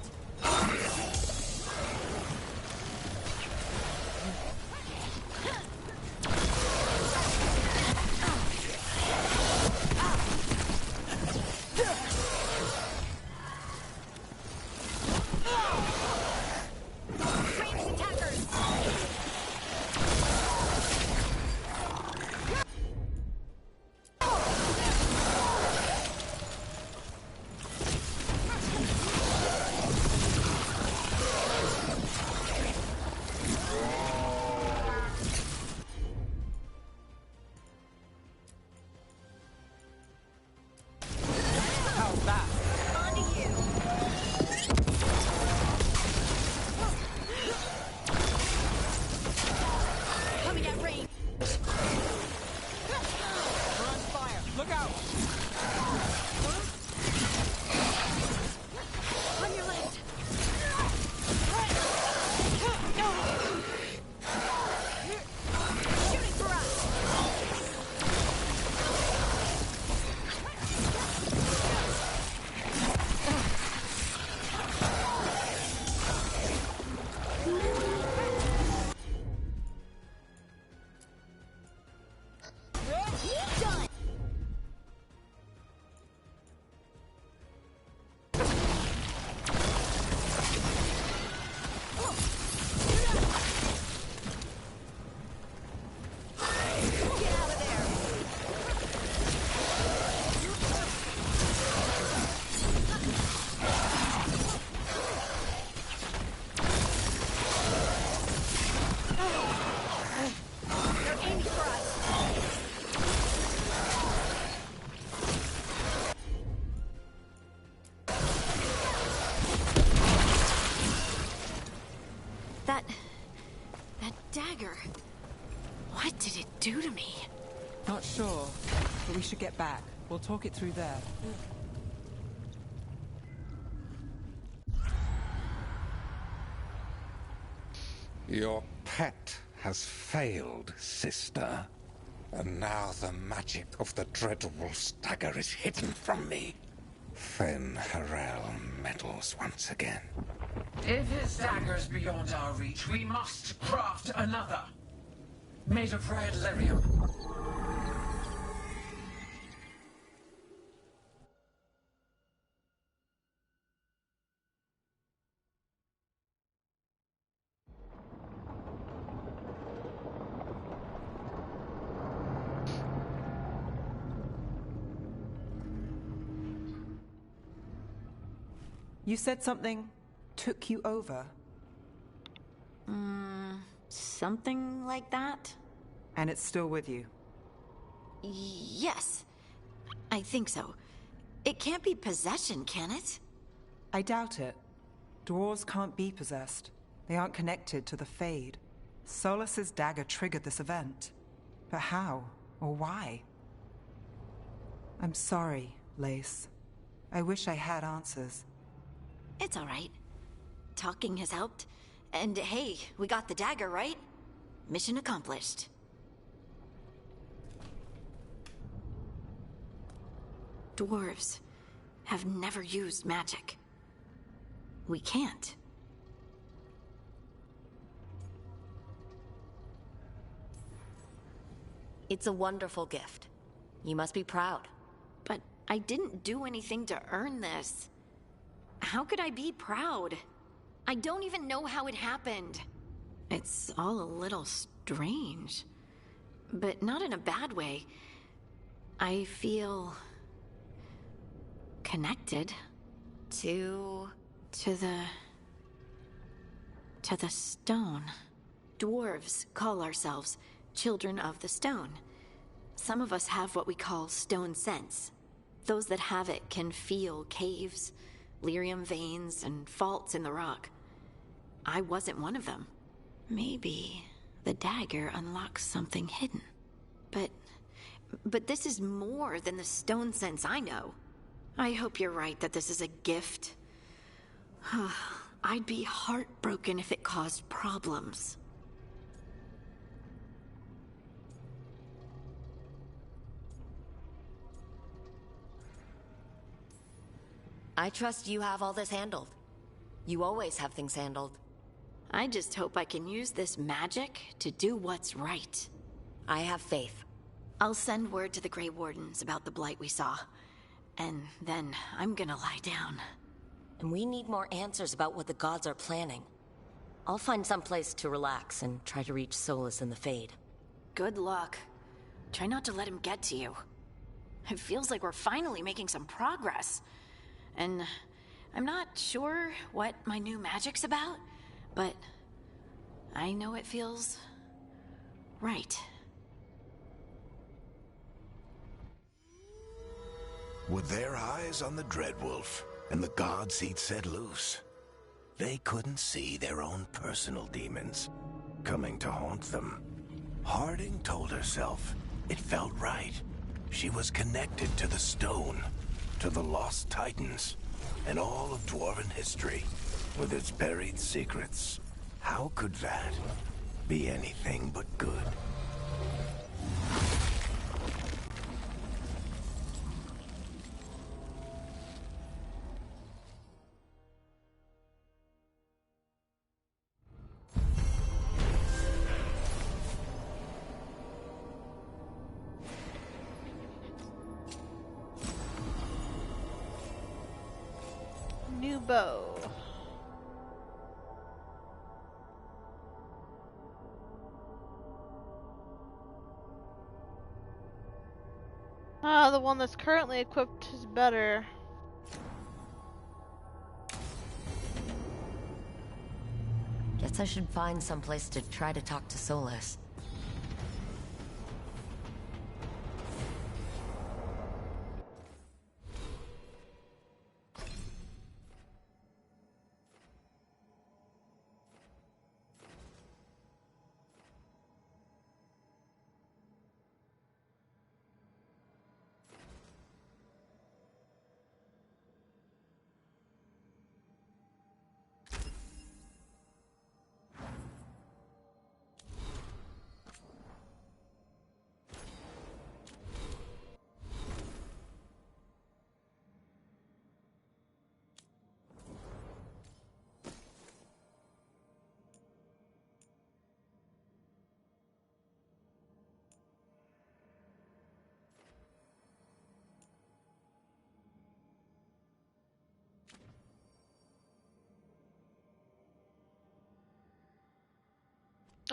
Ranged attackers. That dagger. What did it do to me? Not sure, but we should get back. We'll talk it through there. Your pet has failed, sister. And now the magic of the Dreadwolf's dagger is hidden from me. Fen Harel meddles once again. If his dagger's beyond our reach, we must craft another. Made of red lyrium. You said something took you over. Something like that? And it's still with you. Yes. I think so. It can't be possession, can it? I doubt it. Dwarves can't be possessed. They aren't connected to the Fade. Solus's dagger triggered this event. But how? Or why? I'm sorry, Lace. I wish I had answers. It's all right. Talking has helped. And hey, we got the dagger, right? Mission accomplished. Dwarves have never used magic. We can't. It's a wonderful gift. You must be proud. But I didn't do anything to earn this. How could I be proud? I don't even know how it happened. It's all a little strange. But not in a bad way. I feel... connected. To the stone. Dwarves call ourselves children of the stone. Some of us have what we call stone sense. Those that have it can feel caves, lyrium veins, and faults in the rock. I wasn't one of them. Maybe the dagger unlocks something hidden. But this is more than the stone sense I know. I hope you're right that this is a gift. I'd be heartbroken if it caused problems. I trust you have all this handled. You always have things handled. I just hope I can use this magic to do what's right. I have faith. I'll send word to the Grey Wardens about the blight we saw. And then I'm gonna lie down. And we need more answers about what the gods are planning. I'll find some place to relax and try to reach Solus in the Fade. Good luck. Try not to let him get to you. It feels like we're finally making some progress. And I'm not sure what my new magic's about, but I know it feels right. With their eyes on the Dreadwolf and the gods he'd set loose, they couldn't see their own personal demons coming to haunt them. Harding told herself it felt right. She was connected to the stone, to the lost titans, and all of Dwarven history, with its buried secrets. How could that be anything but good? New bow. Ah, the one that's currently equipped is better. Guess I should find some place to try to talk to Solus.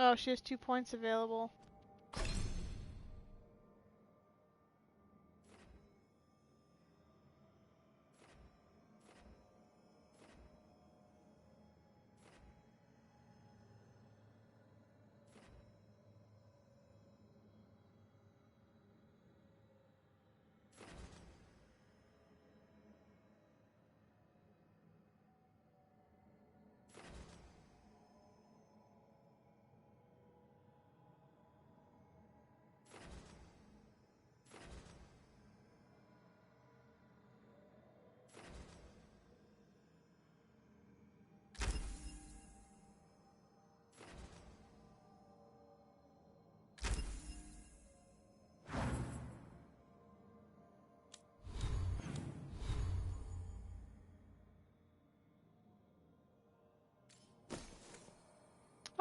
Oh, she has 2 points available.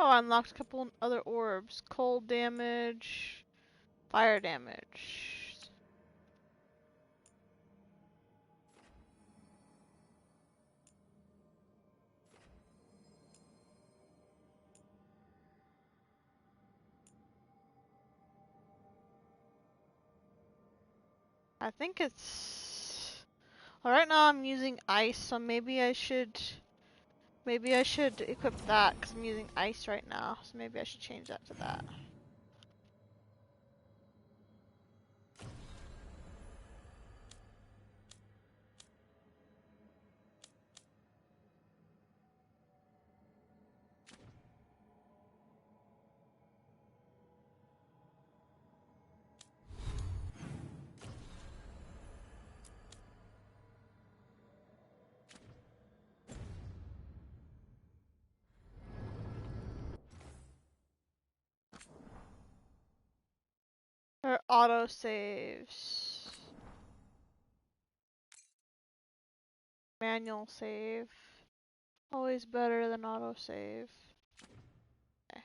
Oh, I unlocked a couple other orbs. Cold damage, fire damage. I think it's... Well, right now I'm using ice, so maybe I should equip that, because I'm using ice right now. So maybe I should change that to that. Or auto saves. Manual save. Always better than auto save. Okay.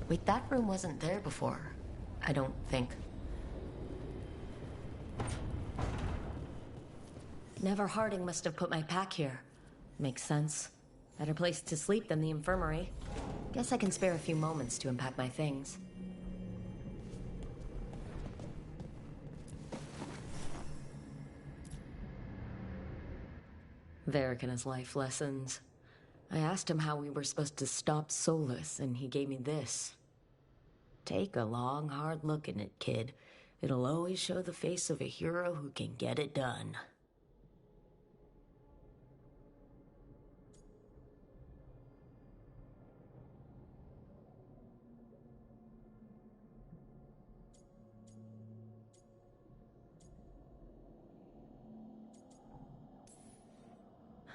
Wait, that room wasn't there before. I don't think. Never Harding must have put my pack here. Makes sense. Better place to sleep than the infirmary. Guess I can spare a few moments to unpack my things. Varric and his life lessons. I asked him how we were supposed to stop Solus, and he gave me this. Take a long, hard look at it, kid. It'll always show the face of a hero who can get it done.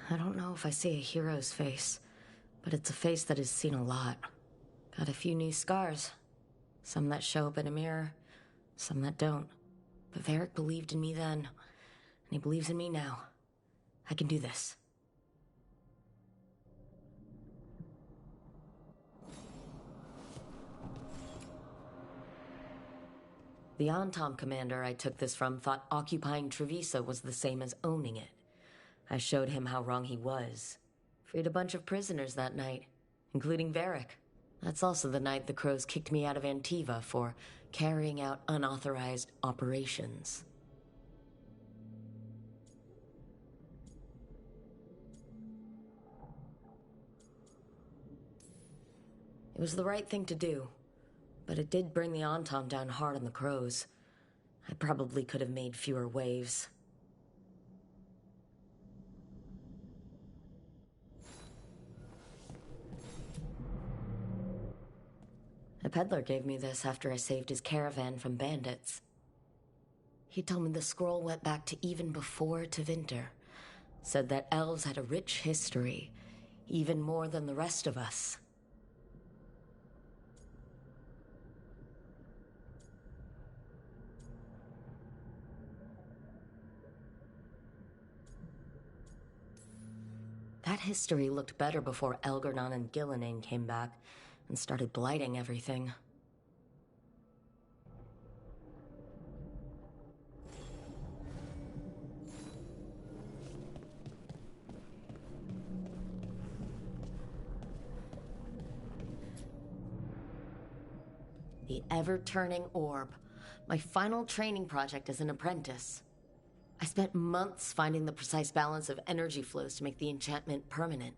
I don't know if I see a hero's face, but it's a face that has seen a lot. Got a few new scars. Some that show up in a mirror, some that don't. But Varric believed in me then, and he believes in me now. I can do this. The Antom commander I took this from thought occupying Trevisa was the same as owning it. I showed him how wrong he was. Freed a bunch of prisoners that night, including Varric. That's also the night the Crows kicked me out of Antiva for carrying out unauthorized operations. It was the right thing to do, but it did bring the Antom down hard on the Crows. I probably could have made fewer waves. A peddler gave me this after I saved his caravan from bandits. He told me the scroll went back to even before Tevinter. Said that elves had a rich history, even more than the rest of us. That history looked better before Elgar'nan and Gillenane came back and started blighting everything. The ever-turning orb. My final training project as an apprentice. I spent months finding the precise balance of energy flows to make the enchantment permanent.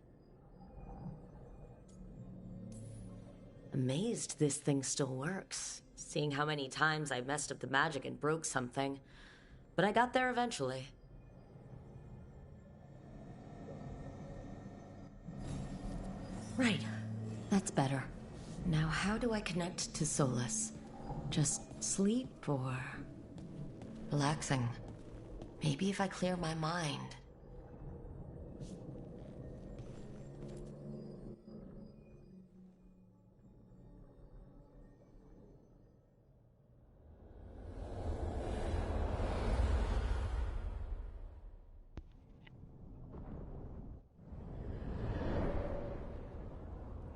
Amazed this thing still works, seeing how many times I messed up the magic and broke something. But I got there eventually. Right. That's better. Now how do I connect to Solus? Just sleep or relaxing? Maybe if I clear my mind.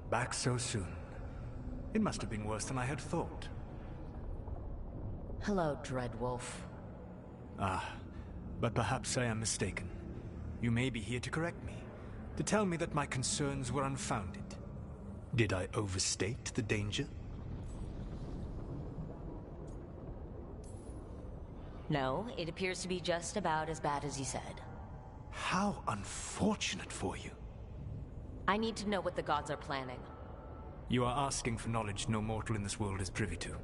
Back so soon. It must have been worse than I had thought. Hello, Dreadwolf. Ah, but perhaps I am mistaken. You may be here to correct me, to tell me that my concerns were unfounded. Did I overstate the danger? No, it appears to be just about as bad as you said. How unfortunate for you. I need to know what the gods are planning. You are asking for knowledge no mortal in this world is privy to.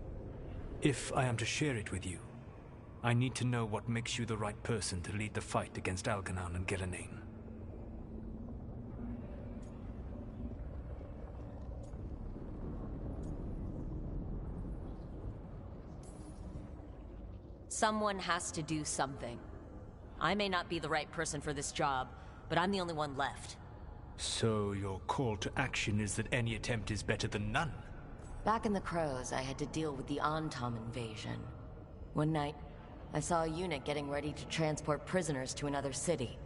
If I am to share it with you, I need to know what makes you the right person to lead the fight against Algernon and Gillenane. Someone has to do something. I may not be the right person for this job, but I'm the only one left. So your call to action is that any attempt is better than none? Back in the Crows, I had to deal with the Antom invasion. One night, I saw a unit getting ready to transport prisoners to another city.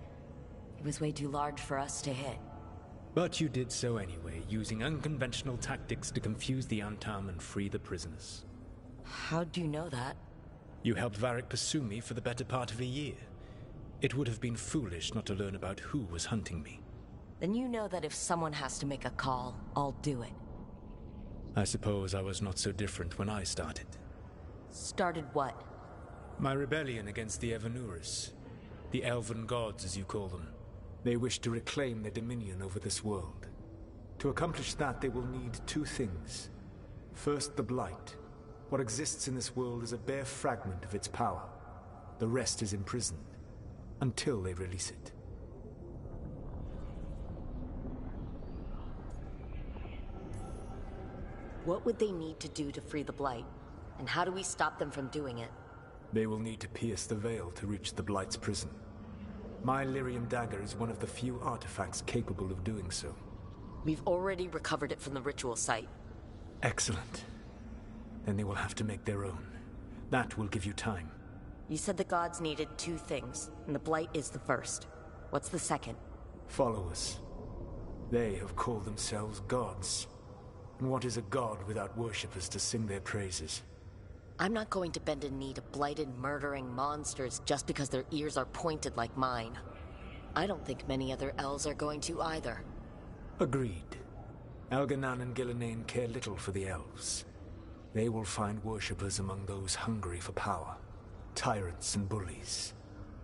It was way too large for us to hit. But you did so anyway, using unconventional tactics to confuse the Antom and free the prisoners. How'd you know that? You helped Varric pursue me for the better part of a year. It would have been foolish not to learn about who was hunting me. Then you know that if someone has to make a call, I'll do it. I suppose I was not so different when I started. Started what? My rebellion against the Evanuris. The Elven Gods, as you call them. They wish to reclaim their dominion over this world. To accomplish that, they will need two things. First, the Blight. What exists in this world is a bare fragment of its power. The rest is imprisoned, until they release it. What would they need to do to free the Blight? And how do we stop them from doing it? They will need to pierce the veil to reach the Blight's prison. My Lyrium dagger is one of the few artifacts capable of doing so. We've already recovered it from the ritual site. Excellent. Then they will have to make their own. That will give you time. You said the gods needed two things, and the Blight is the first. What's the second? Followers. They have called themselves gods. And what is a god without worshippers to sing their praises? I'm not going to bend a knee to blighted, murdering monsters just because their ears are pointed like mine. I don't think many other elves are going to either. Agreed. Algernon and Gillenane care little for the elves. They will find worshippers among those hungry for power. Tyrants and bullies.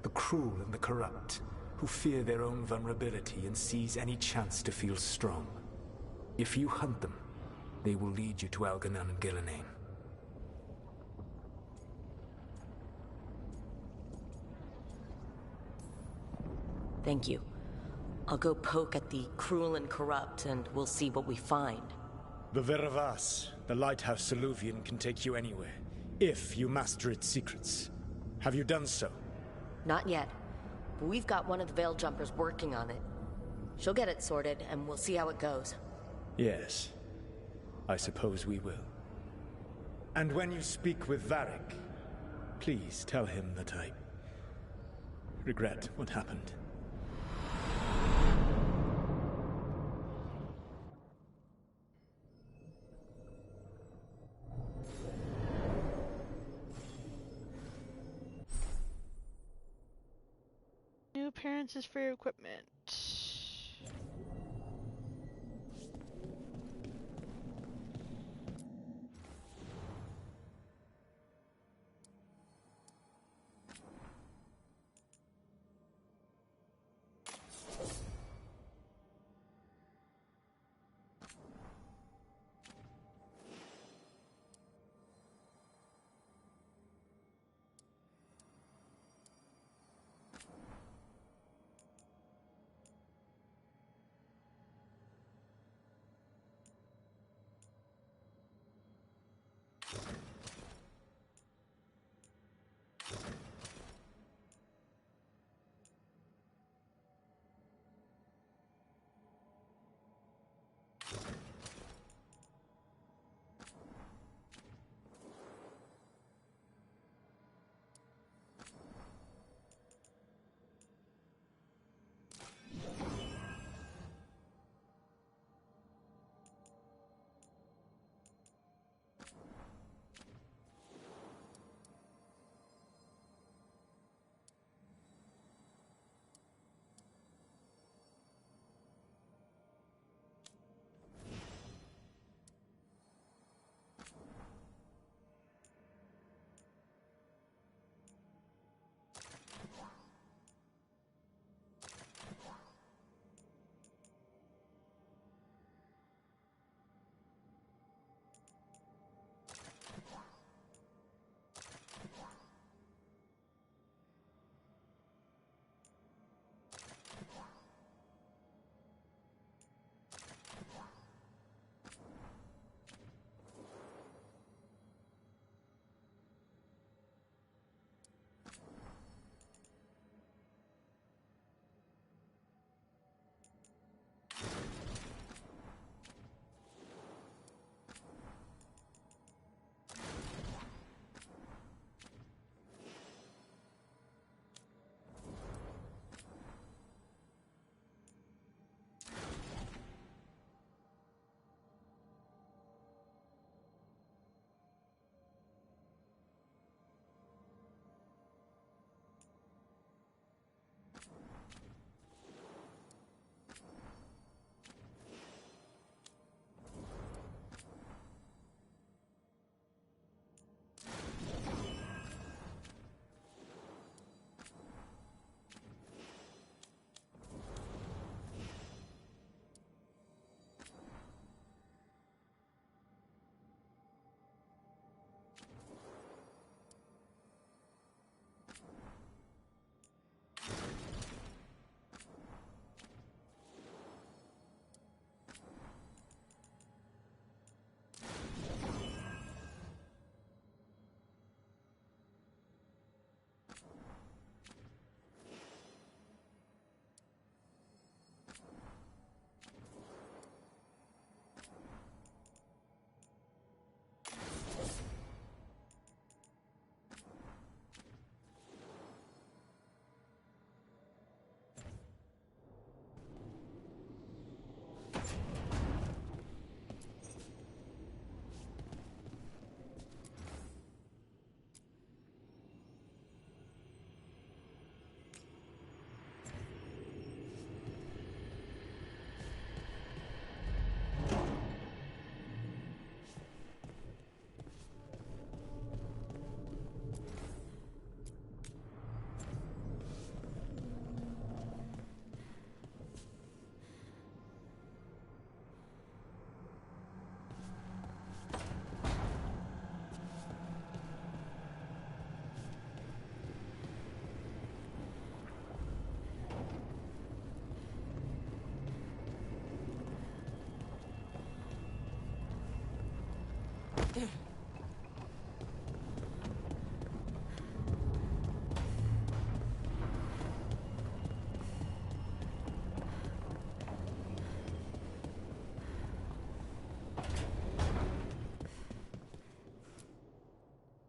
The cruel and the corrupt, who fear their own vulnerability and seize any chance to feel strong. If you hunt them, they will lead you to Algernon and Gillenane. Thank you. I'll go poke at the cruel and corrupt, and we'll see what we find. The Veravas, the lighthouse Soluvian, can take you anywhere, if you master its secrets. Have you done so? Not yet, but we've got one of the Veil Jumpers working on it. She'll get it sorted, and we'll see how it goes. Yes. I suppose we will. And when you speak with Varric, please tell him that I regret what happened. New appearances for your equipment.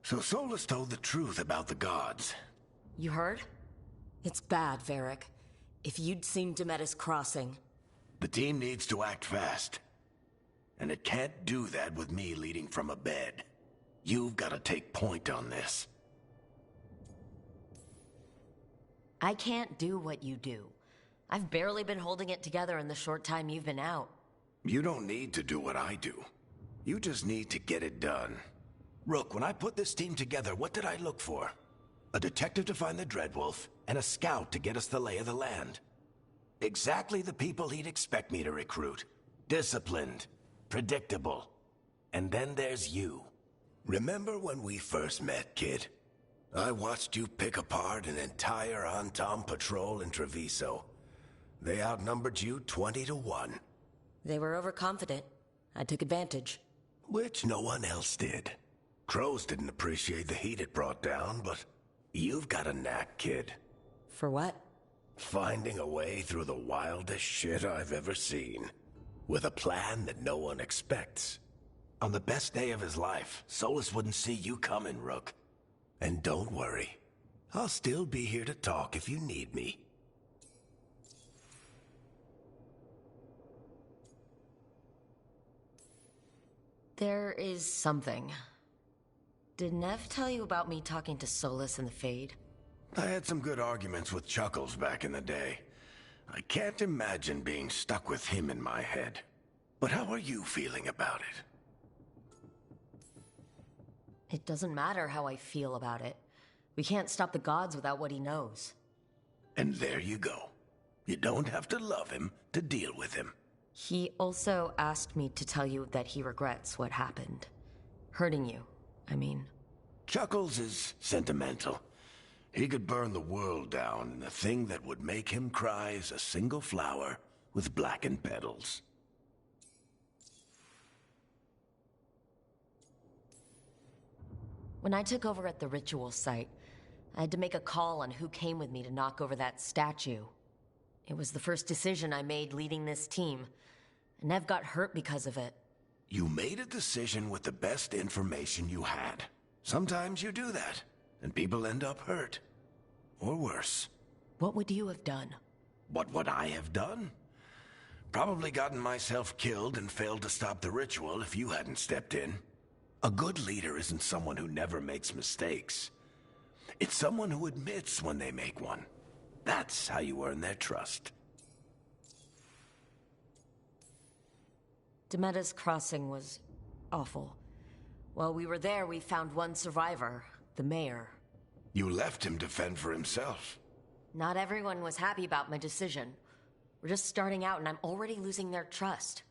So Solus told the truth about the gods. You heard? It's bad, Varric. If you'd seen Demetis crossing... The team needs to act fast. And it can't do that with me leading from a bed. You've got to take point on this. I can't do what you do. I've barely been holding it together in the short time you've been out. You don't need to do what I do. You just need to get it done. Rook, when I put this team together, what did I look for? A detective to find the Dreadwolf, and a scout to get us the lay of the land. Exactly the people he'd expect me to recruit. Disciplined, predictable. And then there's you. Remember when we first met, kid? I watched you pick apart an entire Antam patrol in Treviso. They outnumbered you 20 to 1. They were overconfident. I took advantage. Which no one else did. Crows didn't appreciate the heat it brought down, but you've got a knack, kid. For what? Finding a way through the wildest shit I've ever seen. With a plan that no one expects. On the best day of his life, Solus wouldn't see you coming, Rook. And don't worry. I'll still be here to talk if you need me. There is something. Did Nev tell you about me talking to Solus in the Fade? I had some good arguments with Chuckles back in the day. I can't imagine being stuck with him in my head. But how are you feeling about it? It doesn't matter how I feel about it. We can't stop the gods without what he knows. And there you go. You don't have to love him to deal with him. He also asked me to tell you that he regrets what happened. Hurting you, I mean. Chuckles is sentimental. He could burn the world down, and the thing that would make him cry is a single flower with blackened petals. When I took over at the ritual site, I had to make a call on who came with me to knock over that statue. It was the first decision I made leading this team, and Nev got hurt because of it. You made a decision with the best information you had. Sometimes you do that, and people end up hurt. Or worse. What would you have done? What would I have done? Probably gotten myself killed and failed to stop the ritual if you hadn't stepped in. A good leader isn't someone who never makes mistakes. It's someone who admits when they make one. That's how you earn their trust. Demetis Crossing was awful. While we were there, we found one survivor, the mayor. You left him to fend for himself. Not everyone was happy about my decision. We're just starting out and I'm already losing their trust.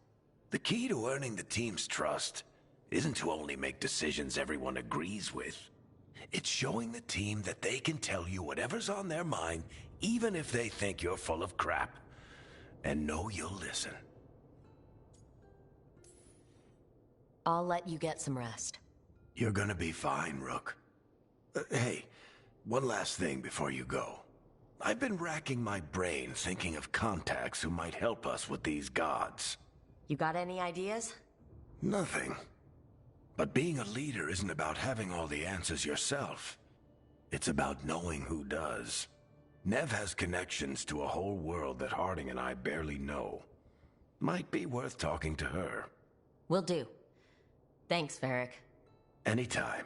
The key to earning the team's trust isn't to only make decisions everyone agrees with. It's showing the team that they can tell you whatever's on their mind, even if they think you're full of crap. And know you'll listen. I'll let you get some rest. You're gonna be fine, Rook. Hey, one last thing before you go. I've been racking my brain thinking of contacts who might help us with these gods. You got any ideas? Nothing. But being a leader isn't about having all the answers yourself. It's about knowing who does. Nev has connections to a whole world that Harding and I barely know. Might be worth talking to her. Will do. Thanks, Varric. Anytime.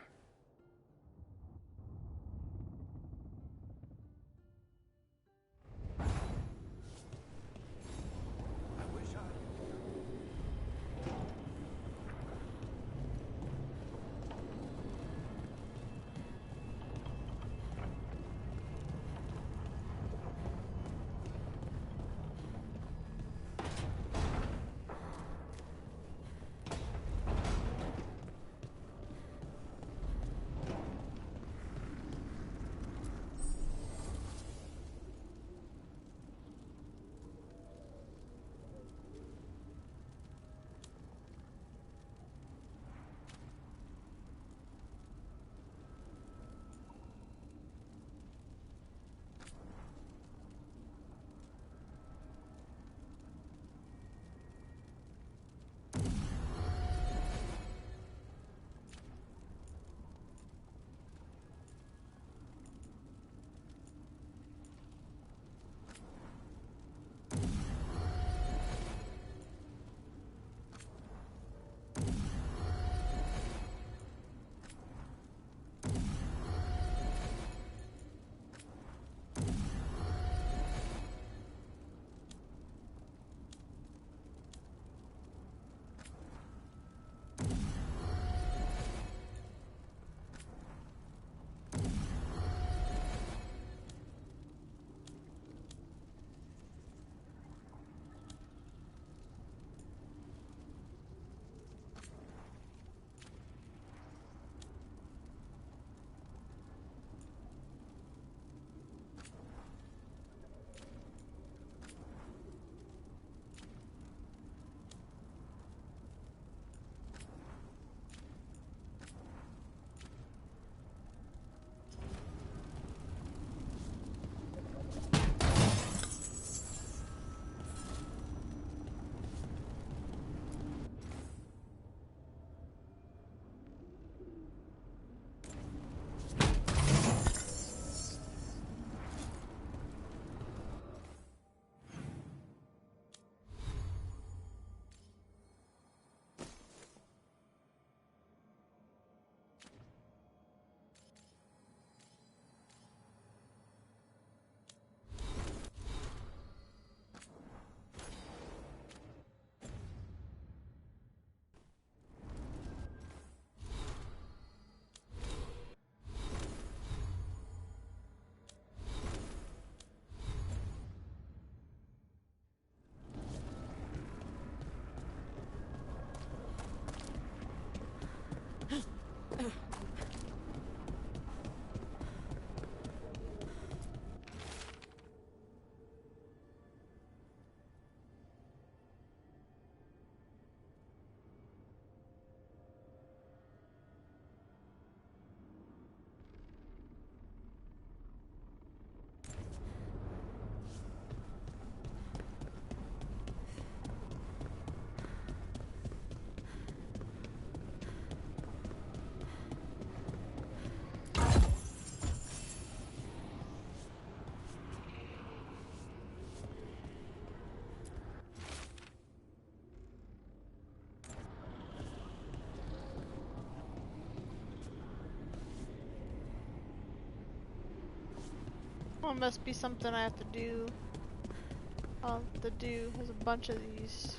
Well, it must be something I have to do. I'll have to do. There's a bunch of these.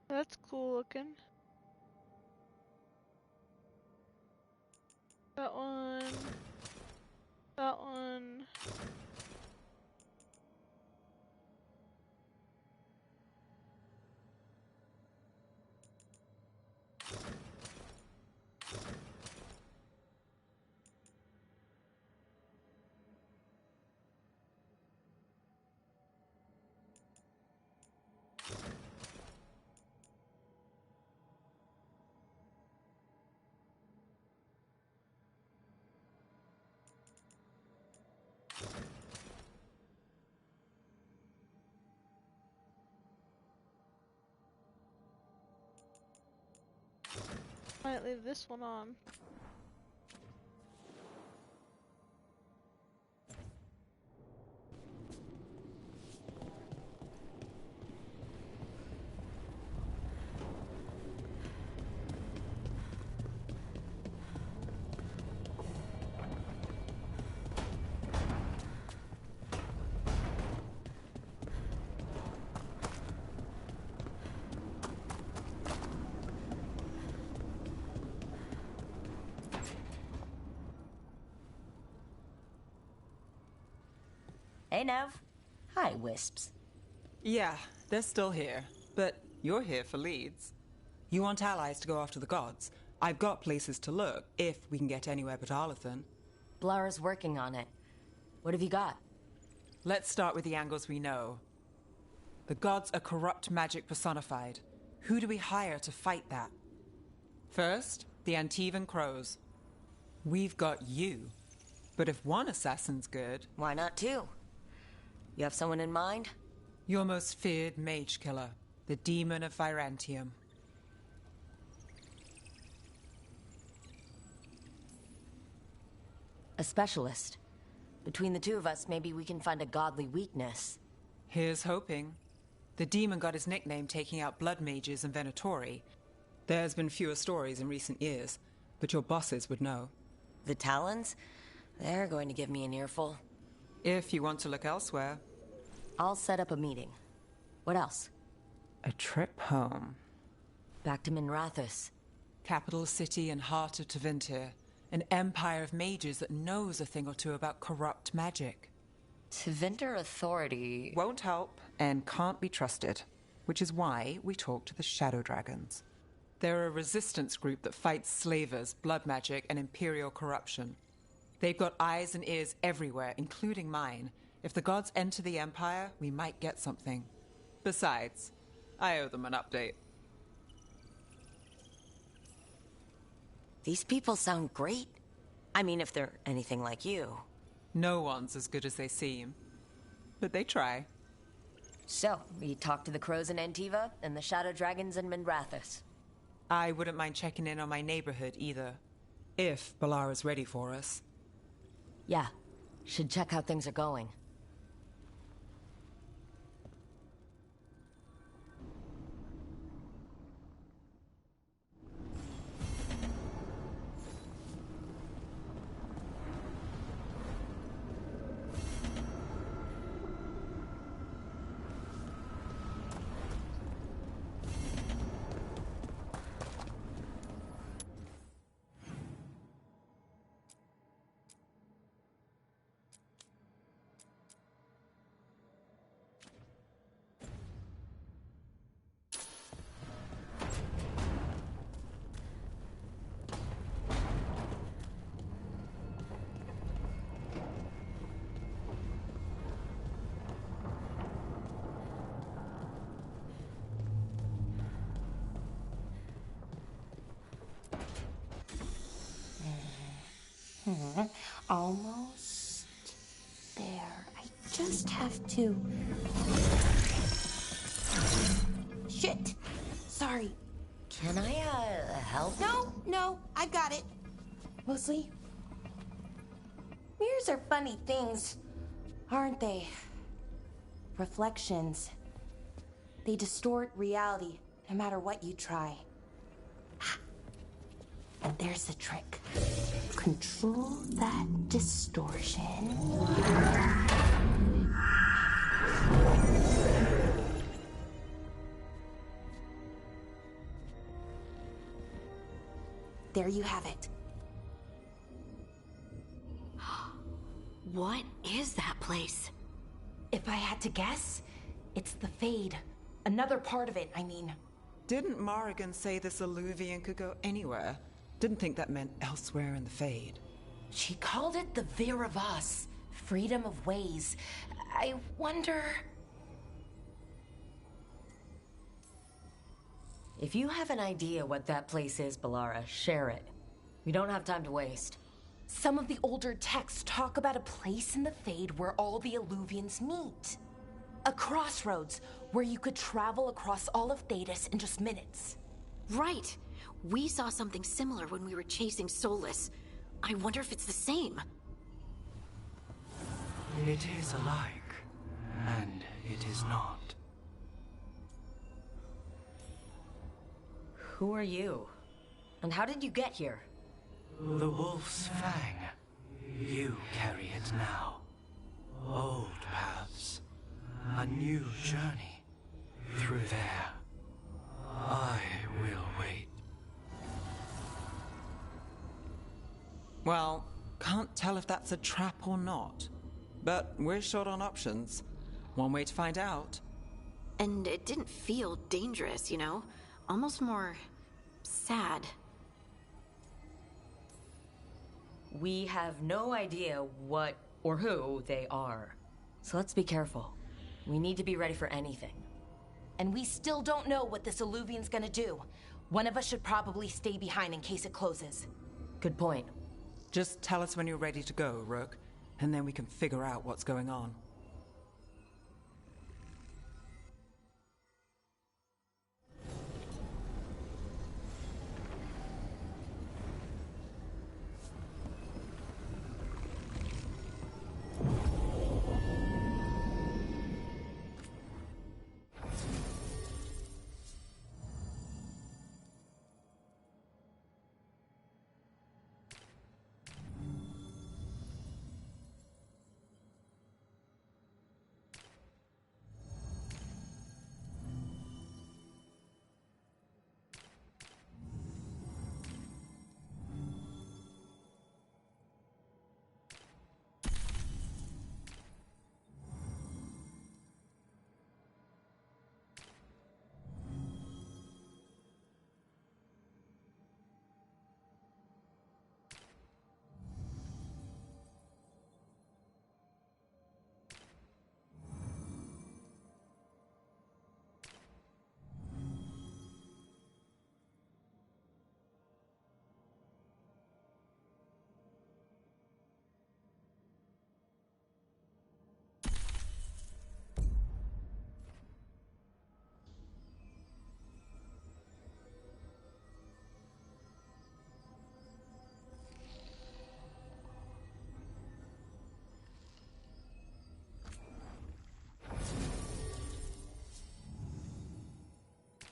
That's cool looking. That one. That one. Might leave this one on. Hey, Nev. Hi, Wisps. Yeah, they're still here. But you're here for leads. You want allies to go after the gods? I've got places to look, if we can get anywhere but Arlathan. Blara's working on it. What have you got? Let's start with the angles we know. The gods are corrupt magic personified. Who do we hire to fight that? First, the Antivan Crows. We've got you. But if one assassin's good... Why not two? You have someone in mind? Your most feared mage killer, the Demon of Virantium. A specialist. Between the two of us, maybe we can find a godly weakness. Here's hoping. The demon got his nickname taking out blood mages and Venatori. There's been fewer stories in recent years, but your bosses would know. The Talons? They're going to give me an earful. If you want to look elsewhere. I'll set up a meeting. What else? A trip home. Back to Minrathous. Capital city and heart of Tevinter. An empire of mages that knows a thing or two about corrupt magic. Tevinter authority... Won't help and can't be trusted. Which is why we talk to the Shadow Dragons. They're a resistance group that fights slavers, blood magic, and imperial corruption. They've got eyes and ears everywhere, including mine. If the gods enter the Empire, we might get something. Besides, I owe them an update. These people sound great. I mean, if they're anything like you. No one's as good as they seem. But they try. So, we talked to the Crows in Antiva and the Shadow Dragons in Minrathous. I wouldn't mind checking in on my neighborhood either. If Balara's ready for us. Yeah. Should check how things are going. Almost there. I just have to... Shit! Sorry. Can I, help? No, I got it. Mostly, mirrors are funny things, aren't they? Reflections. They distort reality, no matter what you try. And there's the trick. Control that distortion. There you have it. What is that place? If I had to guess, it's the Fade. Another part of it, I mean. Didn't Morrigan say this Illuvian could go anywhere? Didn't think that meant elsewhere in the Fade. She called it the Vir of Us. Freedom of ways. I wonder... If you have an idea what that place is, Balara, share it. We don't have time to waste. Some of the older texts talk about a place in the Fade where all the Illuvians meet. A crossroads where you could travel across all of Thedas in just minutes. Right. We saw something similar when we were chasing Solus. I wonder if it's the same. It is alike, and it is not. Who are you? And how did you get here? The Wolf's Fang. You carry it now. Old paths. A new journey. Through there. I will wait. Well, can't tell if that's a trap or not. But we're short on options. One way to find out. And it didn't feel dangerous, you know? Almost more... sad. We have no idea what or who they are. So let's be careful. We need to be ready for anything. And we still don't know what this Illuvian's gonna do. One of us should probably stay behind in case it closes. Good point. Just tell us when you're ready to go, Rook, and then we can figure out what's going on.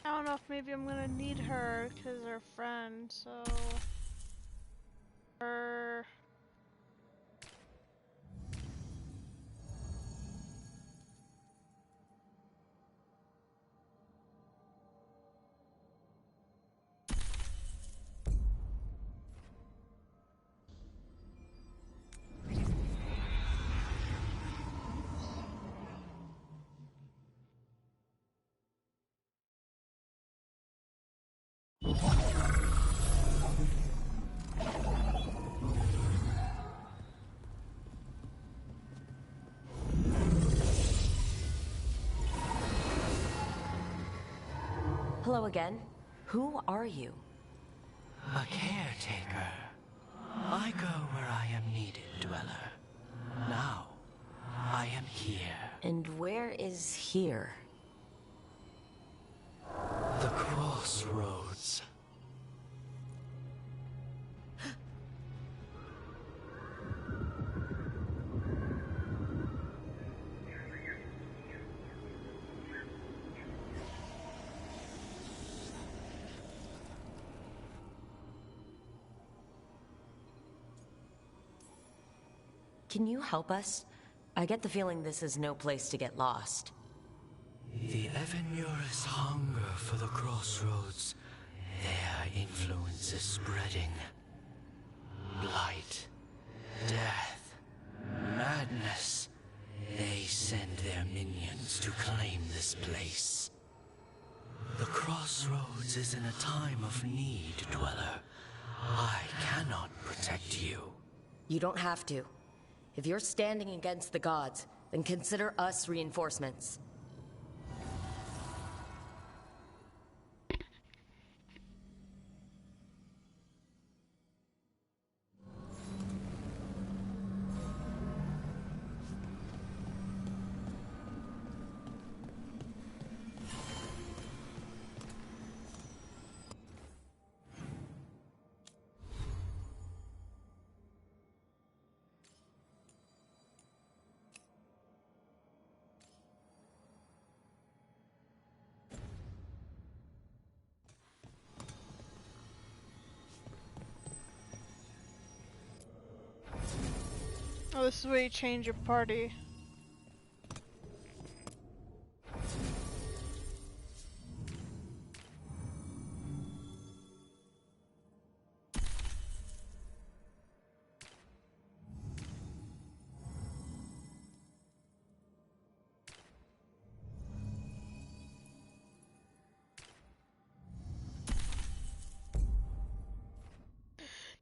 I don't know if maybe I'm gonna need her because her friend, so... Her... Hello again. Who are you? A caretaker. I go where I am needed, Dweller. Now, I am here. And where is here? The crossroads. Can you help us? I get the feeling this is no place to get lost. The Evanurus hunger for the crossroads. Their influence is spreading. Blight, death, madness. They send their minions to claim this place. The crossroads is in a time of need, Dweller. I cannot protect you. You don't have to. If you're standing against the gods, then consider us reinforcements. Oh, this is where you change your party.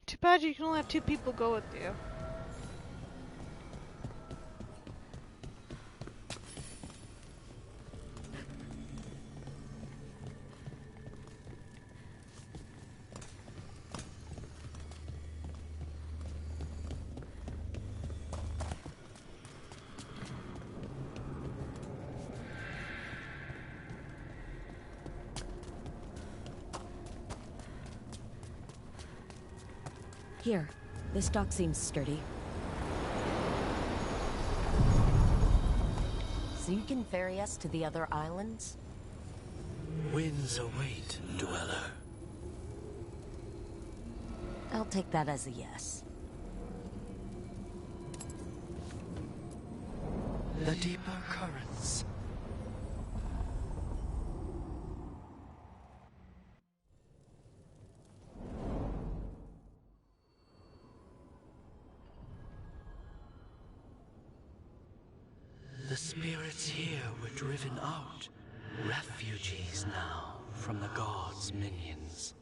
Too bad you can only have 2 people go with you. Here, this dock seems sturdy. So you can ferry us to the other islands? Winds await, Dweller. I'll take that as a yes. The deeper currents. The spirits here were driven out, refugees now from the gods' minions.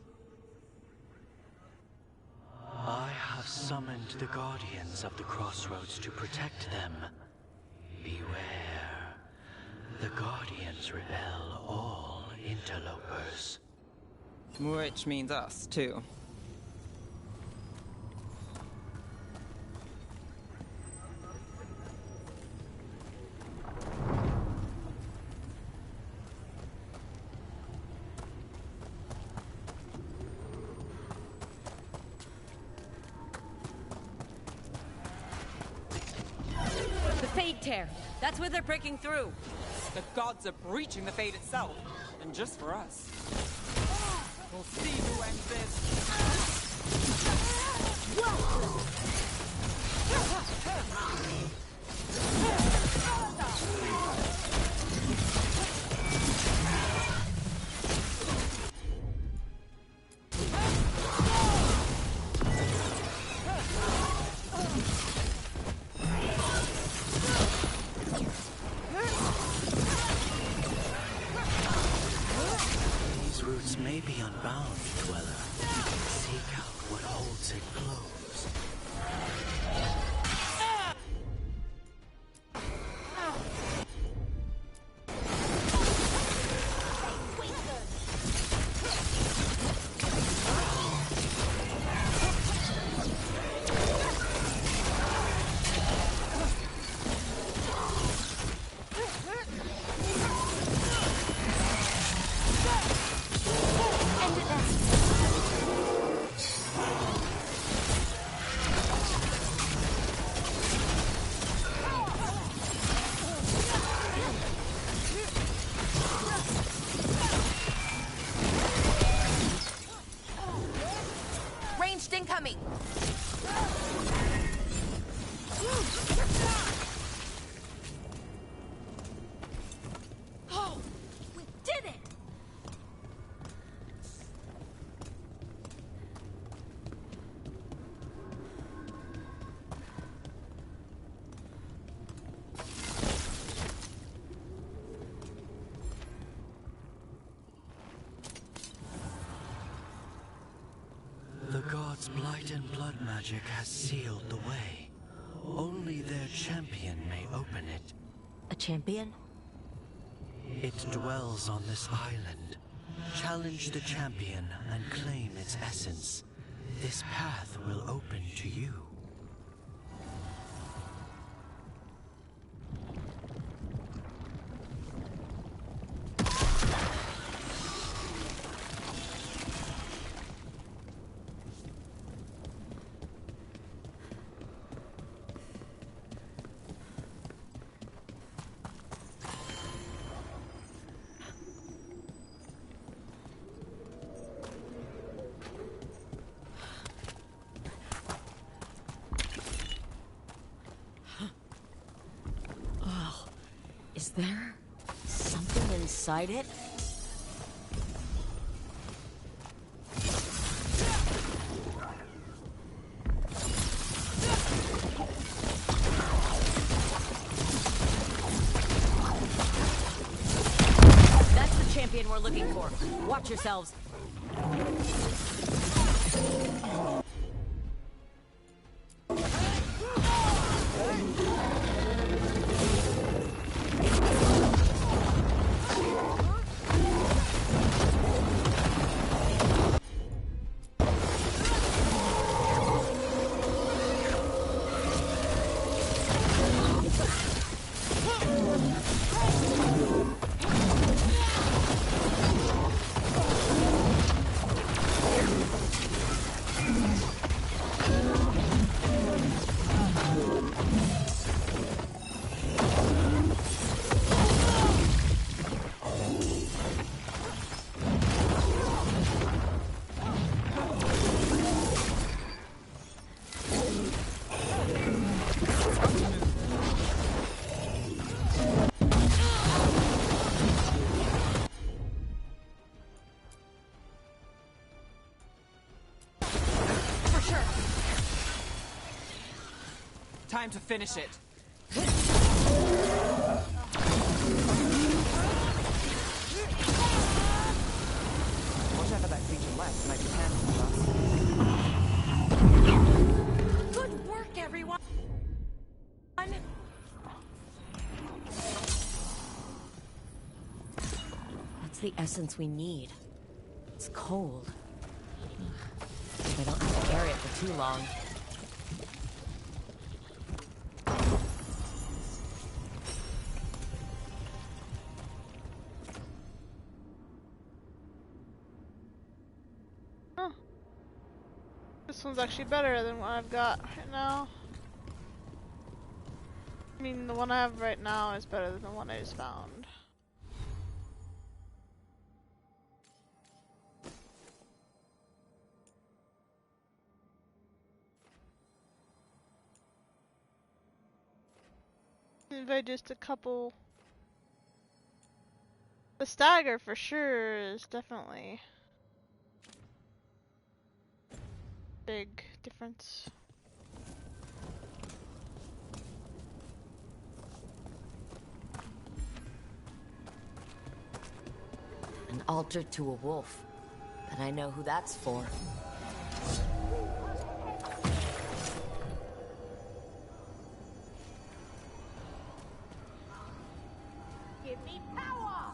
I have summoned the guardians of the crossroads to protect them. Beware. The guardians repel all interlopers. Which means us, too. Tear. That's where they're breaking through. The gods are breaching the fate itself, and just for us. We'll see who ends this. May be unbound, Dweller. Seek out what holds it close. Its blight and blood magic has sealed the way. Only their champion may open it. A champion? It dwells on this island. Challenge the champion and claim its essence. This path will open to you. Is there something inside it? That's the champion we're looking for. Watch yourselves. Time to finish it. Whatever that creature left might be handy for us. Good work, everyone! That's the essence we need. It's cold. I don't have to carry it for too long. This one's actually better than what I've got right now. I mean, the one I have right now is better than the one I just found. Invade just a couple. The stagger for sure is definitely big difference. An altar to a wolf. But I know who that's for. Give me power!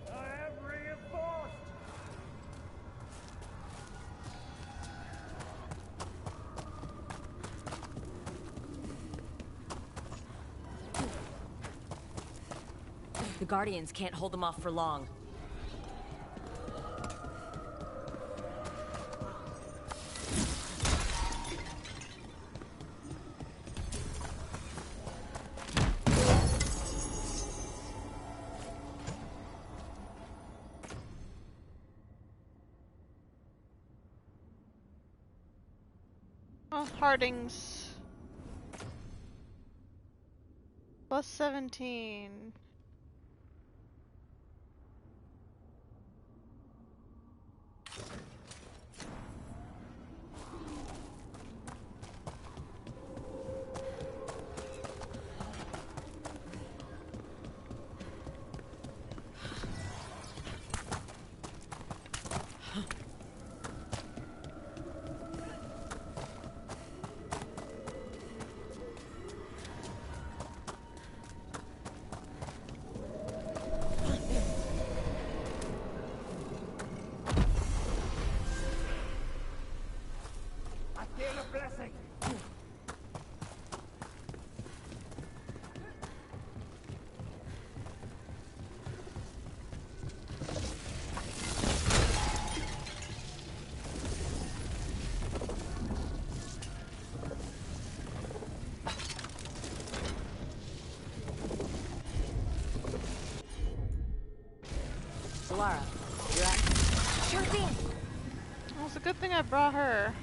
I am reinforced! The Guardians can't hold them off for long. Oh, Hardings. Plus 17. Clara, you're up. Sure thing. Well, it's a good thing I brought her.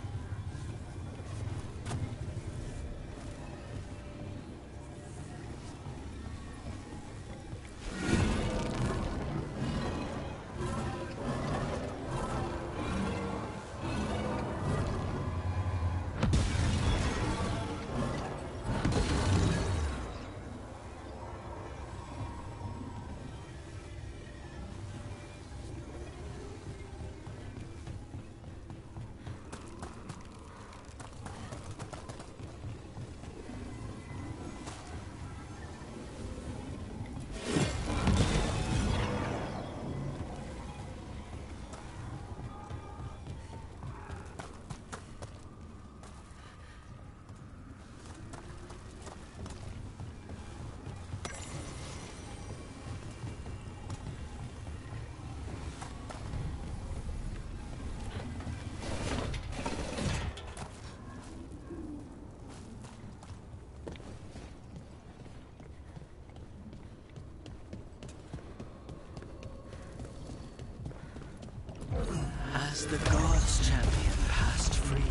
As the gods' champion passed free,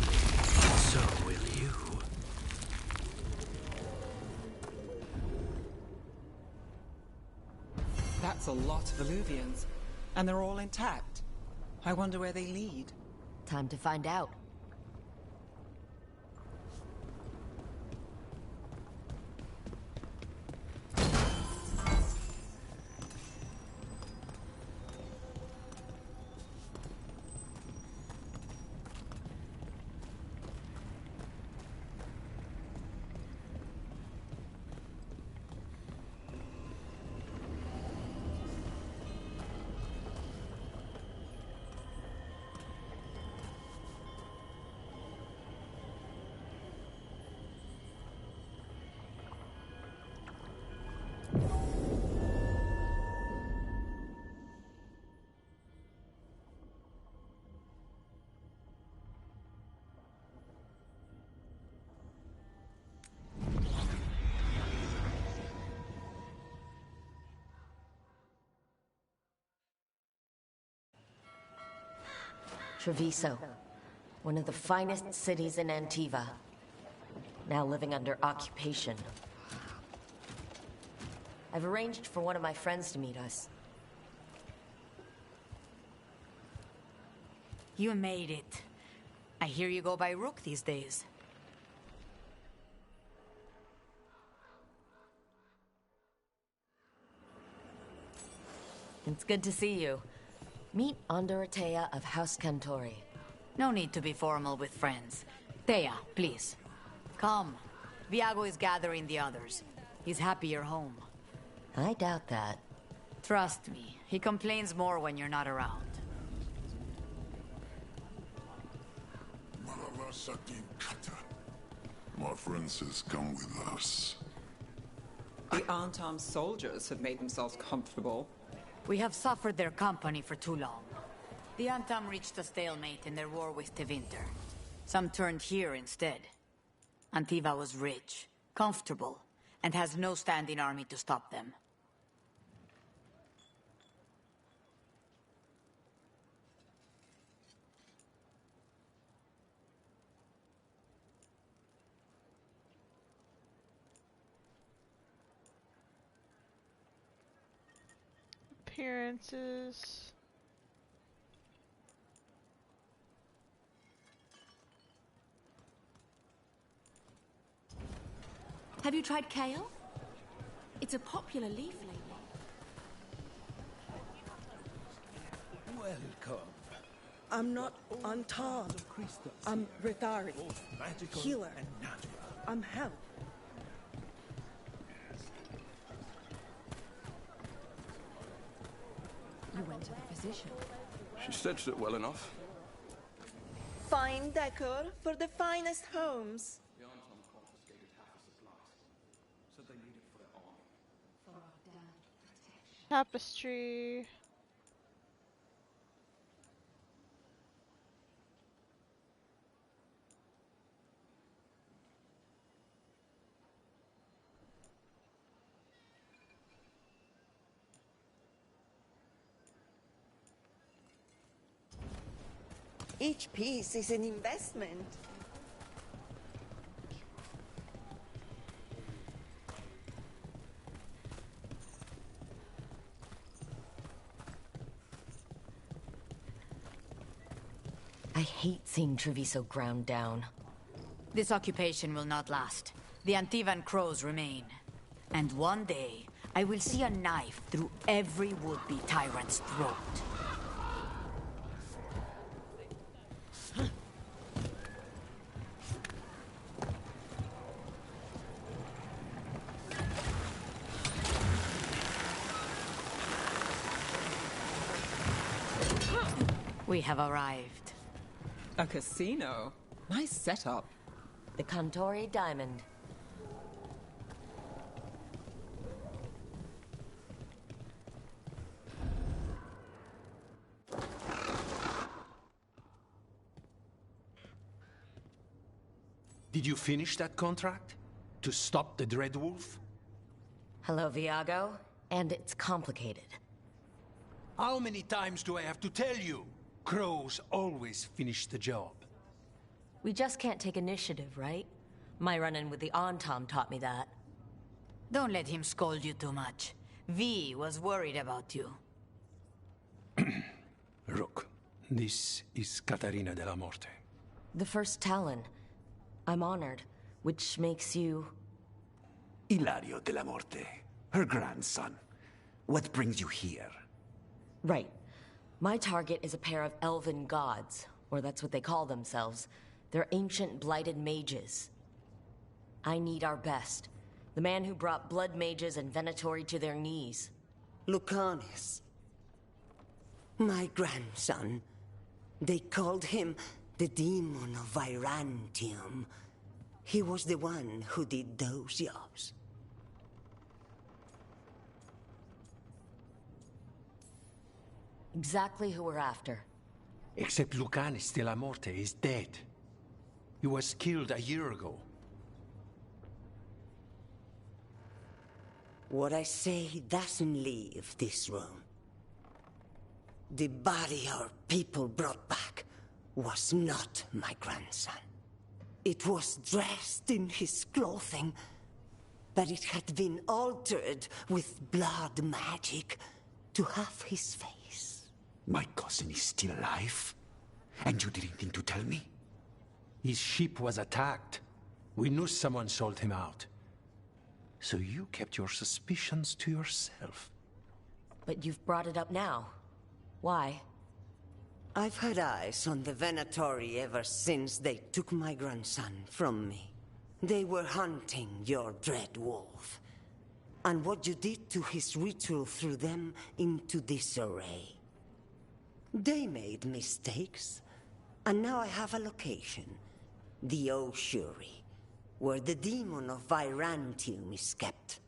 so will you. That's a lot of Illuvians, and they're all intact. I wonder where they lead. Time to find out. Treviso, one of the finest cities in Antiva, now living under occupation. I've arranged for one of my friends to meet us. You made it. I hear you go by Rook these days. It's good to see you. Meet Andorotea of House Cantori. No need to be formal with friends. Thea, please. Come. Viago is gathering the others. He's happier home. I doubt that. Trust me, he complains more when you're not around. My friend says come with us. The unarmed soldiers have made themselves comfortable. We have suffered their company for too long. The Antam reached a stalemate in their war with Tevinter. Some turned here instead. Antiva was rich, comfortable, and has no standing army to stop them. Appearances. Have you tried kale? It's a popular leaf lately. Welcome. I'm not Antam. I'm Rithari. Healer. I'm help. You went to the physician. She stitched it well enough. Fine decor for the finest homes. The Anton confiscated half the supplies. Said they need it for their army. For our damn protection. Tapestry. Each piece is an investment. I hate seeing Treviso ground down. This occupation will not last. The Antivan crows remain. And one day, I will see a knife through every would-be tyrant's throat. We have arrived. A casino? Nice setup. The Contori Diamond. Did you finish that contract? To stop the Dreadwolf? Hello, Viago. And it's complicated. How many times do I have to tell you? Crows always finish the job. We just can't take initiative, right? My run-in with the Antam taught me that. Don't let him scold you too much. V was worried about you. Rook, this is Catarina de la Morte. The first Talon. I'm honored, which makes you... Ilario de la Morte, her grandson. What brings you here? Right. My target is a pair of elven gods, or that's what they call themselves. They're ancient blighted mages. I need our best. The man who brought blood mages and Venatori to their knees. Lucanis. My grandson. They called him the Demon of Virantium. He was the one who did those jobs. Exactly who we're after. Except Lucanis de la Morte is dead. He was killed a year ago. What I say doesn't leave this room. The body our people brought back was not my grandson. It was dressed in his clothing, but it had been altered with blood magic to have his face. My cousin is still alive? And you didn't think to tell me? His ship was attacked. We knew someone sold him out. So you kept your suspicions to yourself. But you've brought it up now. Why? I've had eyes on the Venatori ever since they took my grandson from me. They were hunting your dread wolf. And what you did to his ritual threw them into disarray. They made mistakes, and now I have a location. The Ossuary, where the demon of Virantium is kept.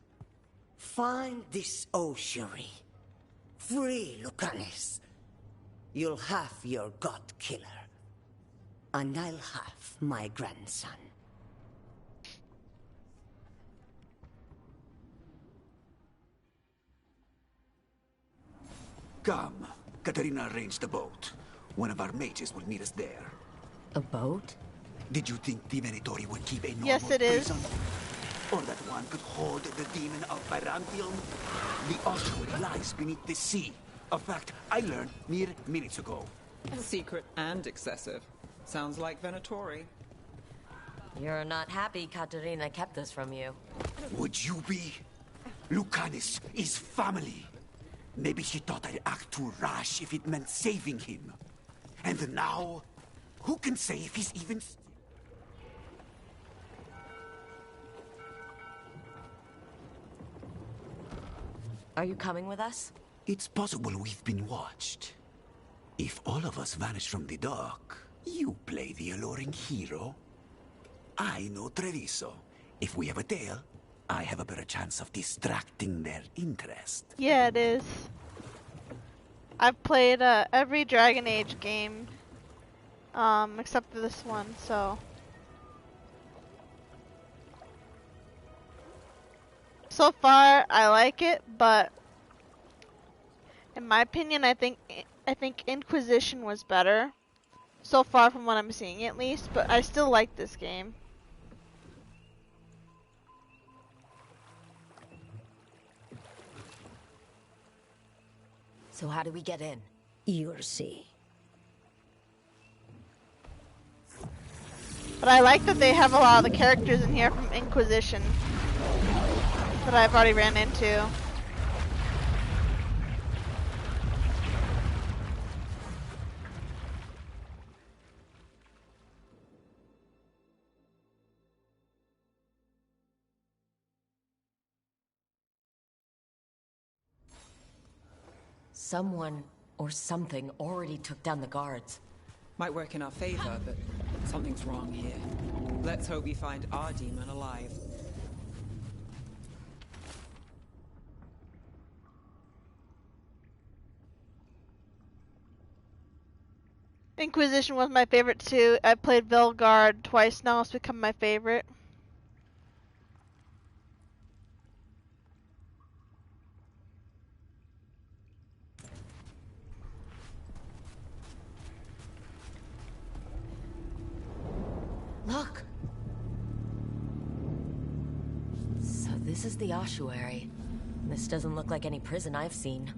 Find this Ossuary. Free Lucanis. You'll have your god killer. And I'll have my grandson. Come. Katarina arranged the boat. One of our mages will meet us there. A boat? Did you think the Venatori would keep a normal Yes, it is. prison? Or that one could hold the demon of Virantium? The ossuary lies beneath the sea. A fact I learned mere minutes ago. Secret and excessive. Sounds like Venatori. You're not happy Caterina kept this from you. Would you be? Lucanis is family. Maybe she thought I'd act too rash if it meant saving him. And now, who can say if he's even... Are you coming with us? It's possible we've been watched. If all of us vanish from the dock, you play the alluring hero. I know Treviso. If we have a tail, I have a better chance of distracting their interest. Yeah, it is. I've played every Dragon Age game, except for this one, so. So far, I like it, but in my opinion, I think Inquisition was better. So far from what I'm seeing at least, but I still like this game. So how do we get in? You'll see. But I like that they have a lot of the characters in here from Inquisition that I've already ran into. Someone or something already took down the guards. Might work in our favor, but something's wrong here. Let's hope we find our demon alive. Inquisition was my favorite too. I played Veilguard twice now, it's become my favorite. Look! So this is the ossuary. This doesn't look like any prison I've seen.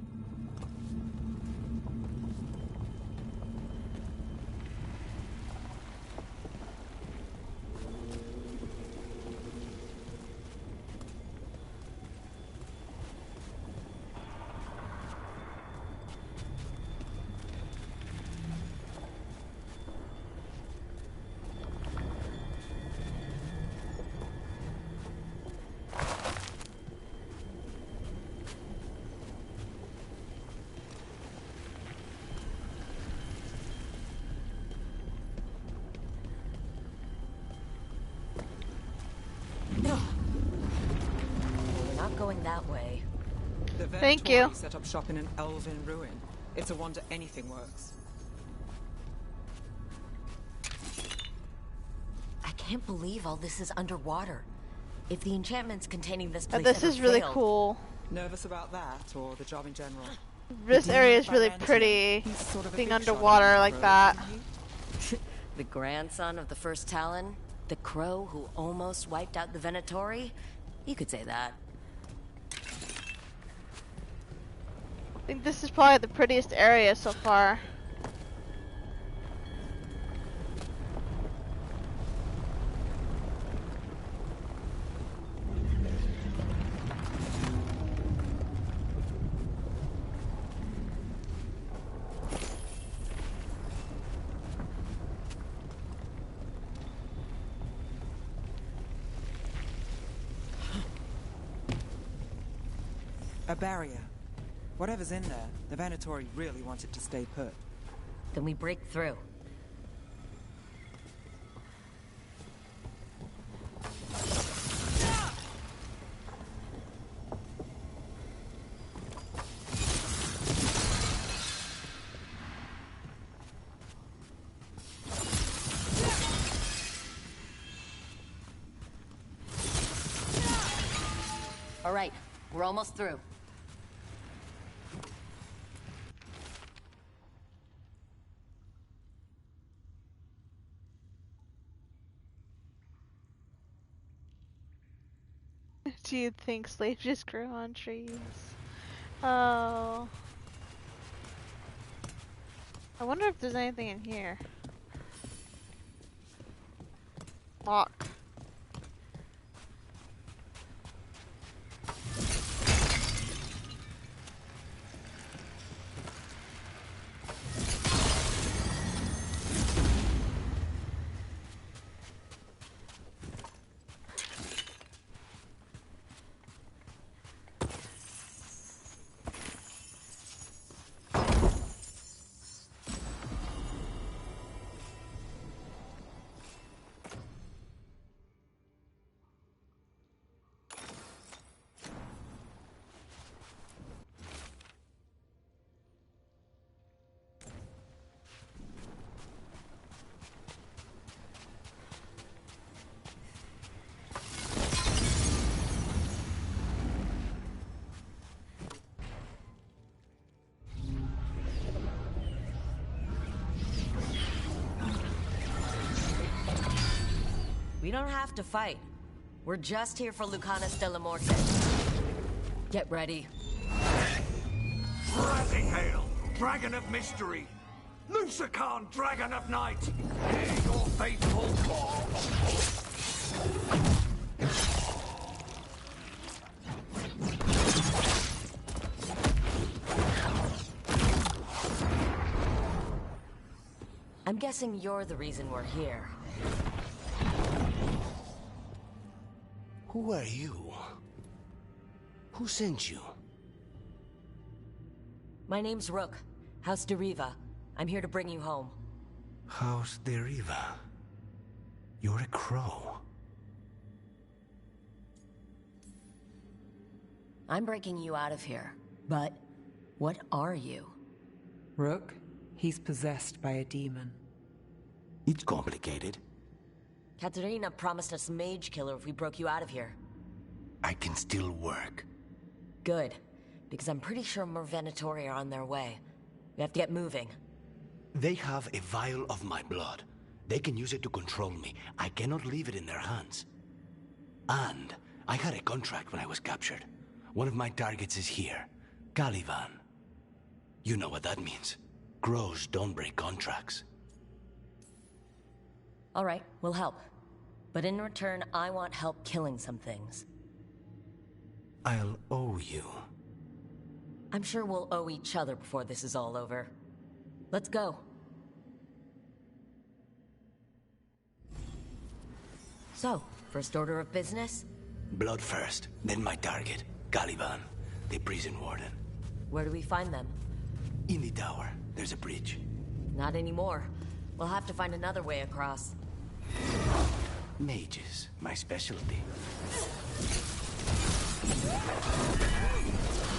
Going that way. Thank you. Set up shop in an elven ruin. It's a wonder anything works. I can't believe all this is underwater. If the enchantments containing this place This is really failed... cool. Nervous about that, or the job in general? This area is really pretty, being underwater like that. The grandson of the first Talon? The crow who almost wiped out the Venatori? You could say that. I think this is probably the prettiest area so far. A barrier. Whatever's in there, the Venatori really want it to stay put. Then we break through. All right, we're almost through. Do you think slaves just grow on trees? Oh. I wonder if there's anything in here. Lock. We don't have to fight. We're just here for Lucanus de la Morte. Get ready. Rising hail, dragon of mystery! Lucican, dragon of night! Hear your faithful call! I'm guessing you're the reason we're here. Who are you? Who sent you? My name's Rook, House Deriva. I'm here to bring you home. House Deriva. You're a crow. I'm breaking you out of here. But what are you? Rook, he's possessed by a demon. It's complicated. Katerina promised us Mage Killer if we broke you out of here. I can still work. Good, because I'm pretty sure more Venatori are on their way. We have to get moving. They have a vial of my blood. They can use it to control me. I cannot leave it in their hands. And I had a contract when I was captured. One of my targets is here, Caliban. You know what that means. Crows don't break contracts. All right, we'll help. But in return, I want help killing some things. I'll owe you. I'm sure we'll owe each other before this is all over. Let's go. So, first order of business? Blood first, then my target, Caliban, the prison warden. Where do we find them? In the tower. There's a bridge. Not anymore. We'll have to find another way across. Mages, my specialty.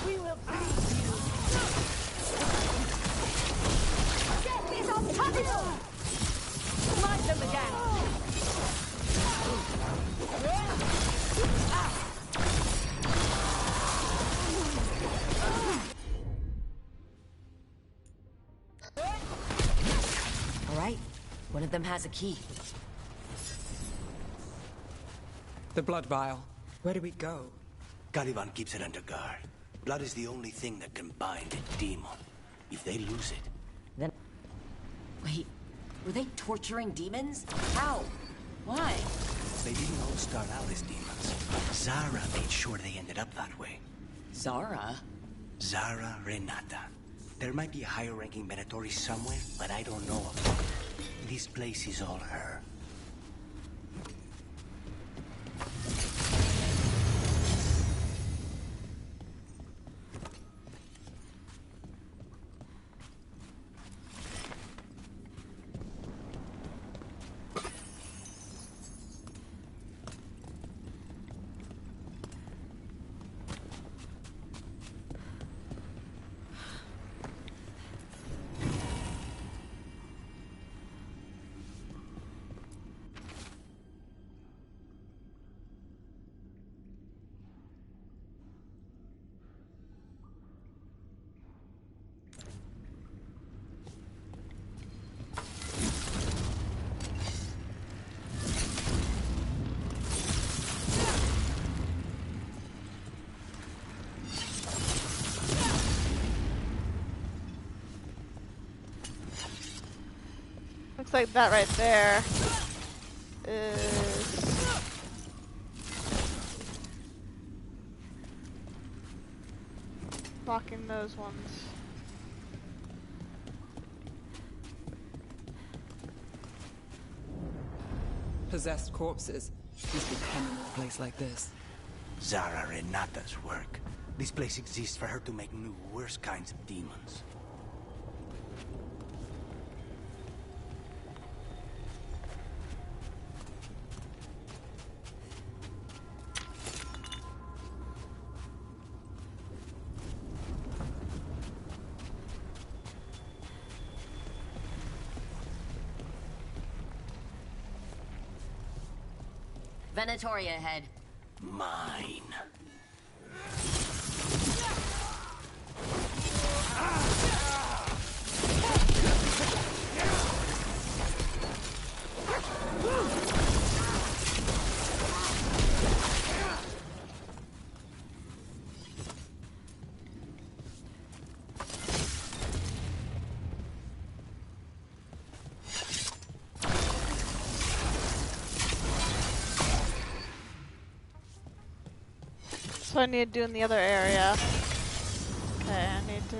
We will beat you! Death is on top! Smite them again! All right, one of them has a key. The blood vial. Where do we go? Caliban keeps it under guard. Blood is the only thing that can bind a demon. If they lose it... Then... Wait, were they torturing demons? How? Why? They didn't all start out as demons. Zara made sure they ended up that way. Zara? Zara Renata. There might be a higher-ranking Venatori somewhere, but I don't know of one. This place is all her. Looks like that right there is blocking those ones. Possessed corpses. Used to be common in a place like this. Zara Renata's work. This place exists for her to make new, worse kinds of demons. Venatori ahead. Mine. what I need to do in the other area. Okay, I need to...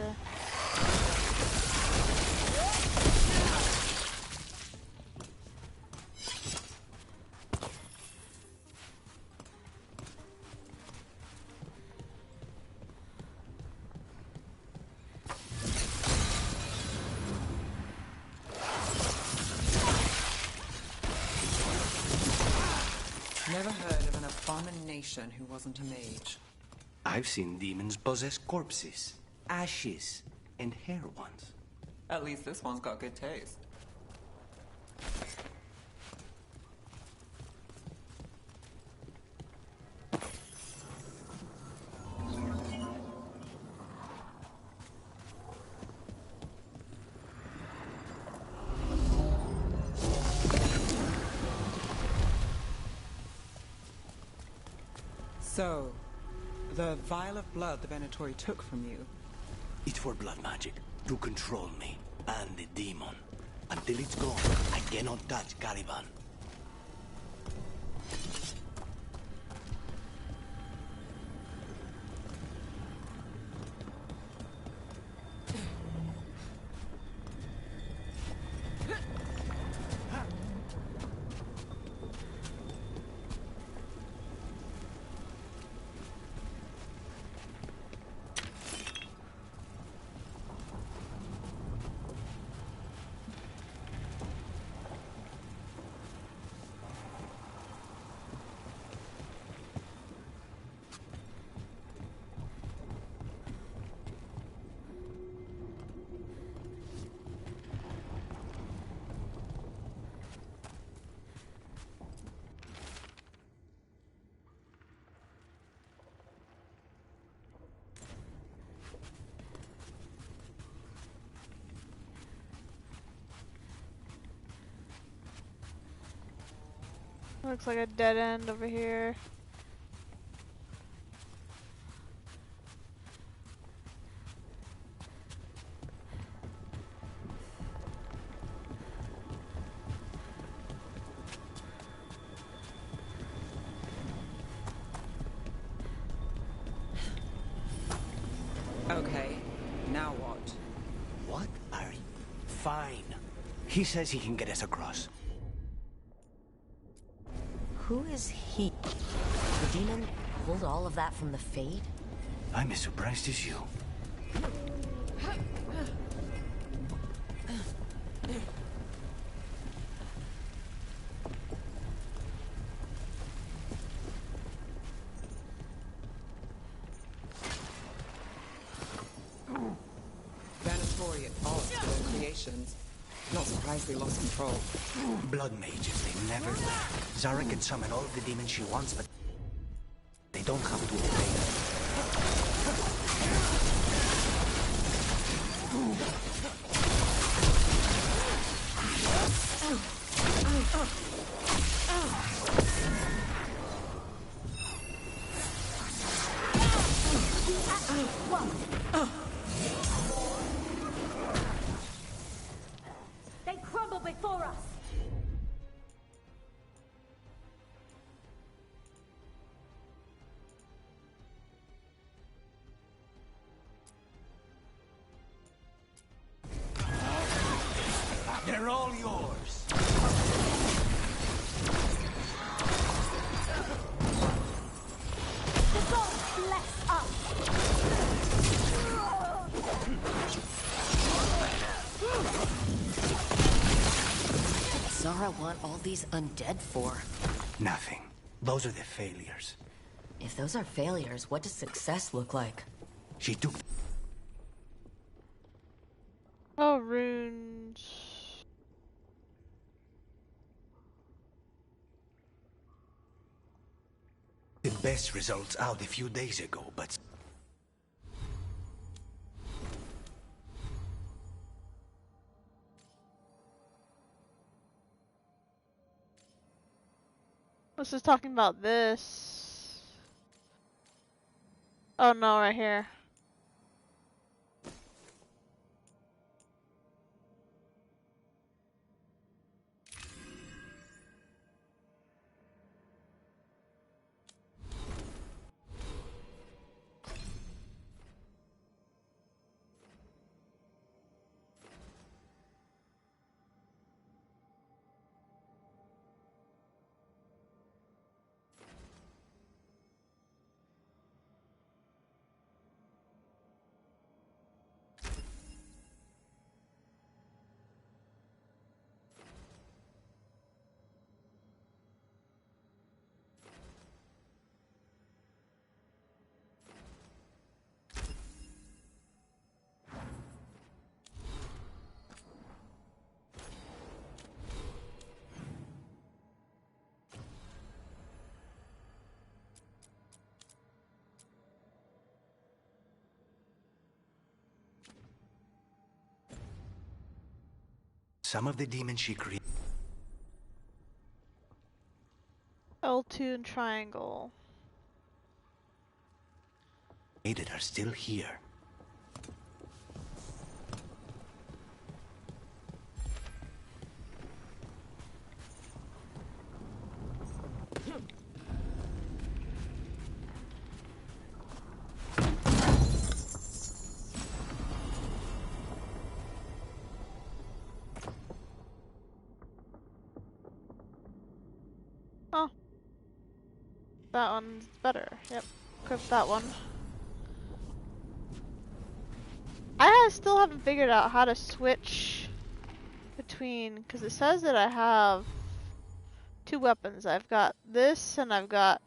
Never heard of an abomination who wasn't a mage. I've seen demons possess corpses, ashes, and hair ones. At least this one's got good taste. So, the vial of blood the Venatori took from you. It's for blood magic, to control me and the demon. Until it's gone, I cannot touch Caliban. Looks like a dead end over here. Okay, now what? What are you? Fine. He says he can get us across. Who is he? The demon pulled all of that from the Fade? I'm as surprised as you. Venatori at fault for their creations. Not surprised they lost control. Blood mages, they never learn. Zara can summon all of the demons she wants, but they don't have to obey They crumble before us. They're all yours. The gods bless us. What did Zara want all these undead for? Nothing. Those are the failures. If those are failures, what does success look like? She took... Oh, runes. the best results out a few days ago, but... This is talking about this. Oh no, right here. Some of the demons she created L2 and triangle. are still here. Oh. That one's better. Yep. Equip that one. I still haven't figured out how to switch between, because it says that I have 2 weapons. I've got this and I've got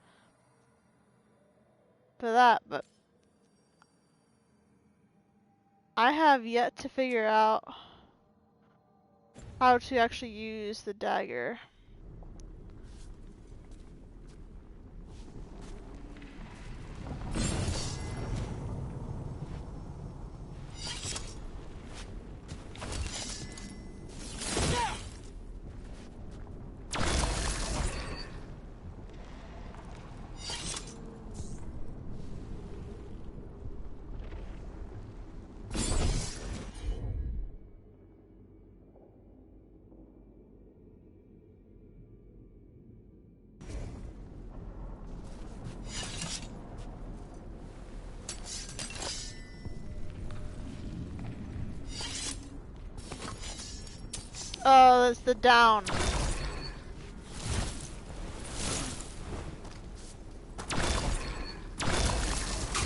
for that, but I have yet to figure out how to actually use the dagger. Oh, that's the down.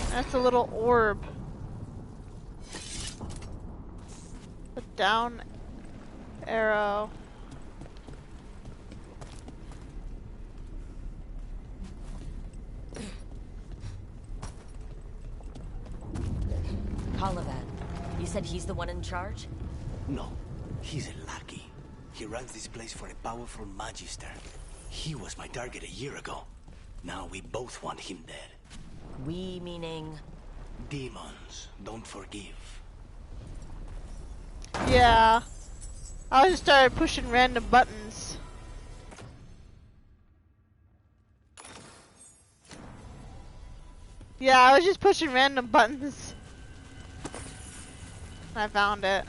That's a little orb. The down arrow. Calavan, you said he's the one in charge? No, he's a lackey. He runs this place for a powerful magister. He was my target a year ago. Now we both want him dead. We meaning? Demons don't forgive. Yeah. I just started pushing random buttons. Yeah, I was just pushing random buttons. I found it.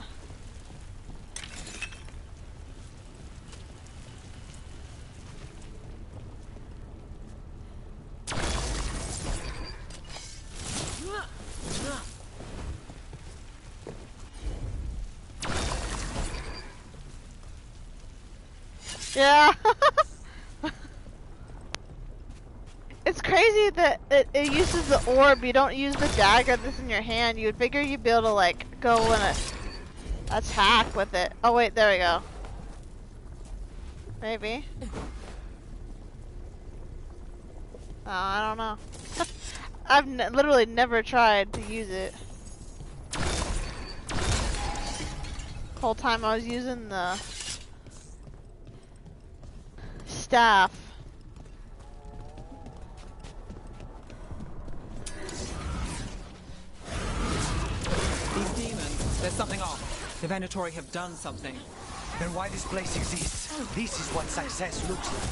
Yeah. It's crazy that it uses the orb. You don't use the dagger that's in your hand. You would figure you'd be able to like go and attack with it. Oh wait, there we go. Maybe. Oh, I don't know. I've literally never tried to use it. The whole time I was using the staff. These demons, there's something off. The Venatori have done something. Then why this place exists? This is what success looks like.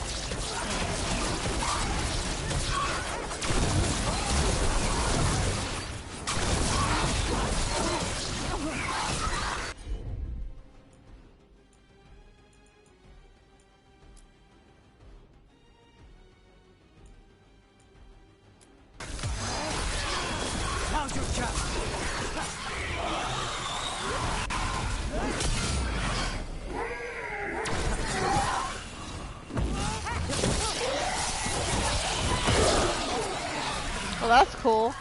Now's your chance. Well, that's cool.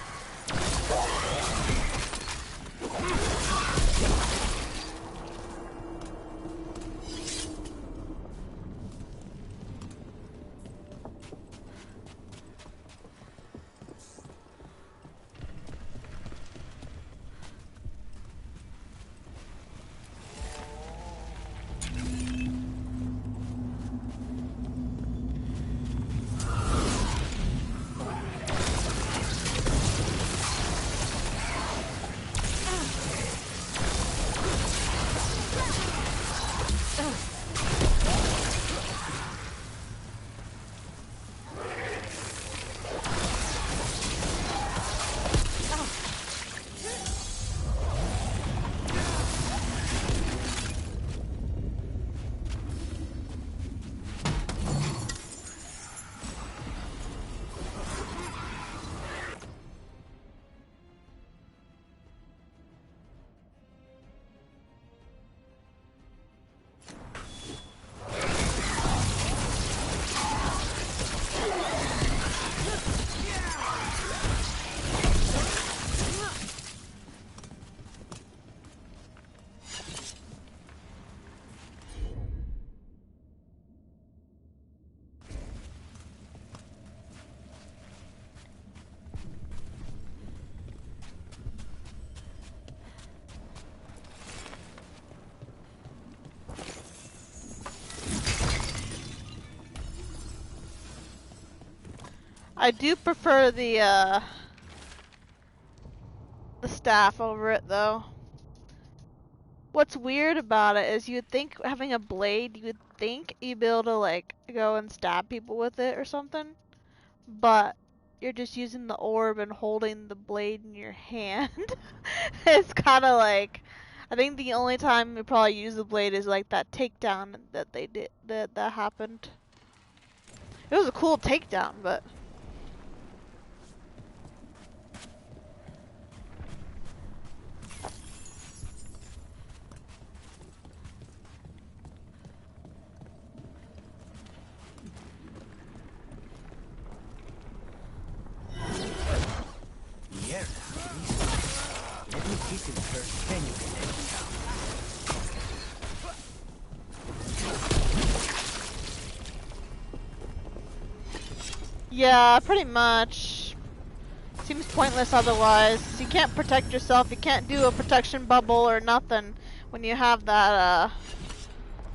I do prefer the staff over it though. What's weird about it is you'd think having a blade, you'd think you'd be able to like go and stab people with it or something, but you're just using the orb and holding the blade in your hand. It's kind of like, I think the only time you probably use the blade is like that takedown that they did, that happened. It was a cool takedown, but Mierda, let me kiss him first, then you can let him down. yeah, pretty much. Seems pointless otherwise. You can't protect yourself, you can't do a protection bubble or nothing when you have that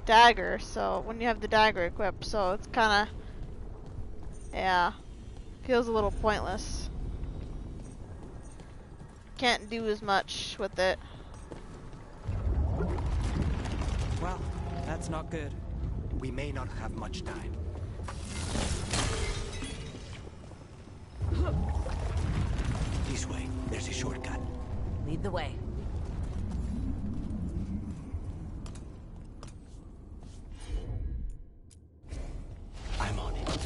dagger, so when you have the dagger equipped, so it's kinda, yeah, feels a little pointless. Can't do as much with it. Well, that's not good. We may not have much time. This way, there's a shortcut. Lead the way. I'm on it.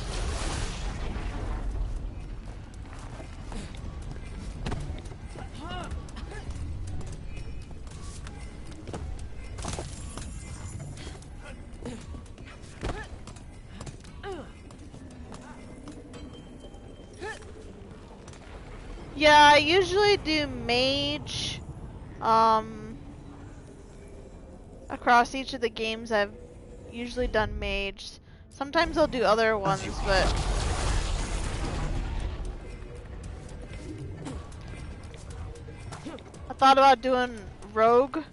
Yeah, I usually do mage, across each of the games I've usually done mage. Sometimes I'll do other ones, but I thought about doing rogue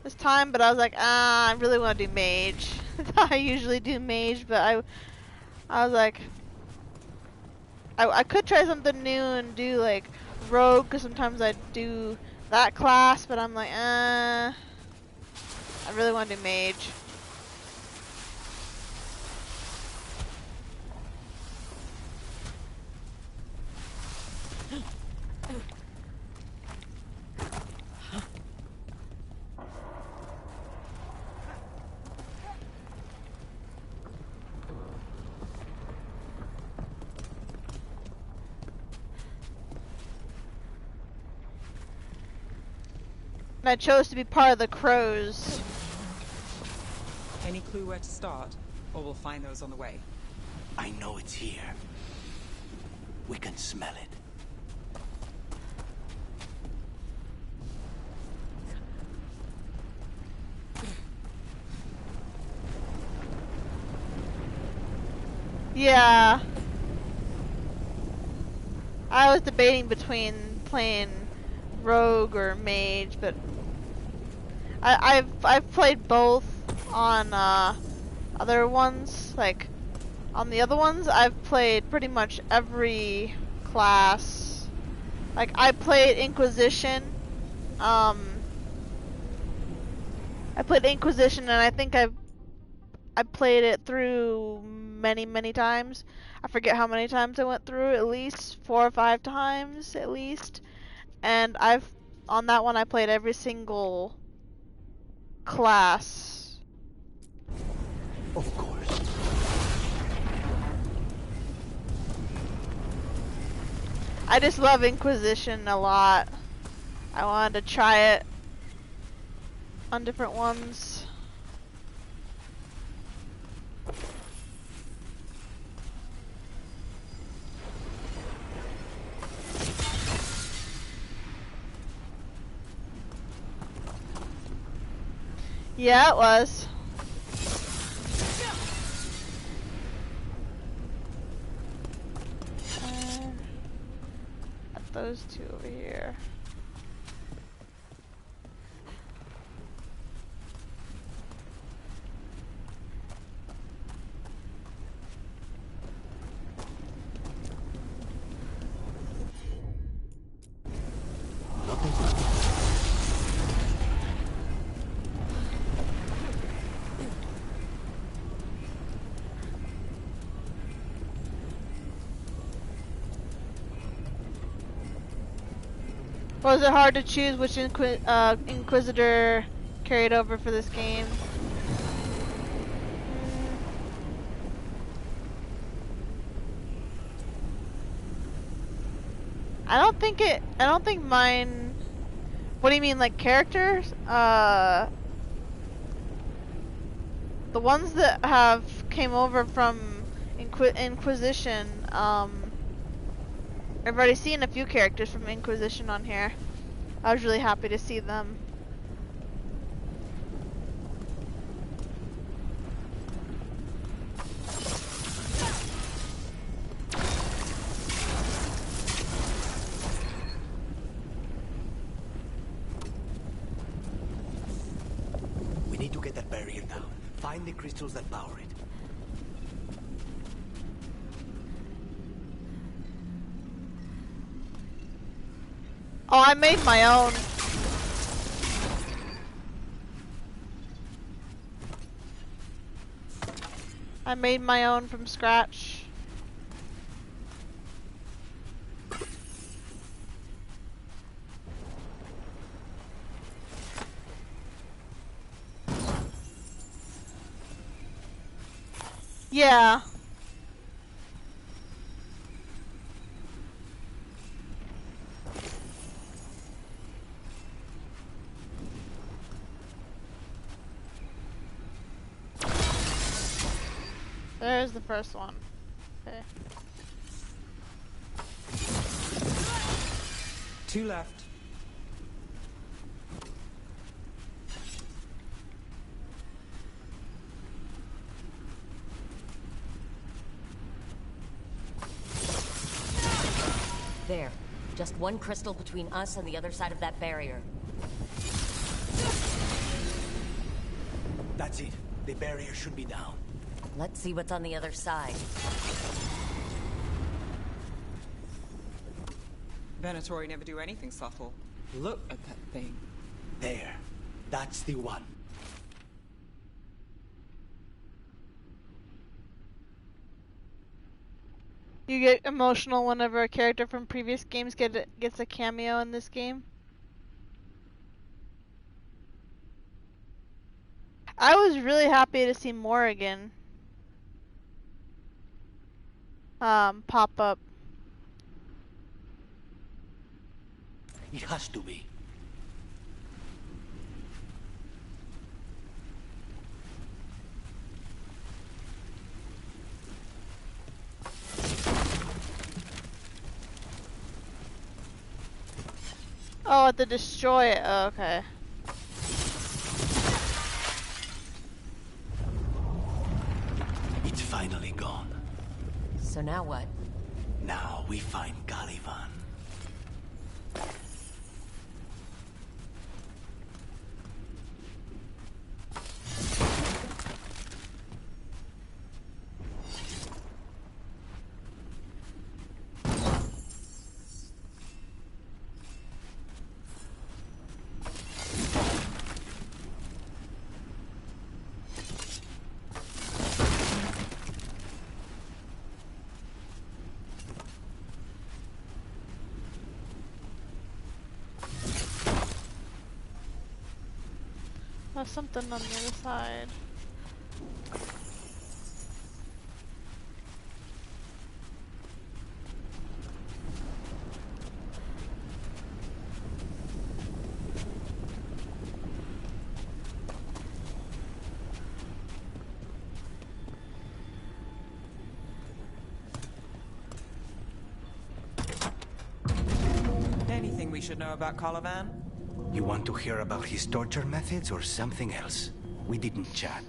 this time, but I was like, I really want to do mage. I usually do mage, but I was like, I could try something new and do like rogue, because sometimes I do that class, but I'm like, I really want to do mage. And I chose to be part of the crows. Any clue where to start? Or we'll find those on the way. I know it's here. We can smell it. Yeah. I was debating between playing rogue or mage, but I've played both on other ones. Like on the other ones, I've played pretty much every class. Like I played Inquisition. I played Inquisition, and I think I played it through many times. I forget how many times I went through, at least 4 or 5 times at least. And on that one I played every single class. Of course. I just love Inquisition a lot. I wanted to try it on different ones. Yeah, it was. Got those two over here. Was it hard to choose which Inquisitor carried over for this game? I don't think mine. What do you mean, like characters? The ones that have came over from Inquisition, I've already seen a few characters from Inquisition on here. I was really happy to see them. We need to get that barrier down. Find the crystals that power it. Oh, I made my own. I made my own from scratch. Yeah. There's the first one. Okay. 2 left. There. Just one crystal between us and the other side of that barrier. That's it. The barrier should be down. Let's see what's on the other side. Venatori never do anything subtle. Look at that thing. There. That's the one. You get emotional whenever a character from previous games gets a cameo in this game? I was really happy to see Morrigan pop up. It has to be. Oh, at the destroy it. Oh, okay. It's finally gone. So now what? Now we find Caliban. There's something on the other side. Anything we should know about Caliban? You want to hear about his torture methods or something else? We didn't chat.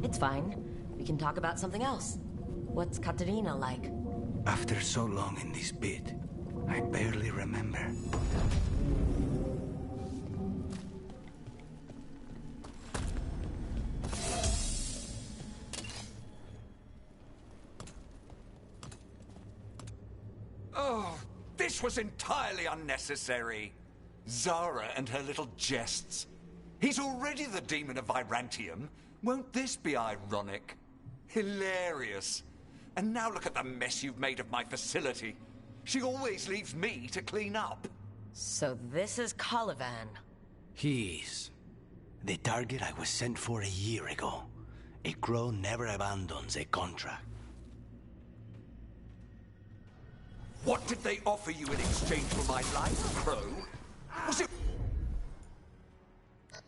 It's fine. We can talk about something else. What's Katerina like? After so long in this pit, I barely remember. Oh, this was entirely unnecessary. Zara and her little jests. He's already the demon of Virantium. Won't this be ironic? Hilarious. And now look at the mess you've made of my facility. She always leaves me to clean up. So this is Caliban. He is. The target I was sent for a year ago. A crow never abandons a contract. What did they offer you in exchange for my life, Crow? Was it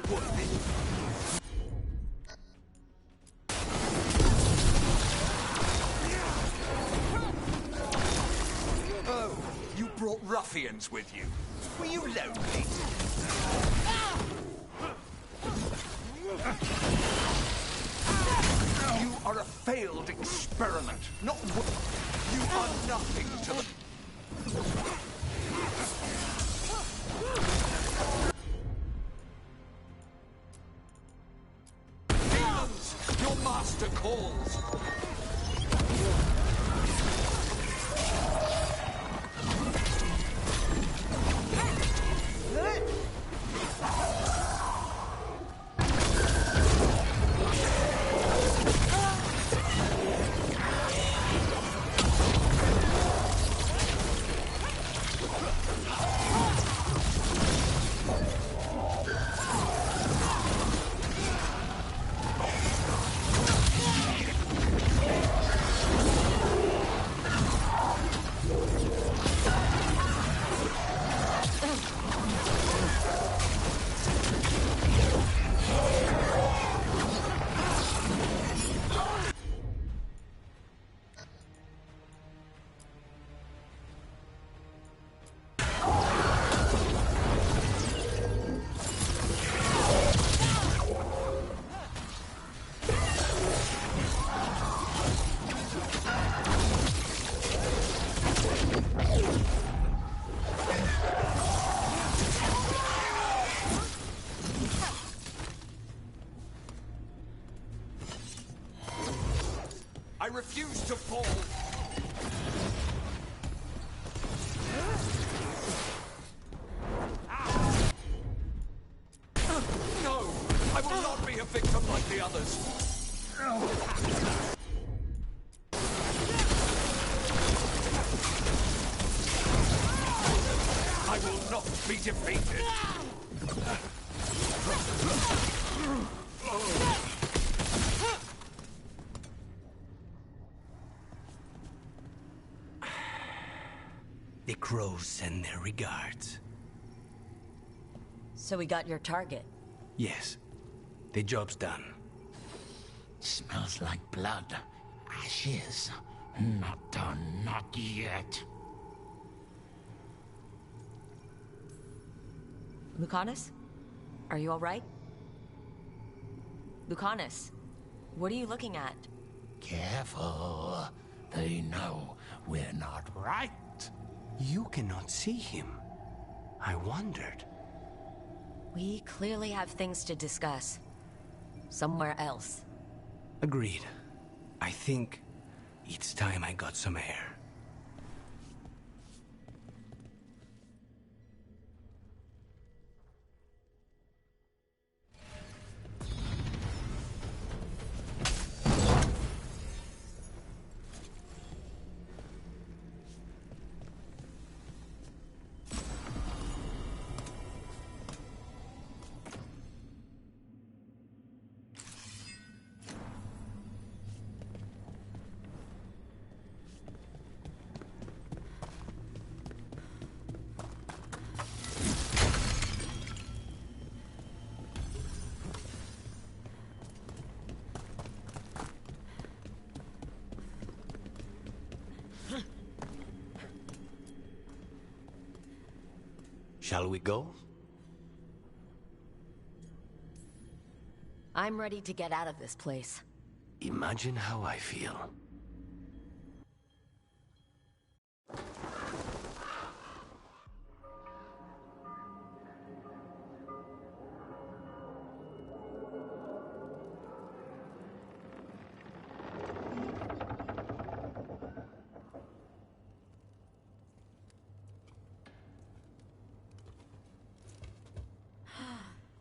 worth it? Oh, you brought ruffians with you. Were you lonely? You are a failed experiment, not you are nothing to the... Demons! Your master calls! I refuse to fall. No! I will not be a victim like the others. I will not be defeated. The crows send their regards. So we got your target. Yes. The job's done. Smells like blood. Ashes. Not done, not yet. Lucanus? Are you alright? Lucanus, what are you looking at? Careful. They know we're not right. You cannot see him. I wondered. We clearly have things to discuss. Somewhere else. Agreed. I think it's time I got some air. Shall we go? I'm ready to get out of this place. Imagine how I feel.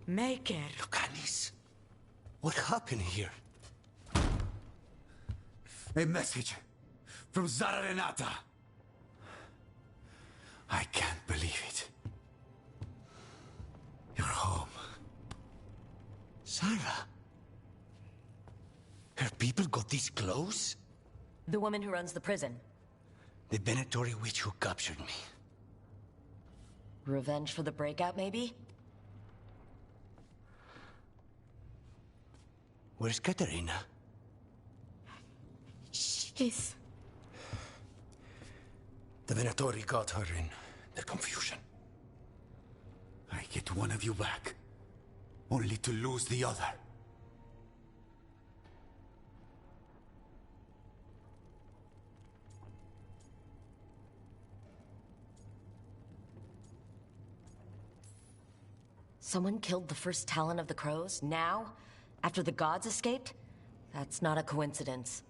Make it. Lucanis, what happened here? A message from Zara Renata. I can't believe it. Sarah? Her people got this close? The woman who runs the prison. The Venatori witch who captured me. Revenge for the breakout, maybe? Where's Katerina? She's... The Venatori got her in the confusion. I get one of you back, only to lose the other. Someone killed the first Talon of the Crows, now? After the gods escaped? That's not a coincidence.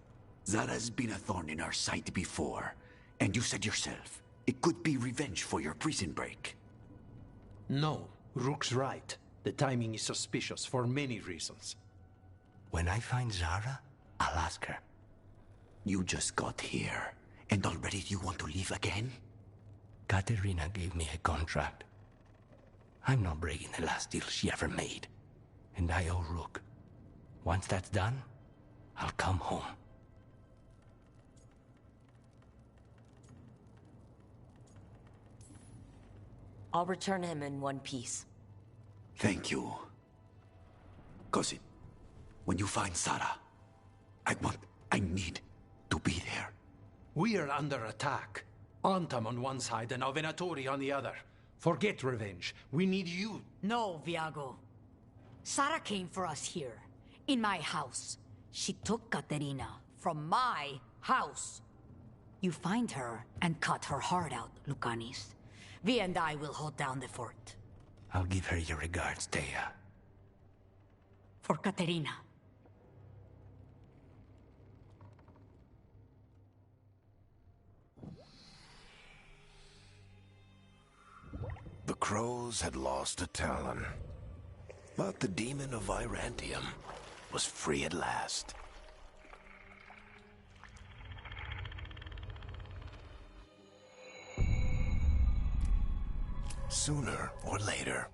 Zara's been a thorn in our side before, and you said yourself, it could be revenge for your prison break. No, Rook's right. The timing is suspicious for many reasons. When I find Zara, I'll ask her. You just got here, and already you want to leave again? Katerina gave me a contract. I'm not breaking the last deal she ever made. And I owe Rook. Once that's done, I'll come home. I'll return him in one piece. Thank you. Cousin, when you find Zara, I need to be there. We are under attack. Antam on one side and Venatori on the other. Forget revenge. We need you. No, Viago. Sara came for us here, in my house. She took Katerina from my house. You find her and cut her heart out, Lucanis. Vi and I will hold down the fort. I'll give her your regards, Thea. For Katerina. The crows had lost a Talon, but the demon of Virantium was free at last. Sooner or later,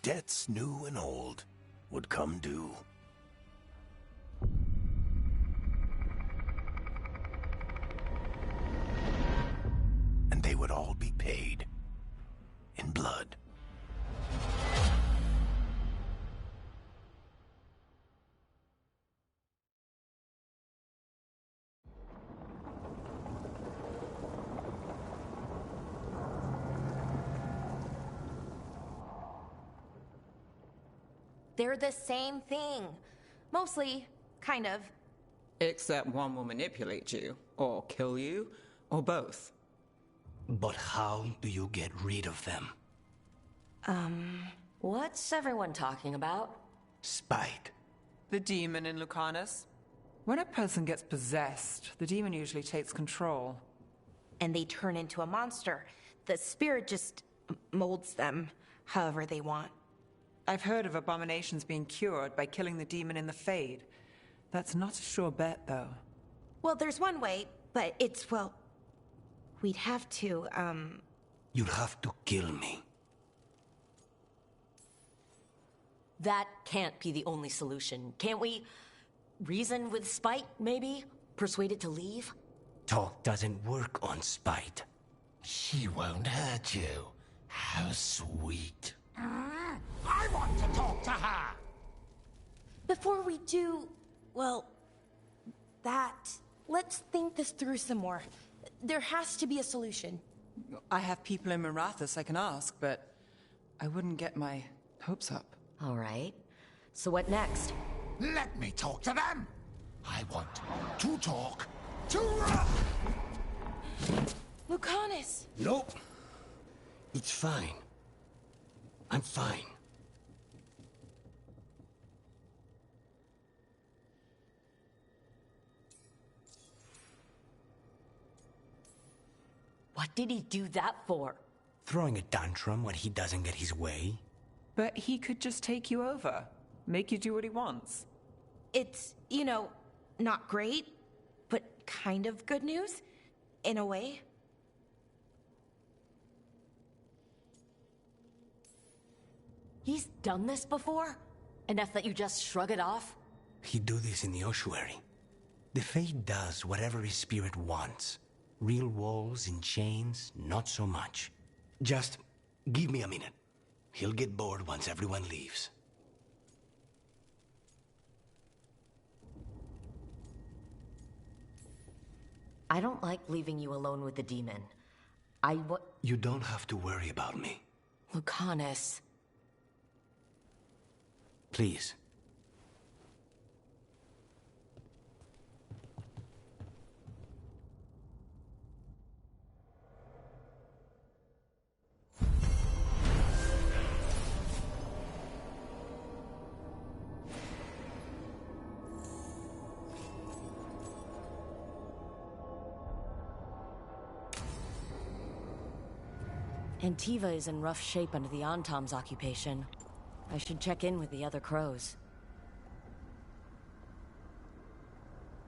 debts new and old would come due. And they would all be paid in blood. They're the same thing. Mostly, kind of. Except one will manipulate you, or kill you, or both. But how do you get rid of them? What's everyone talking about? Spite. The demon in Lucanus. When a person gets possessed, the demon usually takes control. And they turn into a monster. The spirit just molds them however they want. I've heard of abominations being cured by killing the demon in the Fade. That's not a sure bet, though. Well, there's one way, but it's, well... We'd have to, You'd have to kill me. That can't be the only solution. Can't we reason with Spite, maybe? Persuade it to leave? Talk doesn't work on Spite. She won't hurt you. How sweet. I want to talk to her! Before we do, well, that... Let's think this through some more. There has to be a solution. I have people in Marathas I can ask, but I wouldn't get my hopes up. All right. So what next? Let me talk to them! I want to talk to... Lucanus! Nope. It's fine. I'm fine. What did he do that for? Throwing a tantrum when he doesn't get his way? But he could just take you over. Make you do what he wants. It's, you know, not great, but kind of good news, in a way. He's done this before? Enough that you just shrug it off? He'd do this in the ossuary. The Fate does whatever his spirit wants. Real walls and chains, not so much. Just give me a minute. He'll get bored once everyone leaves. I don't like leaving you alone with the demon. You don't have to worry about me. Lucanus. Please. Antiva is in rough shape under the Antom's occupation. I should check in with the other crows.